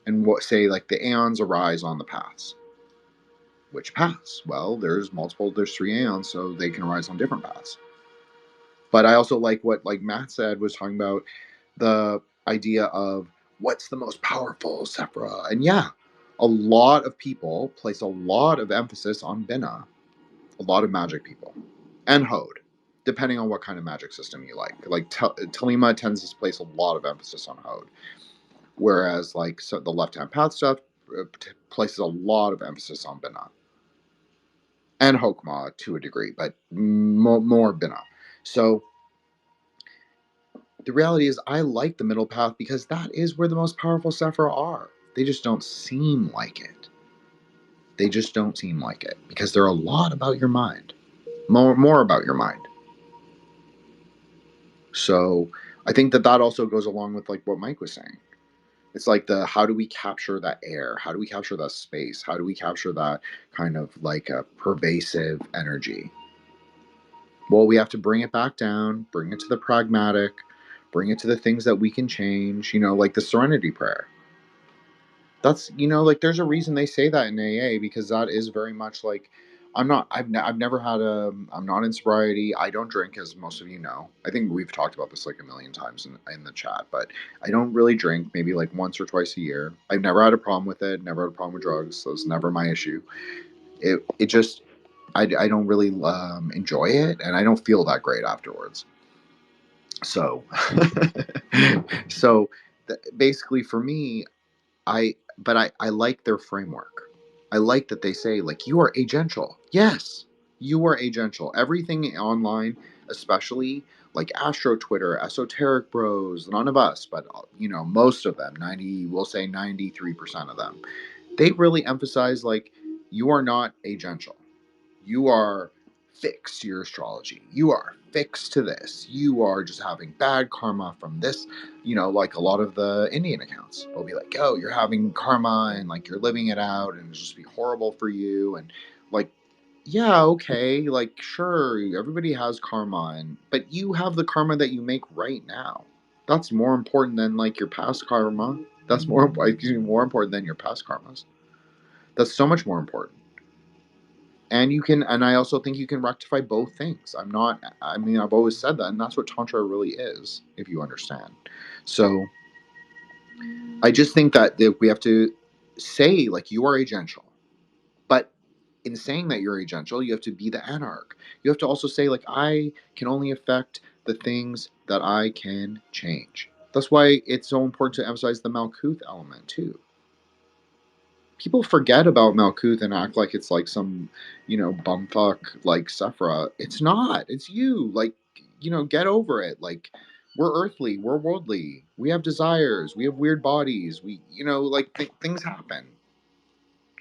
and say like the Aeons arise on the paths. Which paths? Well, there's 3 Aeons, so they can arise on different paths. But I also like what like Matt said, was talking about the idea of what's the most powerful Sephra. And yeah, a lot of people place a lot of emphasis on Binah. A lot of magic people. And Hode, depending on what kind of magic system you like. Like Talima tends to place a lot of emphasis on Hode. Whereas like the left-hand path stuff places a lot of emphasis on Binah. And Hokmah to a degree, but more Binah. So the reality is I like the middle path because that is where the most powerful Sephra are. They just don't seem like it. They just don't seem like it because they're a lot about your mind. More about your mind. So I think that also goes along with like what Mike was saying. It's like how do we capture that air? How do we capture that space? How do we capture that kind of like a pervasive energy? Well, we have to bring it back down, bring it to the pragmatic, bring it to the things that we can change, like the Serenity Prayer. That's, like there's a reason they say that in AA, because that is very much like, I'm not in sobriety. I don't drink, as most of you know. I think we've talked about this like a million times in the chat, but I don't really drink, maybe like once or twice a year. I've never had a problem with it, never had a problem with drugs, so it's never my issue. It just, I don't really enjoy it, and I don't feel that great afterwards. So, basically for me, I like their framework. I like that they say, like, you are agential. Yes, you are agential. Everything online, especially like Astro Twitter, Esoteric Bros, none of us, but most of them, 93% of them, they really emphasize like, you are not agential. You are fixed to your astrology. You are fixed to this. You are just having bad karma from this. Like a lot of the Indian accounts, they'll be like, oh, you're having karma and like you're living it out and it's just be horrible for you. And like, yeah, okay, like sure, everybody has karma, but you have the karma that you make right now. That's more important than like your past karma. That's more important than your past karmas. That's so much more important. And I also think you can rectify both things. I've always said that, and that's what Tantra really is, if you understand. So I just think that we have to say, like, you are agential. But in saying that you're agential, you have to be the anarch. You have to also say, like, I can only affect the things that I can change. That's why it's so important to emphasize the Malkuth element, too. People forget about Malkuth and act like it's like some, bumfuck like Sephra. It's not. It's you. Like, get over it. Like, we're earthly. We're worldly. We have desires. We have weird bodies. We, like things happen.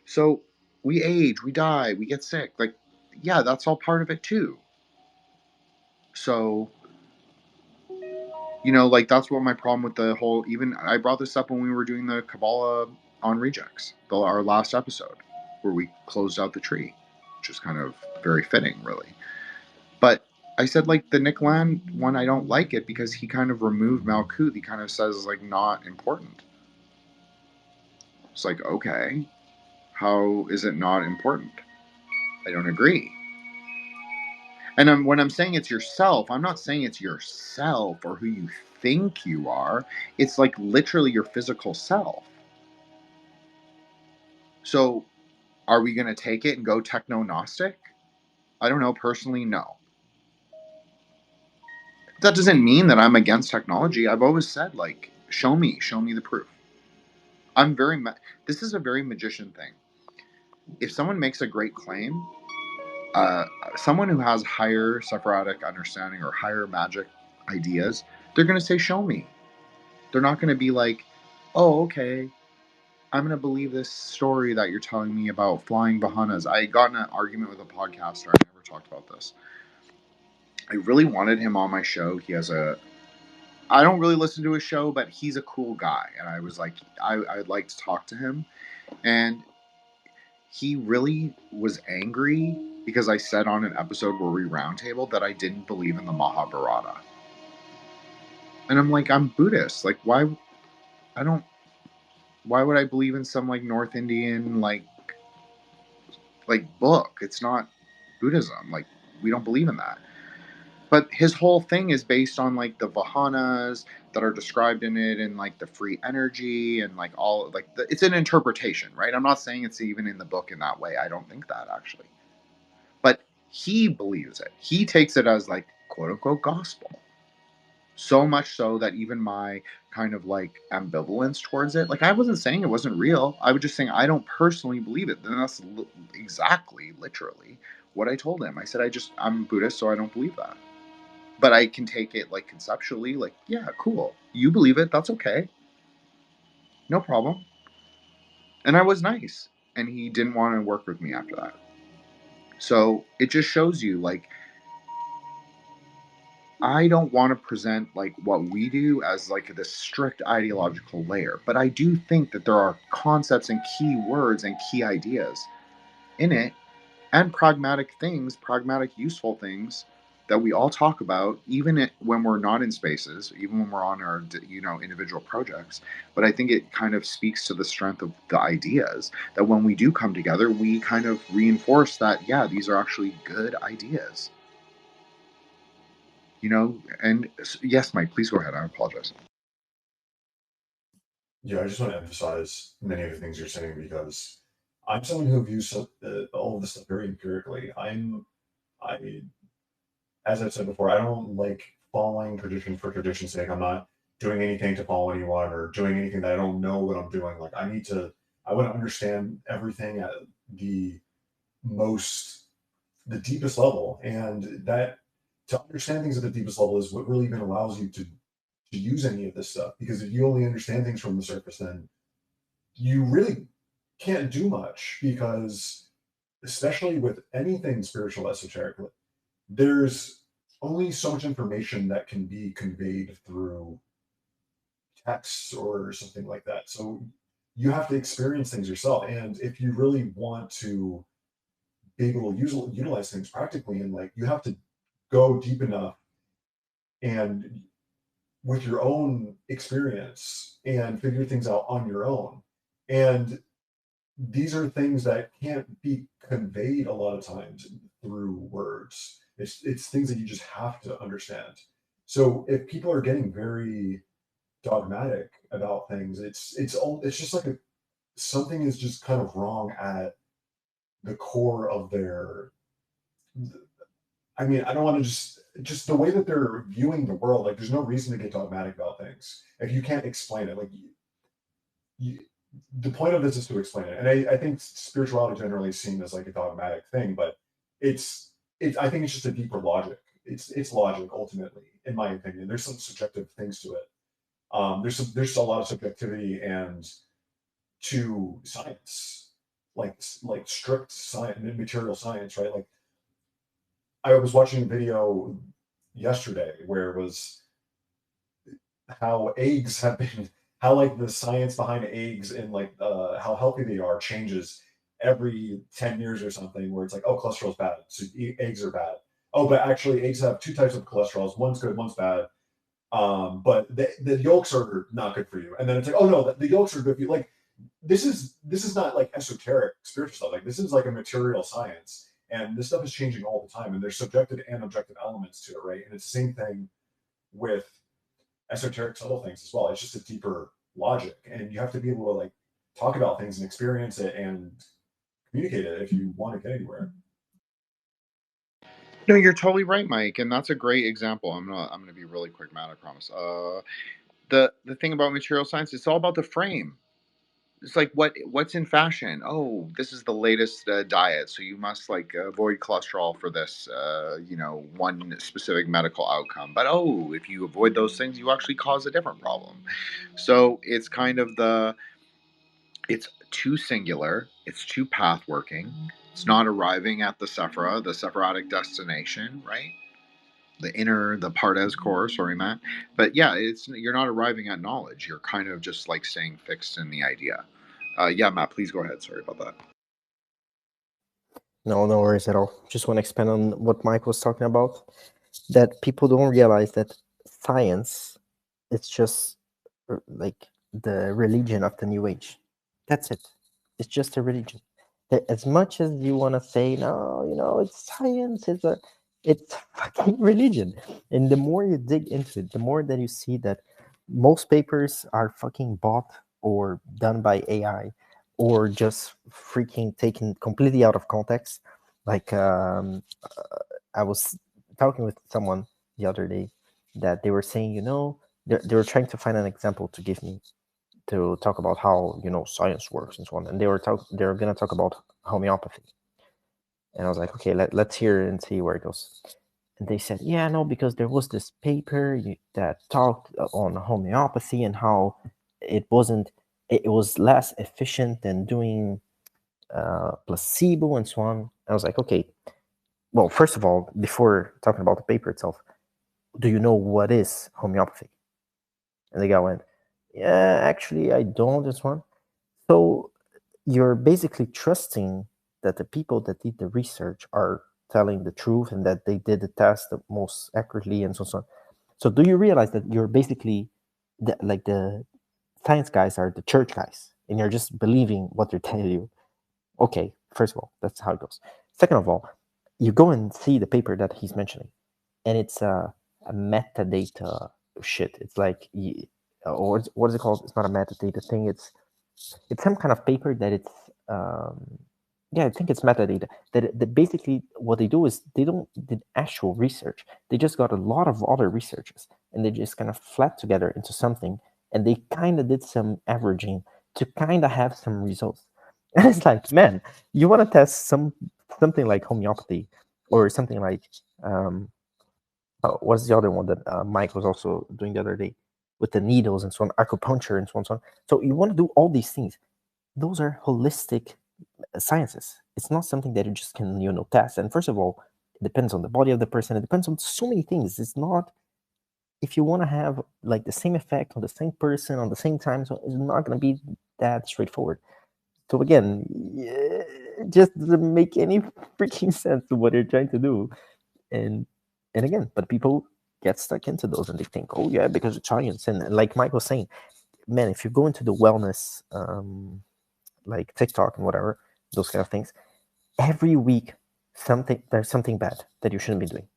So we age. We die. We get sick. Like, yeah, that's all part of it too. So, You know, like that's what my problem with the whole. Even I brought this up when we were doing the Kabbalah on Rejects, our last episode, where we closed out the tree, which is kind of very fitting, really. But I said, like, the Nick Land one, I don't like it because he kind of removed Malkuth. He kind of says, like, not important. It's like, okay, how is it not important? I don't agree. And when I'm saying it's yourself, I'm not saying it's yourself or who you think you are. It's like literally your physical self. So are we going to take it and go techno-gnostic? I don't know. Personally, no. That doesn't mean that I'm against technology. I've always said, like, show me the proof. This is a very magician thing. If someone makes a great claim, someone who has higher Sephirotic understanding or higher magic ideas, they're going to say, show me. They're not going to be like, oh, okay, I'm going to believe this story that you're telling me about flying Bahanas. I got in an argument with a podcaster. I never talked about this. I really wanted him on my show. I don't really listen to his show, but he's a cool guy. And I was like, I'd like to talk to him. And he really was angry because I said on an episode where we roundtabled that I didn't believe in the Mahabharata. And I'm like, I'm Buddhist. Like, why would I believe in some like North Indian like book? It's not Buddhism. Like, we don't believe in that. But his whole thing is based on like the Vahanas that are described in it, and like the free energy and like all like it's an interpretation, right? I'm not saying it's even in the book in that way. I don't think that actually. But he believes it. He takes it as like quote unquote gospel. So much so that even my kind of like ambivalence towards it, like I wasn't saying it wasn't real. I was just saying I don't personally believe it. Then that's exactly, literally what I told him. I said I'm Buddhist, so I don't believe that. But I can take it like conceptually, like, yeah, cool. You believe it, that's okay. No problem. And I was nice. And he didn't want to work with me after that. So it just shows you, like, I don't want to present like what we do as like this strict ideological layer, but I do think that there are concepts and key words and key ideas in it, and pragmatic, useful things that we all talk about, even when we're not in spaces, even when we're on our individual projects. But I think it kind of speaks to the strength of the ideas that when we do come together, we kind of reinforce that, yeah, these are actually good ideas. And yes, Mike, please go ahead. I apologize. Yeah, I just want to emphasize many of the things you're saying because I'm someone who views all of this stuff very empirically. As I've said before, I don't like following tradition for tradition's sake. I'm not doing anything to follow anyone or doing anything that I don't know what I'm doing. Like I want to understand everything at the deepest level, and that to understand things at the deepest level is what really even allows you to use any of this stuff. Because if you only understand things from the surface, then you really can't do much. Because especially with anything spiritual esoteric, there's only so much information that can be conveyed through texts or something like that. So you have to experience things yourself. And if you really want to be able to utilize things practically, and like you have to go deep enough and with your own experience and figure things out on your own. And these are things that can't be conveyed a lot of times through words. It's things that you just have to understand. So if people are getting very dogmatic about things, it's just like something is just kind of wrong at the core of their. I mean, I don't want to just the way that they're viewing the world. Like, there's no reason to get dogmatic about things if you can't explain it. Like, the point of this is to explain it. And I think spirituality generally is seen as like a dogmatic thing, but I think it's just a deeper logic. It's logic ultimately, in my opinion. There's some subjective things to it. There's a lot of subjectivity and to science, like strict science, material science, right? Like I was watching a video yesterday where it was how eggs have been, how like the science behind eggs and like how healthy they are changes every 10 years or something, where it's like, oh, cholesterol's bad, so eggs are bad. Oh, but actually eggs have two types of cholesterols, one's good, one's bad. But the yolks are not good for you. And then it's like, oh no, the yolks are good for you. Like this is not like esoteric spiritual stuff. Like this is like a material science. And this stuff is changing all the time. And there's subjective and objective elements to it, right? And it's the same thing with esoteric subtle things as well. It's just a deeper logic. And you have to be able to like talk about things and experience it and communicate it if you want to get anywhere. No, you're totally right, Mike, and that's a great example. I'm gonna be really quick, Matt. I promise. The thing about material science, it's all about the frame. It's like what's in fashion. Oh, this is the latest diet, so you must like avoid cholesterol for this, one specific medical outcome. But oh, if you avoid those things, you actually cause a different problem. So it's kind of it's too singular. It's too path working. It's not arriving at the Sephirotic destination, right? The Pardes core, sorry, Matt. But yeah, you're not arriving at knowledge. You're kind of just like staying fixed in the idea. Yeah, Matt, please go ahead. Sorry about that. No worries at all. Just want to expand on what Mike was talking about. That people don't realize that science, it's just like the religion of the new age. That's it. It's just a religion. As much as you want to say, no, it's science, it's fucking religion. And the more you dig into it, the more that you see that most papers are fucking bought or done by AI or just freaking taken completely out of context. Like I was talking with someone the other day that they were saying, they were trying to find an example to give me to talk about how science works and so on, and they were going to talk about homeopathy, and I was like, okay, let's hear and see where it goes. And they said, yeah, no, because there was this paper that talked on homeopathy and how it was less efficient than doing placebo and so on. I was like, okay, well, first of all, before talking about the paper itself, do you know what is homeopathy? And the guy went, yeah, actually, I don't. This one. So you're basically trusting that the people that did the research are telling the truth and that they did the test the most accurately and so on. So do you realize that you're basically the science guys are the church guys and you're just believing what they're telling you? Okay, first of all, that's how it goes. Second of all, you go and see the paper that he's mentioning, and it's a metadata shit. It's like, or what is it called? It's not a metadata thing. It's some kind of paper that it's yeah, I think it's metadata. That basically what they do is they don't did actual research. They just got a lot of other researches and they just kind of flat together into something, and they kind of did some averaging to kind of have some results. And it's like, man, you want to test something like homeopathy or something like what's the other one that Mike was also doing the other day with the needles and so on, acupuncture and so on, so on. So you want to do all these things. Those are holistic sciences. It's not something that you just can, test. And first of all, it depends on the body of the person. It depends on so many things. It's not, if you want to have like the same effect on the same person on the same time, so it's not going to be that straightforward. So again, it just doesn't make any freaking sense to what you're trying to do. And again, but people get stuck into those and they think, oh yeah, because it's science. And like Mike was saying, man, if you go into the wellness like TikTok and whatever, those kind of things, every week there's something bad that you shouldn't be doing.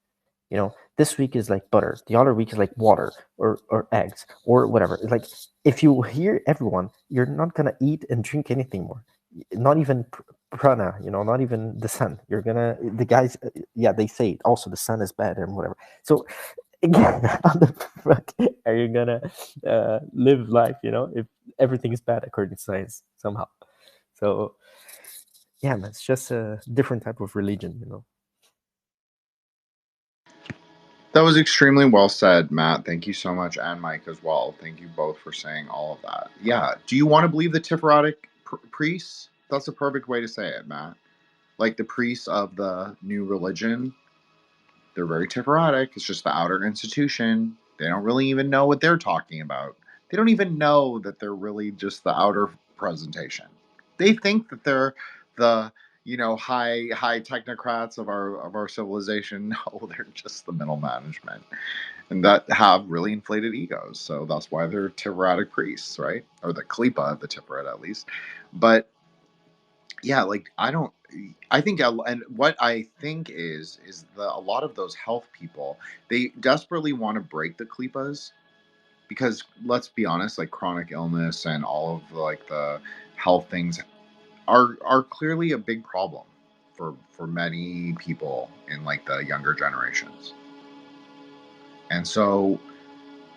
This week is like butter, the other week is like water or eggs or whatever. It's like, if you hear everyone, you're not gonna eat and drink anything more, not even prana, not even the sun. You're gonna, the guys, yeah, they say it also, the sun is bad and whatever. So again, how the fuck are you gonna live life, if everything is bad according to science somehow? So yeah, man, it's just a different type of religion. That was extremely well said, Matt. Thank you so much, and Mike as well. Thank you both for saying all of that. Yeah. Do you want to believe the Tiphorotic priests? That's a perfect way to say it, Matt. Like the priests of the new religion, they're very Tiphorotic. It's just the outer institution. They don't really even know what they're talking about. They don't even know that they're really just the outer presentation. They think that they're the high technocrats of our civilization. No, they're just the middle management, and that have really inflated egos. So that's why they're Tipperatic priests, right? Or the Klipa, the Tipperet at least. But yeah, like I think, and what I think is a lot of those health people, they desperately want to break the Klipas because let's be honest, like chronic illness and all of like the health things are clearly a big problem for many people in like the younger generations. And so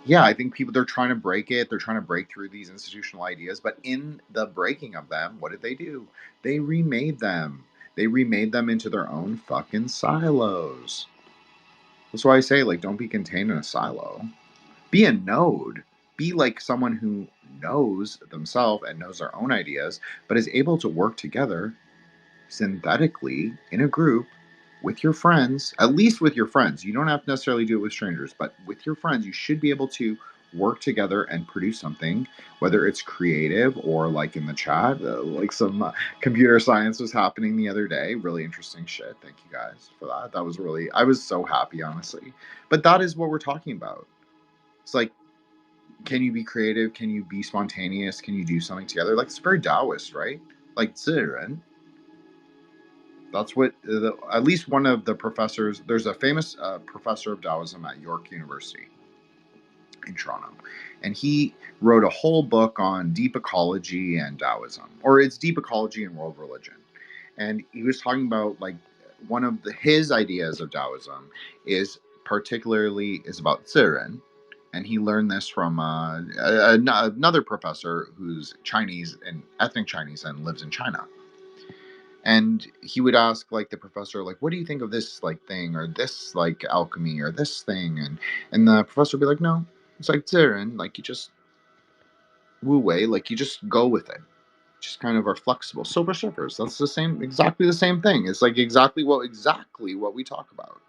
yeah, I think people, they're trying to break it. They're trying to break through these institutional ideas. But in the breaking of them, what did they do? They remade them. They remade them into their own fucking silos. That's why I say, like, don't be contained in a silo. Be a node. Be like someone who knows themselves and knows their own ideas, but is able to work together synthetically in a group with your friends, at least with your friends. You don't have to necessarily do it with strangers, but with your friends, you should be able to work together and produce something, whether it's creative or like in the chat, like some computer science was happening the other day. Really interesting shit. Thank you guys for that. That was really, I was so happy, honestly. But that is what we're talking about. It's like, can you be creative? Can you be spontaneous? Can you do something together? Like, it's very Taoist, right? Like, 自然. That's what at least one of the professors. There's a famous professor of Taoism at York University in Toronto, and he wrote a whole book on deep ecology and Taoism, or it's deep ecology and world religion. And he was talking about like one of his ideas of Taoism is about Ziren, and he learned this from another professor who's Chinese and ethnic Chinese and lives in China. And he would ask like the professor, like, what do you think of this like thing or this like alchemy or this thing? And the professor would be like, no, it's like Ziren, like you just wu wei, like you just go with it. Just kind of are flexible. Silver surfers, that's exactly the same thing. It's like exactly what we talk about.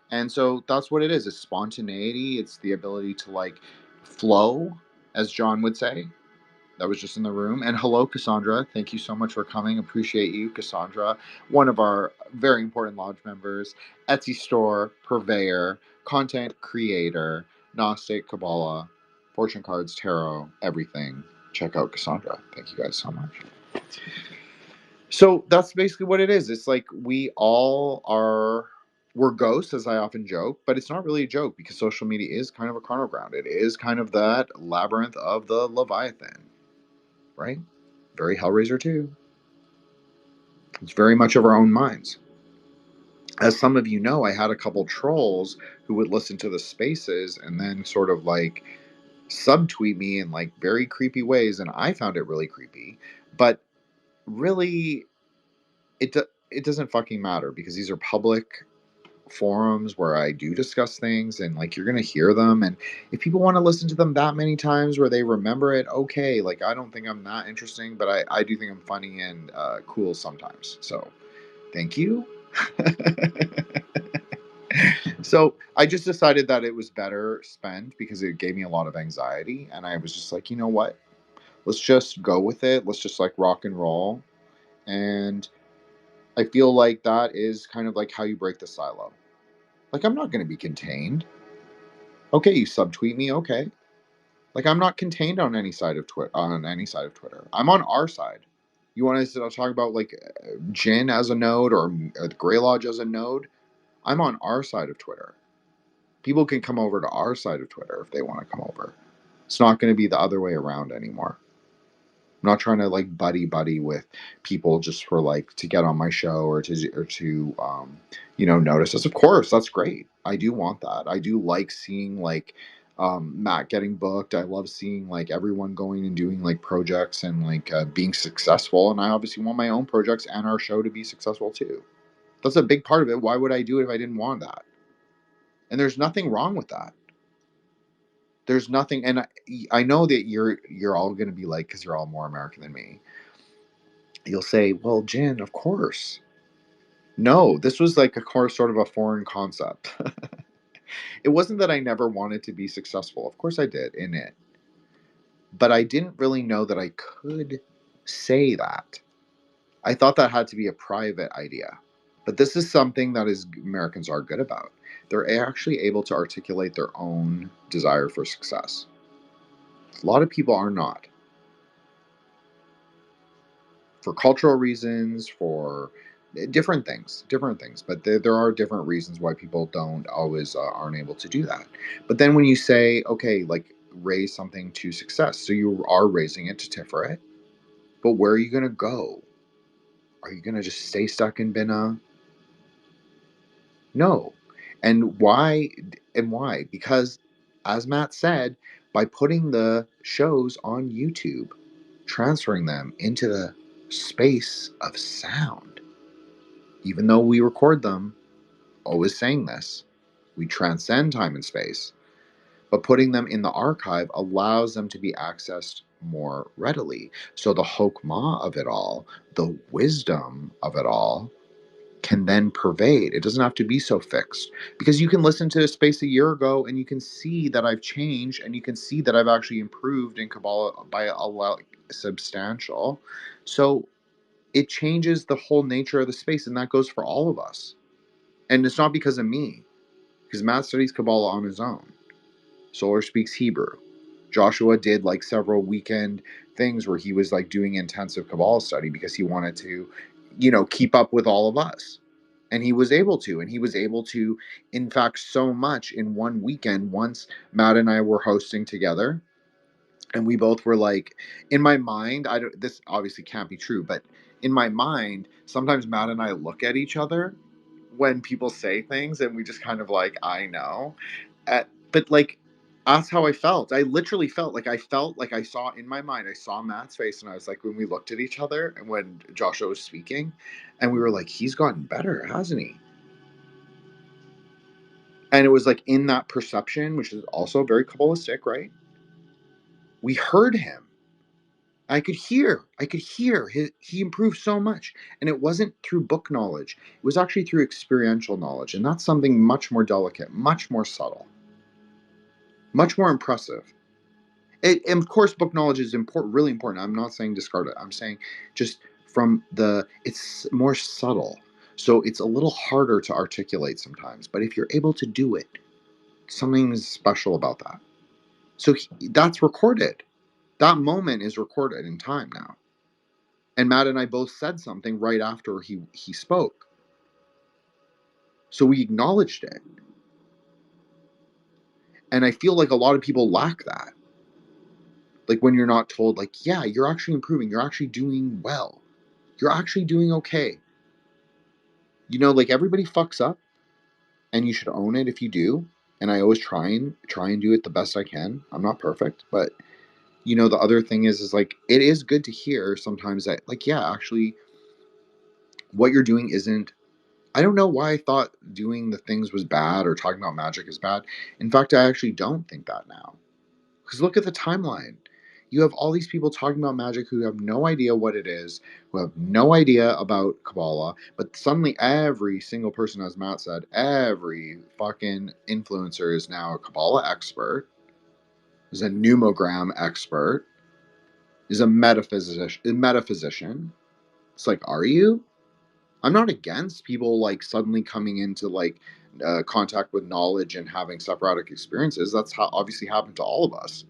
And so that's what it is. It's spontaneity. It's the ability to like flow, as John would say. That was just in the room. And hello, Cassandra. Thank you so much for coming. Appreciate you, Cassandra. One of our very important lodge members, Etsy store, purveyor, content creator, Gnostic, Kabbalah, fortune cards, tarot, everything. Check out Cassandra. Thank you guys so much. So that's basically what it is. It's like we're ghosts, as I often joke, but it's not really a joke because social media is kind of a carnal ground. It is kind of that labyrinth of the leviathan. Right? Very Hellraiser 2. It's very much of our own minds. As some of you know, I had a couple trolls who would listen to the spaces and then sort of like subtweet me in like very creepy ways, and I found it really creepy. But really, it doesn't fucking matter because these are public forums where I do discuss things and like you're gonna hear them, and if people want to listen to them that many times where they remember it, okay. Like I don't think I'm that interesting, but I do think I'm funny and cool sometimes. So thank you. So I just decided that it was better spent because it gave me a lot of anxiety, and I was just like, you know what? Let's just go with it. Let's just like rock and roll. And I feel like that is kind of like how you break the silo. Like I'm not going to be contained. Okay, you subtweet me. Okay, like I'm not contained on any side of Twitter. I'm on our side. You want to talk about like Jin as a node or the Grey Lodge as a node? I'm on our side of Twitter. People can come over to our side of Twitter if they want to come over. It's not going to be the other way around anymore. I'm not trying to like buddy with people just for like to get on my show or to notice us. Of course, that's great. I do want that. I do like seeing like Matt getting booked. I love seeing like everyone going and doing like projects and like being successful. And I obviously want my own projects and our show to be successful too. That's a big part of it. Why would I do it if I didn't want that? And there's nothing wrong with that. There's nothing, and I know that you're all going to be like, because you're all more American than me. You'll say, "Well, Jen, of course." No, this was like a course, sort of a foreign concept. It wasn't that I never wanted to be successful. Of course I did in it. But I didn't really know that I could say that. I thought that had to be a private idea. But this is something that Americans are good about. They're actually able to articulate their own desire for success. A lot of people are not. For cultural reasons, for different things. But there are different reasons why people don't always aren't able to do that. But then when you say, okay, like raise something to success, so you are raising it to Tiferet, but where are you going to go? Are you going to just stay stuck in Binna? No. And why? Because, as Matt said, by putting the shows on YouTube, transferring them into the space of sound, even though we record them, always saying this, we transcend time and space, but putting them in the archive allows them to be accessed more readily. So the Hokmah of it all, the wisdom of it all, can then pervade. It doesn't have to be so fixed, because you can listen to a space a year ago and you can see that I've changed, and you can see that I've actually improved in Kabbalah by a lot substantial. So it changes the whole nature of the space, and that goes for all of us. And it's not because of me, because Matt studies Kabbalah on his own. Solar speaks Hebrew. Joshua did like several weekend things where he was like doing intensive Kabbalah study because he wanted to, keep up with all of us. And he was able to. And he was able to, in fact, so much in one weekend. Once Matt and I were hosting together, and we both were like, in my mind, this obviously can't be true, but in my mind, sometimes Matt and I look at each other when people say things, and we just kind of like, I know. But like, that's how I felt. I literally felt like I saw in my mind, I saw Matt's face, and I was like, when we looked at each other and when Joshua was speaking, and we were like, he's gotten better, hasn't he? And it was like in that perception, which is also very Kabbalistic, right? We heard him. I could hear he improved so much. And it wasn't through book knowledge. It was actually through experiential knowledge. And that's something much more delicate, much more subtle, much more impressive. And of course, book knowledge is important, really important. I'm not saying discard it. I'm saying just it's more subtle. So it's a little harder to articulate sometimes. But if you're able to do it, something is special about that. So that's recorded. That moment is recorded in time now. And Matt and I both said something right after he spoke. So we acknowledged it. And I feel like a lot of people lack that. Like when you're not told, like, yeah, you're actually improving. You're actually doing well. You're actually doing okay. Like everybody fucks up, and you should own it if you do. And I always try and do it the best I can. I'm not perfect, but the other thing is like, it is good to hear sometimes that, like, yeah, actually what you're doing isn't, I don't know why I thought doing the things was bad or talking about magic is bad. In fact, I actually don't think that now. Because look at the timeline. You have all these people talking about magic who have no idea what it is, who have no idea about Kabbalah, but suddenly every single person, as Matt said, every fucking influencer is now a Kabbalah expert, is a pneumogram expert, is a metaphysician. It's like, are you? I'm not against people like suddenly coming into like contact with knowledge and having separatic experiences. That's how obviously happened to all of us.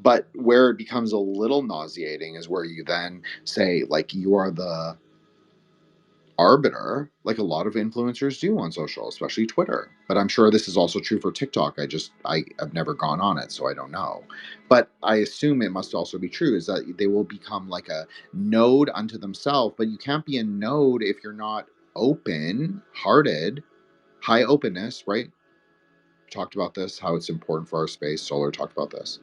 But where it becomes a little nauseating is where you then say like you are the arbiter, like a lot of influencers do on social, especially Twitter. But I'm sure this is also true for TikTok. I've never gone on it, so I don't know. But I assume it must also be true, is that they will become like a node unto themselves. But you can't be a node if you're not open-hearted, high openness, right? We talked about this, how it's important for our space. Solar talked about this.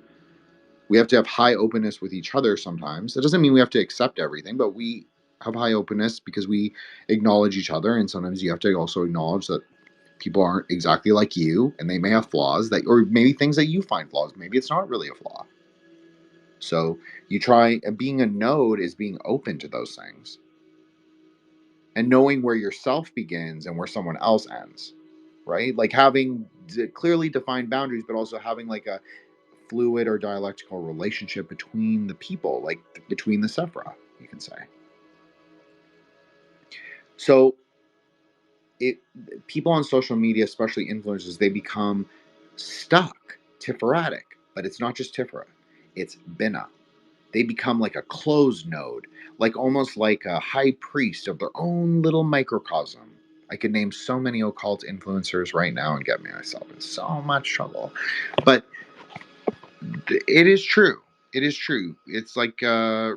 We have to have high openness with each other sometimes. That doesn't mean we have to accept everything, but we have high openness because we acknowledge each other. And sometimes you have to also acknowledge that people aren't exactly like you, and they may have flaws, or maybe things that you find flaws. Maybe it's not really a flaw. So you try, and being a node is being open to those things and knowing where yourself begins and where someone else ends. right? Like having clearly defined boundaries, but also having like a fluid or dialectical relationship between the people, like between the Sephra, you can say. So it people on social media, especially influencers, they become stuck, Tiferatic, but it's not just Tifera, it's Binah. They become like a closed node, like almost like a high priest of their own little microcosm. I could name so many occult influencers right now and get myself in so much trouble. But it is true. It is true. It's like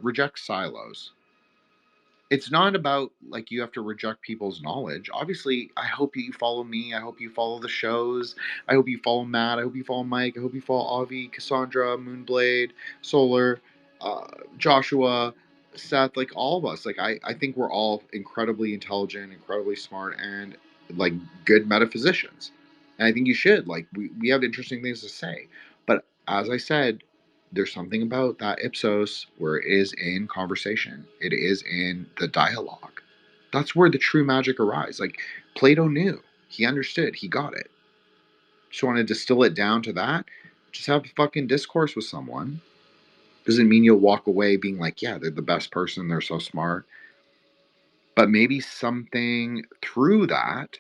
reject silos. It's not about like you have to reject people's knowledge. Obviously, I hope you follow me. I hope you follow the shows. I hope you follow Matt. I hope you follow Mike. I hope you follow Avi, Cassandra, Moonblade, Solar, uh, Joshua, Seth, like all of us. Like I think we're all incredibly intelligent, incredibly smart, and like good metaphysicians. And I think you should. Like we have interesting things to say. But as I said, there's something about that ipsos where it is in conversation. It is in the dialogue. That's where the true magic arises. Like Plato knew. He understood. He got it. Just want to distill it down to that. Just have a fucking discourse with someone. Doesn't mean you'll walk away being like, yeah, they're the best person. They're so smart. But maybe something through that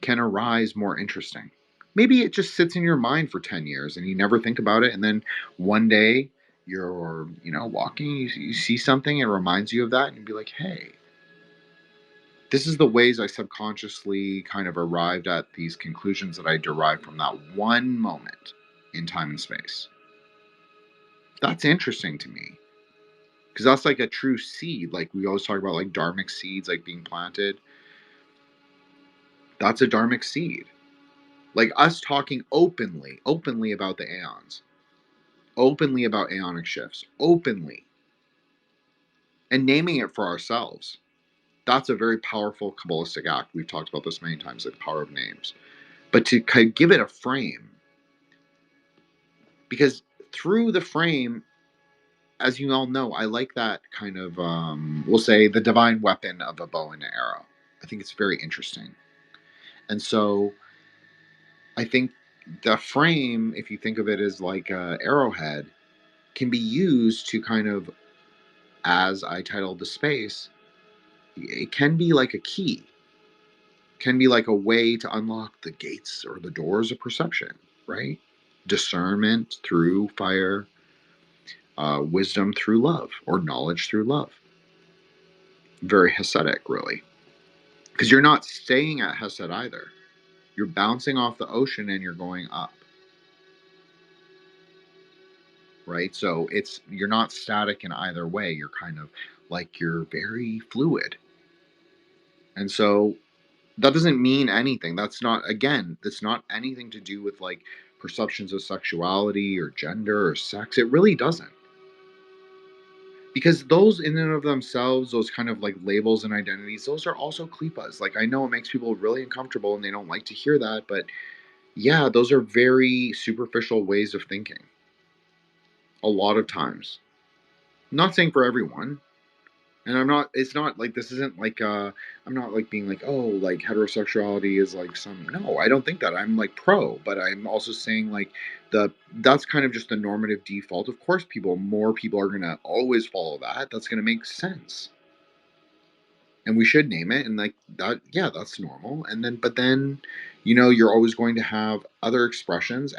can arise more interesting. Maybe it just sits in your mind for 10 years and you never think about it. And then one day you're, walking, you see something, it reminds you of that, and you'd be like, hey, this is the ways I subconsciously kind of arrived at these conclusions that I derived from that one moment in time and space. That's interesting to me. Because that's like a true seed. Like we always talk about like dharmic seeds like being planted. That's a dharmic seed. Like us talking openly about the aeons, openly about aeonic shifts, openly, and naming it for ourselves. That's a very powerful Kabbalistic act. We've talked about this many times, the power of names. But to kind of give it a frame, because through the frame, as you all know, I like that kind of, we'll say, the divine weapon of a bow and an arrow. I think it's very interesting. And so I think the frame, if you think of it as like an arrowhead, can be used to kind of, as I titled the space, it can be like a key, can be like a way to unlock the gates or the doors of perception, right? Discernment through fire, wisdom through love, or knowledge through love. Very Hasidic, really. Because you're not staying at Hesed either. You're bouncing off the ocean and you're going up. Right? So you're not static in either way. You're kind of like you're very fluid. And so that doesn't mean anything. That's not anything to do with like perceptions of sexuality or gender or sex. It really doesn't. Because those in and of themselves, those kind of like labels and identities, those are also klippoths. Like I know it makes people really uncomfortable and they don't like to hear that, but yeah, those are very superficial ways of thinking. A lot of times. I'm not saying for everyone. And it's not like, this isn't like, I'm not like being like, oh, like heterosexuality is like no, I don't think that. I'm like pro, but I'm also saying like that's kind of just the normative default. Of course, more people are going to always follow that. That's going to make sense. And we should name it. And like that, yeah, that's normal. But then, you're always going to have other expressions.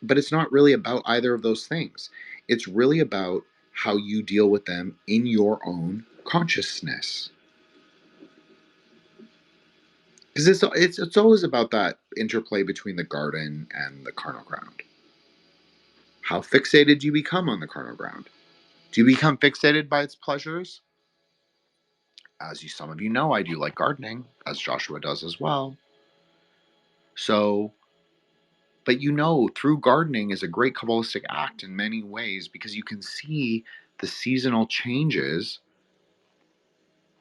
But it's not really about either of those things. It's really about how you deal with them in your own consciousness. Because it's always about that interplay between the garden and the carnal ground. How fixated do you become on the carnal ground? Do you become fixated by its pleasures? As some of you know, I do like gardening, as Joshua does as well. So, but through gardening is a great Kabbalistic act in many ways, because you can see the seasonal changes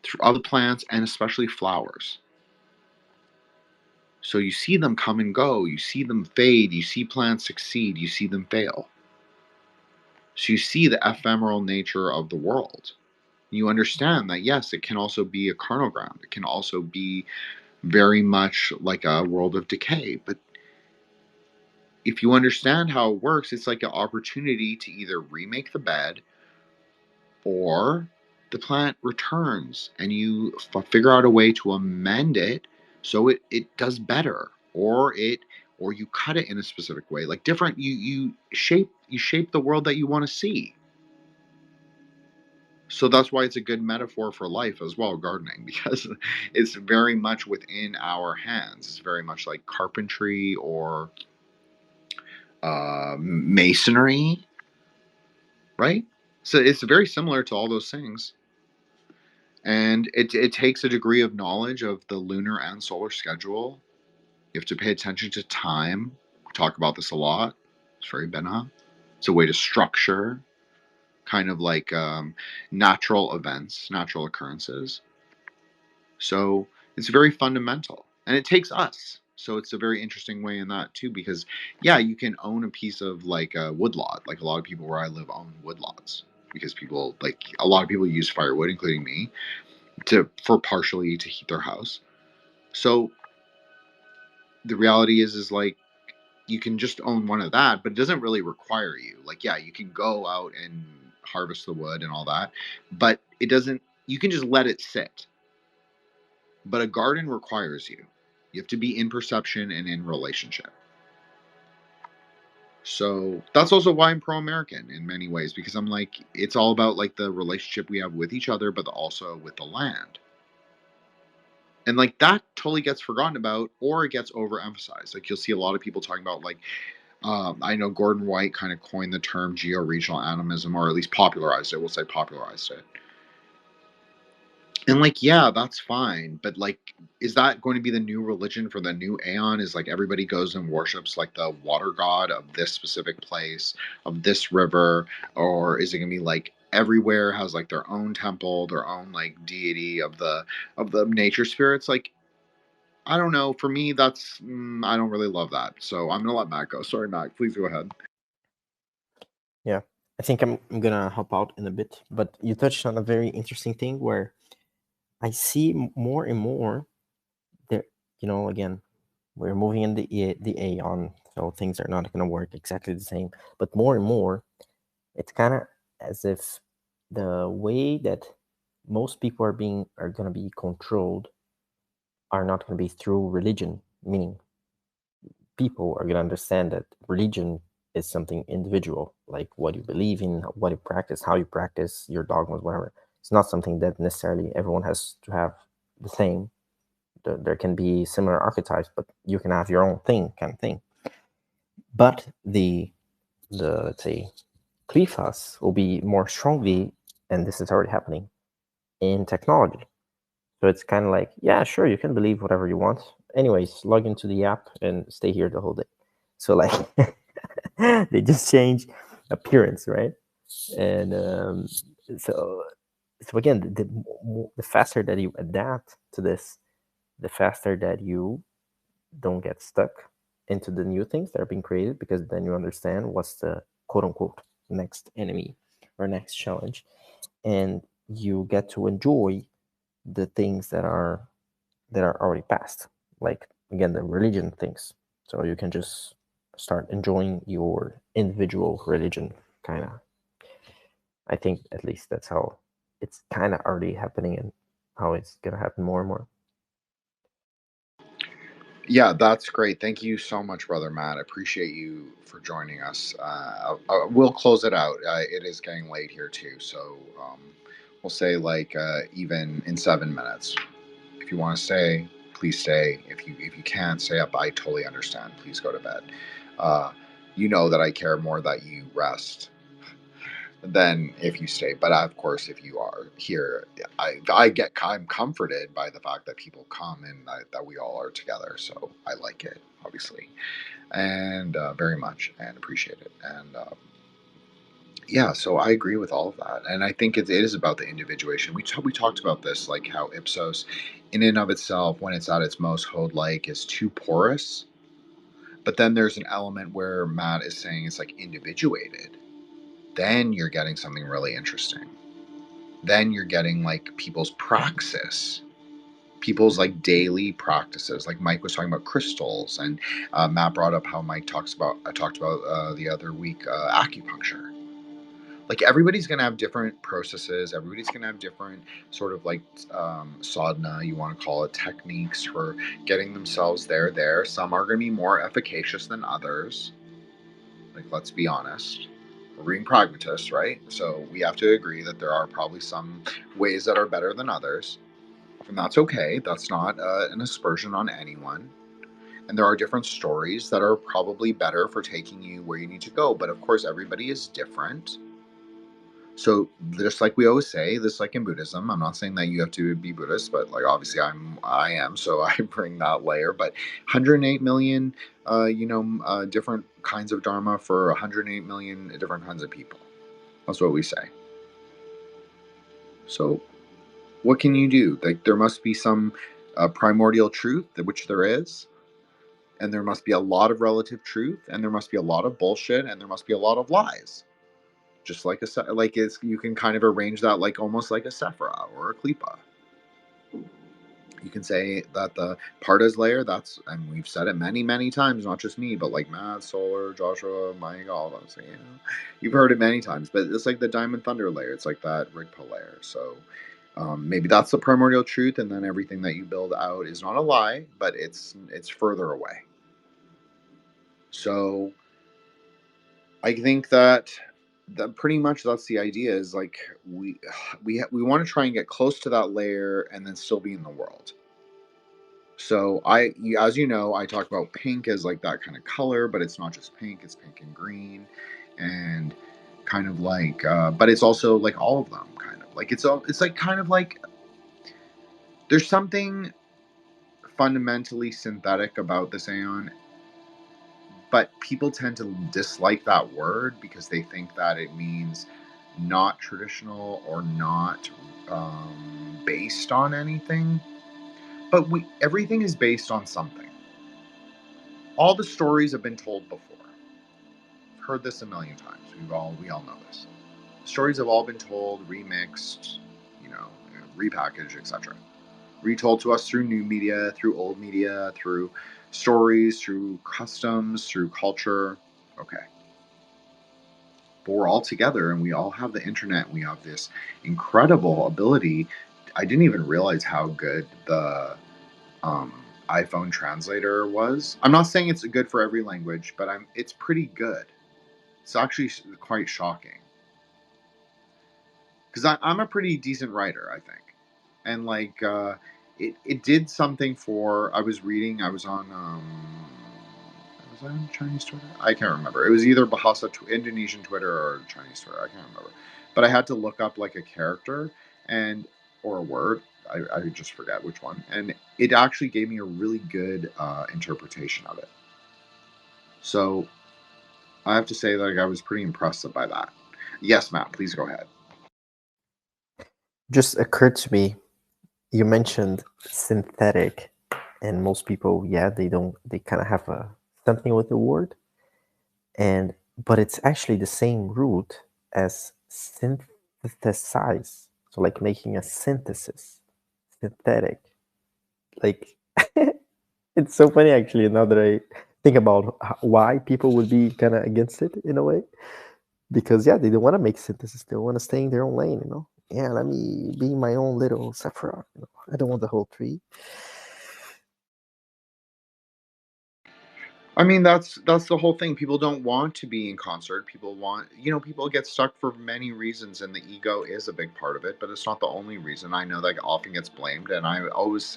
through other plants and especially flowers. So you see them come and go, you see them fade, you see plants succeed, you see them fail. So you see the ephemeral nature of the world. You understand that, yes, it can also be a carnal ground. It can also be very much like a world of decay. But if you understand how it works, it's like an opportunity to either remake the bed, or the plant returns and you figure out a way to amend it so it does better, or you cut it in a specific way, like different, you shape the world that you want to see. So that's why it's a good metaphor for life as well, gardening, because it's very much within our hands. It's very much like carpentry or masonry, right? So it's very similar to all those things. And it takes a degree of knowledge of the lunar and solar schedule. You have to pay attention to time. We talk about this a lot. It's very Benha. It's a way to structure kind of like natural events, natural occurrences. So it's very fundamental. And it takes us. So it's a very interesting way in that too, because yeah, you can own a piece of like a woodlot. Like a lot of people where I live own woodlots, because people, like a lot of people use firewood, including me, for partially to heat their house. So the reality is like you can just own one of that, but it doesn't really require you. Like, yeah, you can go out and harvest the wood and all that, but it doesn't, you can just let it sit. But a garden requires you. You have to be in perception and in relationship. So that's also why I'm pro-American in many ways, because I'm like, it's all about like the relationship we have with each other, but also with the land. And like that totally gets forgotten about, or it gets overemphasized. Like you'll see a lot of people talking about like, I know Gordon White kind of coined the term geo-regional animism, or at least popularized it. We'll say popularized it. And like, yeah, that's fine. But like, is that going to be the new religion for the new Aeon? Is like everybody goes and worships like the water god of this specific place, of this river? Or is it going to be like everywhere has like their own temple, their own like deity of the nature spirits? Like, I don't know. For me, that's I don't really love that. So I'm gonna let Matt go. Sorry, Matt. Please go ahead. Yeah, I think I'm gonna hop out in a bit, but you touched on a very interesting thing where I see more and more there. Again, we're moving in the Aeon, so things are not gonna work exactly the same. But more and more, it's kind of as if the way that most people are gonna be controlled are not gonna be through religion, meaning people are gonna understand that religion is something individual, like what you believe in, what you practice, how you practice your dogmas, whatever. It's not something that necessarily everyone has to have the same. There can be similar archetypes, but you can have your own thing, kind of thing. But the let's say qlippoths will be more strongly, and this is already happening, in technology. So it's kind of like, yeah, sure, you can believe whatever you want. Anyways, log into the app and stay here the whole day. So like they just change appearance, right? And so again, the faster that you adapt to this, the faster that you don't get stuck into the new things that are being created, because then you understand what's the quote unquote next enemy or next challenge, and you get to enjoy the things that are already past, like again the religion things. So you can just start enjoying your individual religion, kind of. I think at least that's how it's kind of already happening, and how it's gonna happen more and more. Yeah, that's great. Thank you so much, Brother Matt. I appreciate you for joining us. We'll close it out. It is getting late here too, so we'll say like even in 7 minutes. If you want to stay, please stay. If you can't stay up, I totally understand. Please go to bed. You know that I care more that you rest than if you stay. But of course, if you are here, I'm comforted by the fact that people come and that we all are together. So I like it, obviously, and very much, and appreciate it. And yeah, so I agree with all of that, and I think it is about the individuation. We talked about this, like how Ipsos, in and of itself, when it's at its most Hode-like, is too porous. But then there's an element where Matt is saying it's like individuated. Then you're getting something really interesting. Then you're getting like people's praxis. people's like daily practices. Like Mike was talking about crystals, and Matt brought up how Mike talked about the other week acupuncture. Like everybody's going to have different processes. Everybody's going to have different sort of like sadhana, you want to call it, techniques for getting themselves there. Some are going to be more efficacious than others. Like, let's be honest. We're being pragmatists, right? So we have to agree that there are probably some ways that are better than others. And that's okay. That's not an aspersion on anyone. And there are different stories that are probably better for taking you where you need to go. But of course, everybody is different. So just like we always say, this like in Buddhism, I'm not saying that you have to be Buddhist, but like obviously I am, so I bring that layer. But 108 million, different kinds of dharma for 108 million different kinds of people. That's what we say. So what can you do? Like there must be some primordial truth, which there is, and there must be a lot of relative truth, and there must be a lot of bullshit, and there must be a lot of lies. Just like you can kind of arrange that like almost like a Sephira or a Klipa. You can say that the Partas layer, and we've said it many times, not just me, but like Matt, Solar, Joshua, Mike, all of us. You've heard it many times, but it's like the Diamond Thunder layer. It's like that Rigpa layer. So maybe that's the primordial truth, and then everything that you build out is not a lie, but it's further away. So I think that pretty much that's the idea. Is like we want to try and get close to that layer and then still be in the world. So as you know, I talk about pink as like that kind of color, but it's not just pink; it's pink and green, and kind of like, but it's also like all of them, kind of like it's like kind of like there's something fundamentally synthetic about this aeon, but people tend to dislike that word because they think that it means not traditional or not based on anything. But everything is based on something. All the stories have been told before. I've heard this a million times. We all know this. Stories have all been told, remixed, repackaged, etc. Retold to us through new media, through old media, through stories, through customs, through culture. Okay. But we're all together and we all have the internet. We have this incredible ability. I didn't even realize how good the iPhone translator was. I'm not saying it's good for every language, but it's pretty good. It's actually quite shocking. Because I'm a pretty decent writer, I think. And like, it did something for, I was on Chinese Twitter? I can't remember. It was either Bahasa Indonesian Twitter or Chinese Twitter. I can't remember. But I had to look up like a character or a word. I just forget which one. And it actually gave me a really good interpretation of it. So I have to say that I was pretty impressed by that. Yes, Matt, please go ahead. Just occurred to me, you mentioned synthetic, and most people, they kind of have something with the word, but it's actually the same root as synthesize. So like making a synthesis, synthetic. Like it's so funny actually now that I think about why people would be kind of against it in a way, because they don't want to make synthesis. They want to stay in their own lane, let me be my own little Sephira. I don't want the whole tree. I mean, that's the whole thing. People don't want to be in concert. People get stuck for many reasons, and the ego is a big part of it, but it's not the only reason. I know that often gets blamed, and I always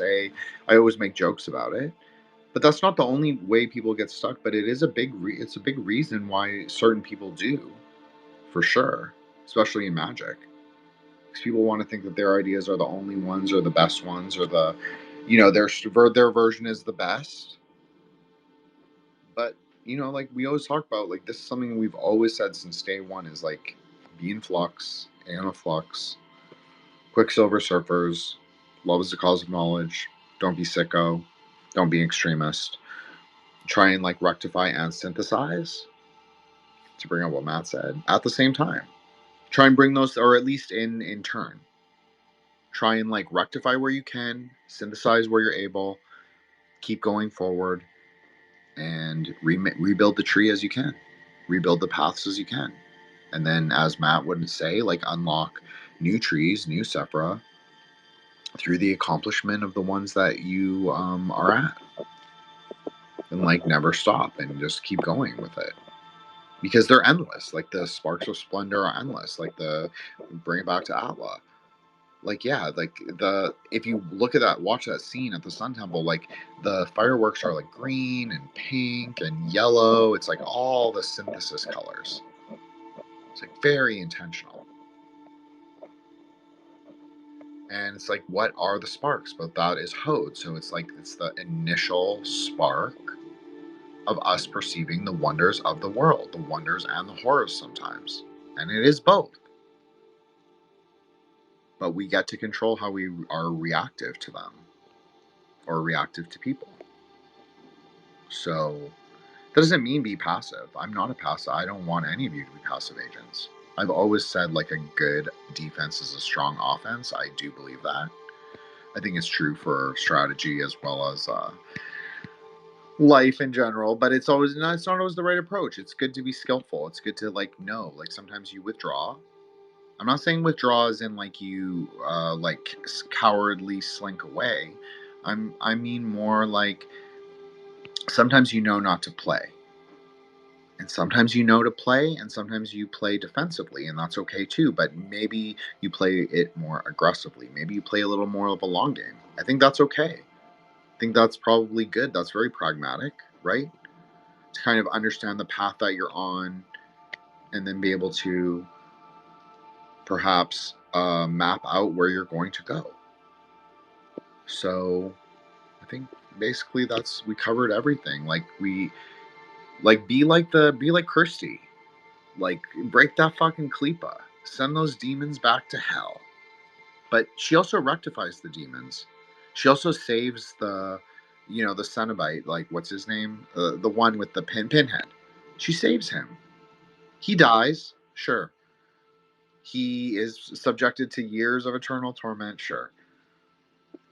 make jokes about it, but that's not the only way people get stuck. But it is it's a big reason why certain people do, for sure, especially in magic. Because people want to think that their ideas are the only ones, or the best ones, or their version is the best. But like we always talk about, like this is something we've always said since day one, is like be in flux, anaflux, quicksilver surfers, love is the cause of knowledge, don't be sicko, don't be extremist, try and like rectify and synthesize, to bring up what Matt said, at the same time. Try and bring those, or at least in turn. Try and like rectify where you can, synthesize where you're able, keep going forward, and rebuild the tree as you can, rebuild the paths as you can. And then, as Matt would say, like unlock new trees, new Sephra through the accomplishment of the ones that you are at. And like never stop and just keep going with it. Because they're endless. Like the sparks of splendor are endless. Like the bring it back to Atla. Like yeah, like the if you look at that, watch that scene at the Sun Temple, like the fireworks are like green and pink and yellow. It's like all the synthesis colors. It's like very intentional. And it's like, what are the sparks? But that is Hode. So it's like it's the initial spark of us perceiving the wonders of the world, the wonders and the horrors sometimes. And it is both. But we get to control how we are reactive to them or reactive to people. So that doesn't mean be passive. I'm not a passive. I don't want any of you to be passive agents. I've always said like a good defense is a strong offense. I do believe that. I think it's true for strategy as well as life in general, but it's not always the right approach. It's good to be skillful. It's good to like know, like sometimes you withdraw. I'm not saying withdraw as in like you like cowardly slink away. I mean more like sometimes you know not to play. And sometimes you know to play, and sometimes you play defensively, and that's okay too. But maybe you play it more aggressively. Maybe you play a little more of a long game. I think that's okay. I think that's probably good. That's very pragmatic, right? To kind of understand the path that you're on, and then be able to perhaps map out where you're going to go. So I think basically we covered everything. Like be like Kirsty. Like, break that fucking Klipa. Send those demons back to hell. But she also rectifies the demons. She also saves the Cenobite, like, what's his name? The one with the pinhead. She saves him. He dies, sure. He is subjected to years of eternal torment, sure.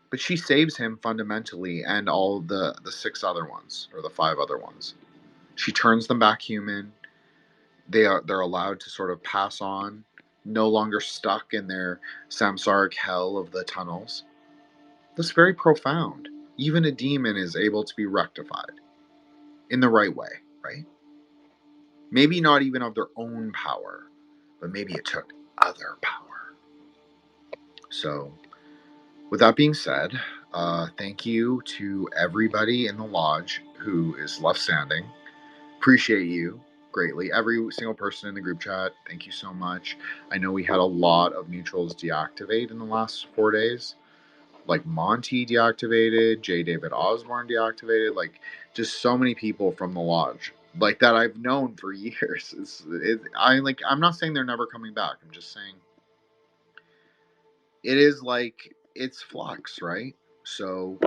But she saves him fundamentally and all the 6 other ones, or the 5 other ones. She turns them back human. They're allowed to sort of pass on, no longer stuck in their samsaric hell of the tunnels. That's very profound. Even a demon is able to be rectified in the right way, right? Maybe not even of their own power, but maybe it took other power. So, with that being said, thank you to everybody in the lodge who is left standing. Appreciate you greatly. Every single person in the group chat, thank you so much. I know we had a lot of neutrals deactivate in the last 4 days. Like Monty deactivated, J. David Osborne deactivated, like just so many people from the lodge. Like that I've known for years. I'm not saying they're never coming back. I'm just saying it is like it's flux, right? So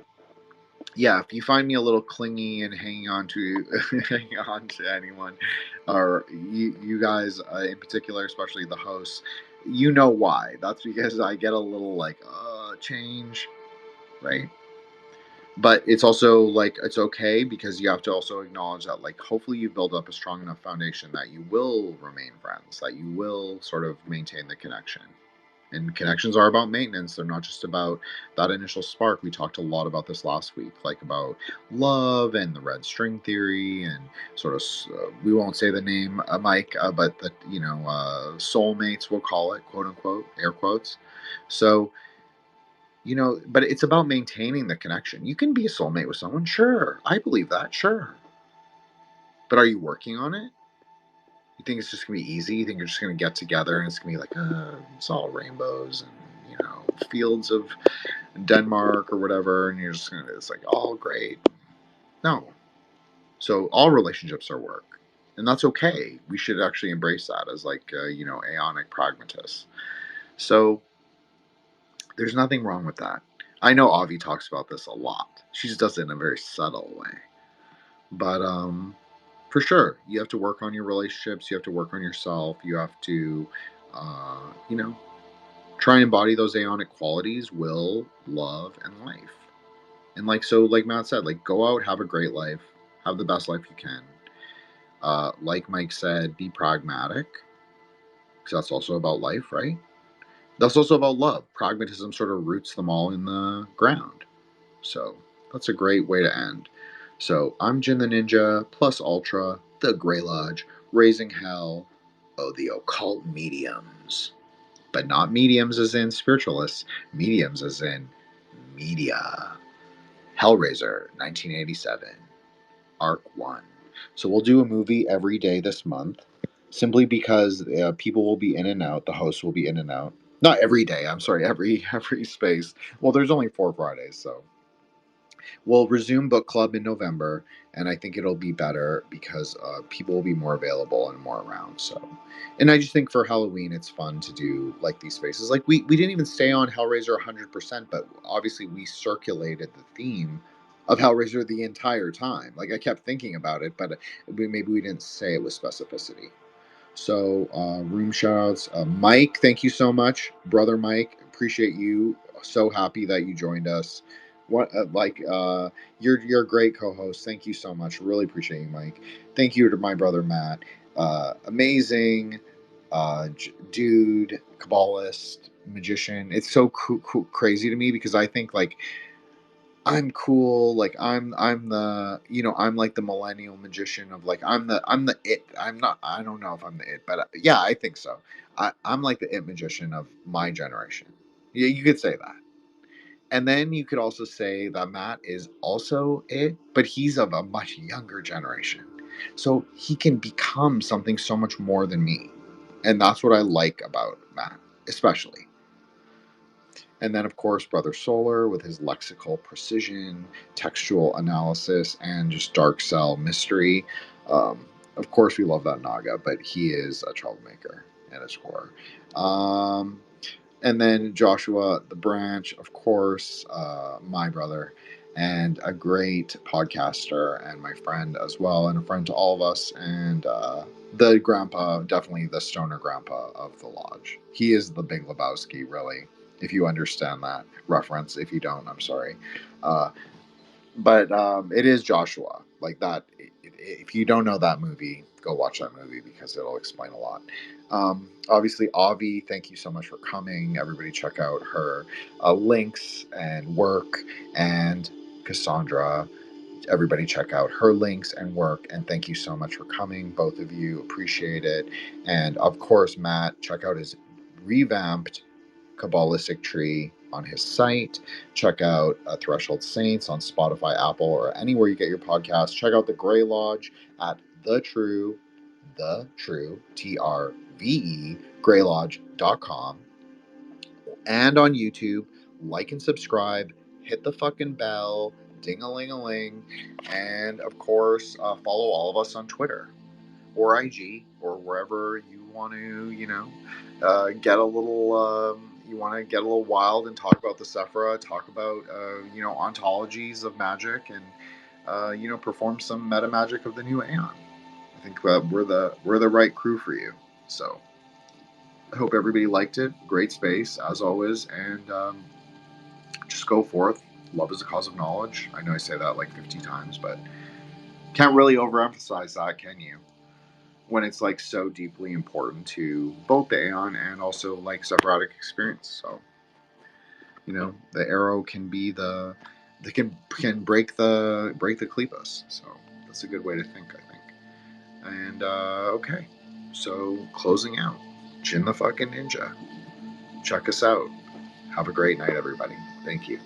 yeah, if you find me a little clingy and hanging on to anyone, or you guys in particular, especially the hosts, you know why. That's because I get a little like change, right? But it's also like it's okay because you have to also acknowledge that like hopefully you build up a strong enough foundation that you will remain friends, that you will sort of maintain the connection. And connections are about maintenance. They're not just about that initial spark. We talked a lot about this last week, like about love and the red string theory, and sort of we won't say the name, Mike, but the soulmates, we'll call it, quote unquote, air quotes. So but it's about maintaining the connection. You can be a soulmate with someone, sure. I believe that, sure. But are you working on it? You think it's just gonna be easy? You think you're just gonna get together and it's gonna be like, it's all rainbows and fields of Denmark or whatever, and it's like all great. No. So all relationships are work, and that's okay. We should actually embrace that as like aeonic pragmatists. So there's nothing wrong with that. I know Avi talks about this a lot. She just does it in a very subtle way. But for sure, you have to work on your relationships. You have to work on yourself. You have to, try and embody those Aeonic qualities: will, love, and life. And like Matt said, like go out, have a great life, have the best life you can. Like Mike said, be pragmatic, because that's also about life, right? That's also about love. Pragmatism sort of roots them all in the ground. So that's a great way to end. So I'm Jin the Ninja, plus Ultra, the Grey Lodge, raising hell, the occult mediums. But not mediums as in spiritualists, mediums as in media. Hellraiser, 1987, ARK 1. So we'll do a movie every day this month, simply because people will be in and out, the hosts will be in and out. Not every day, I'm sorry, every space. Well, there's only 4 Fridays, so we'll resume book club in November, and I think it'll be better because people will be more available and more around. So, and I just think for Halloween, it's fun to do like these spaces. Like we didn't even stay on Hellraiser 100%, but obviously we circulated the theme of Hellraiser the entire time. Like I kept thinking about it, but maybe we didn't say it with specificity. So, room shoutouts. Mike, thank you so much, brother Mike. Appreciate you. So happy that you joined us. You're a great co-host. Thank you so much. Really appreciate you, Mike. Thank you to my brother Matt. Amazing, dude, Kabbalist, magician. It's so crazy to me because I think like I'm cool. Like I'm the I'm like the millennial magician of like I'm the it. I'm not. I don't know if I'm the it, but yeah, I think so. I'm like the it magician of my generation. Yeah, you could say that. And then you could also say that Matt is also it, but he's of a much younger generation, so he can become something so much more than me, and that's what I like about Matt, especially. And then, of course, Brother Solar with his lexical precision, textual analysis, and just dark cell mystery. Of course, we love that Naga, but he is a troublemaker at his core. And then Joshua the Branch, of course, my brother, and a great podcaster and my friend as well, and a friend to all of us, and the grandpa, definitely the stoner grandpa of the lodge. He is the Big Lebowski, really, if you understand that reference. If you don't, I'm sorry. But it is Joshua. Like that. If you don't know that movie, go watch that movie because it'll explain a lot. Obviously, Avi, thank you so much for coming. Everybody, check out her links and work. And Cassandra, everybody, check out her links and work. And thank you so much for coming, both of you. Appreciate it. And of course, Matt, check out his revamped Kabbalistic tree on his site. Check out Threshold Saints on Spotify, Apple, or anywhere you get your podcasts. Check out the Grey Lodge at the true TRVE greylodge.com, and on YouTube. Like and subscribe, hit the fucking bell, ding-a-ling-a-ling, and of course follow all of us on Twitter or IG or wherever you want to, get a little. You want to get a little wild and talk about the Sephira, talk about ontologies of magic, and perform some metamagic of the new Aeon. I think we're the right crew for you. So I hope everybody liked it. Great space as always, and just go forth. Love is a cause of knowledge. I know I say that like 50 times, but can't really overemphasize that, can you? When it's like so deeply important to both the Aeon and also like Sephirotic experience. So, the arrow can be can break the qlippoths. So that's a good way to think, I think. And okay, so closing out, Jin the fucking Ninja. Check us out. Have a great night, everybody. Thank you.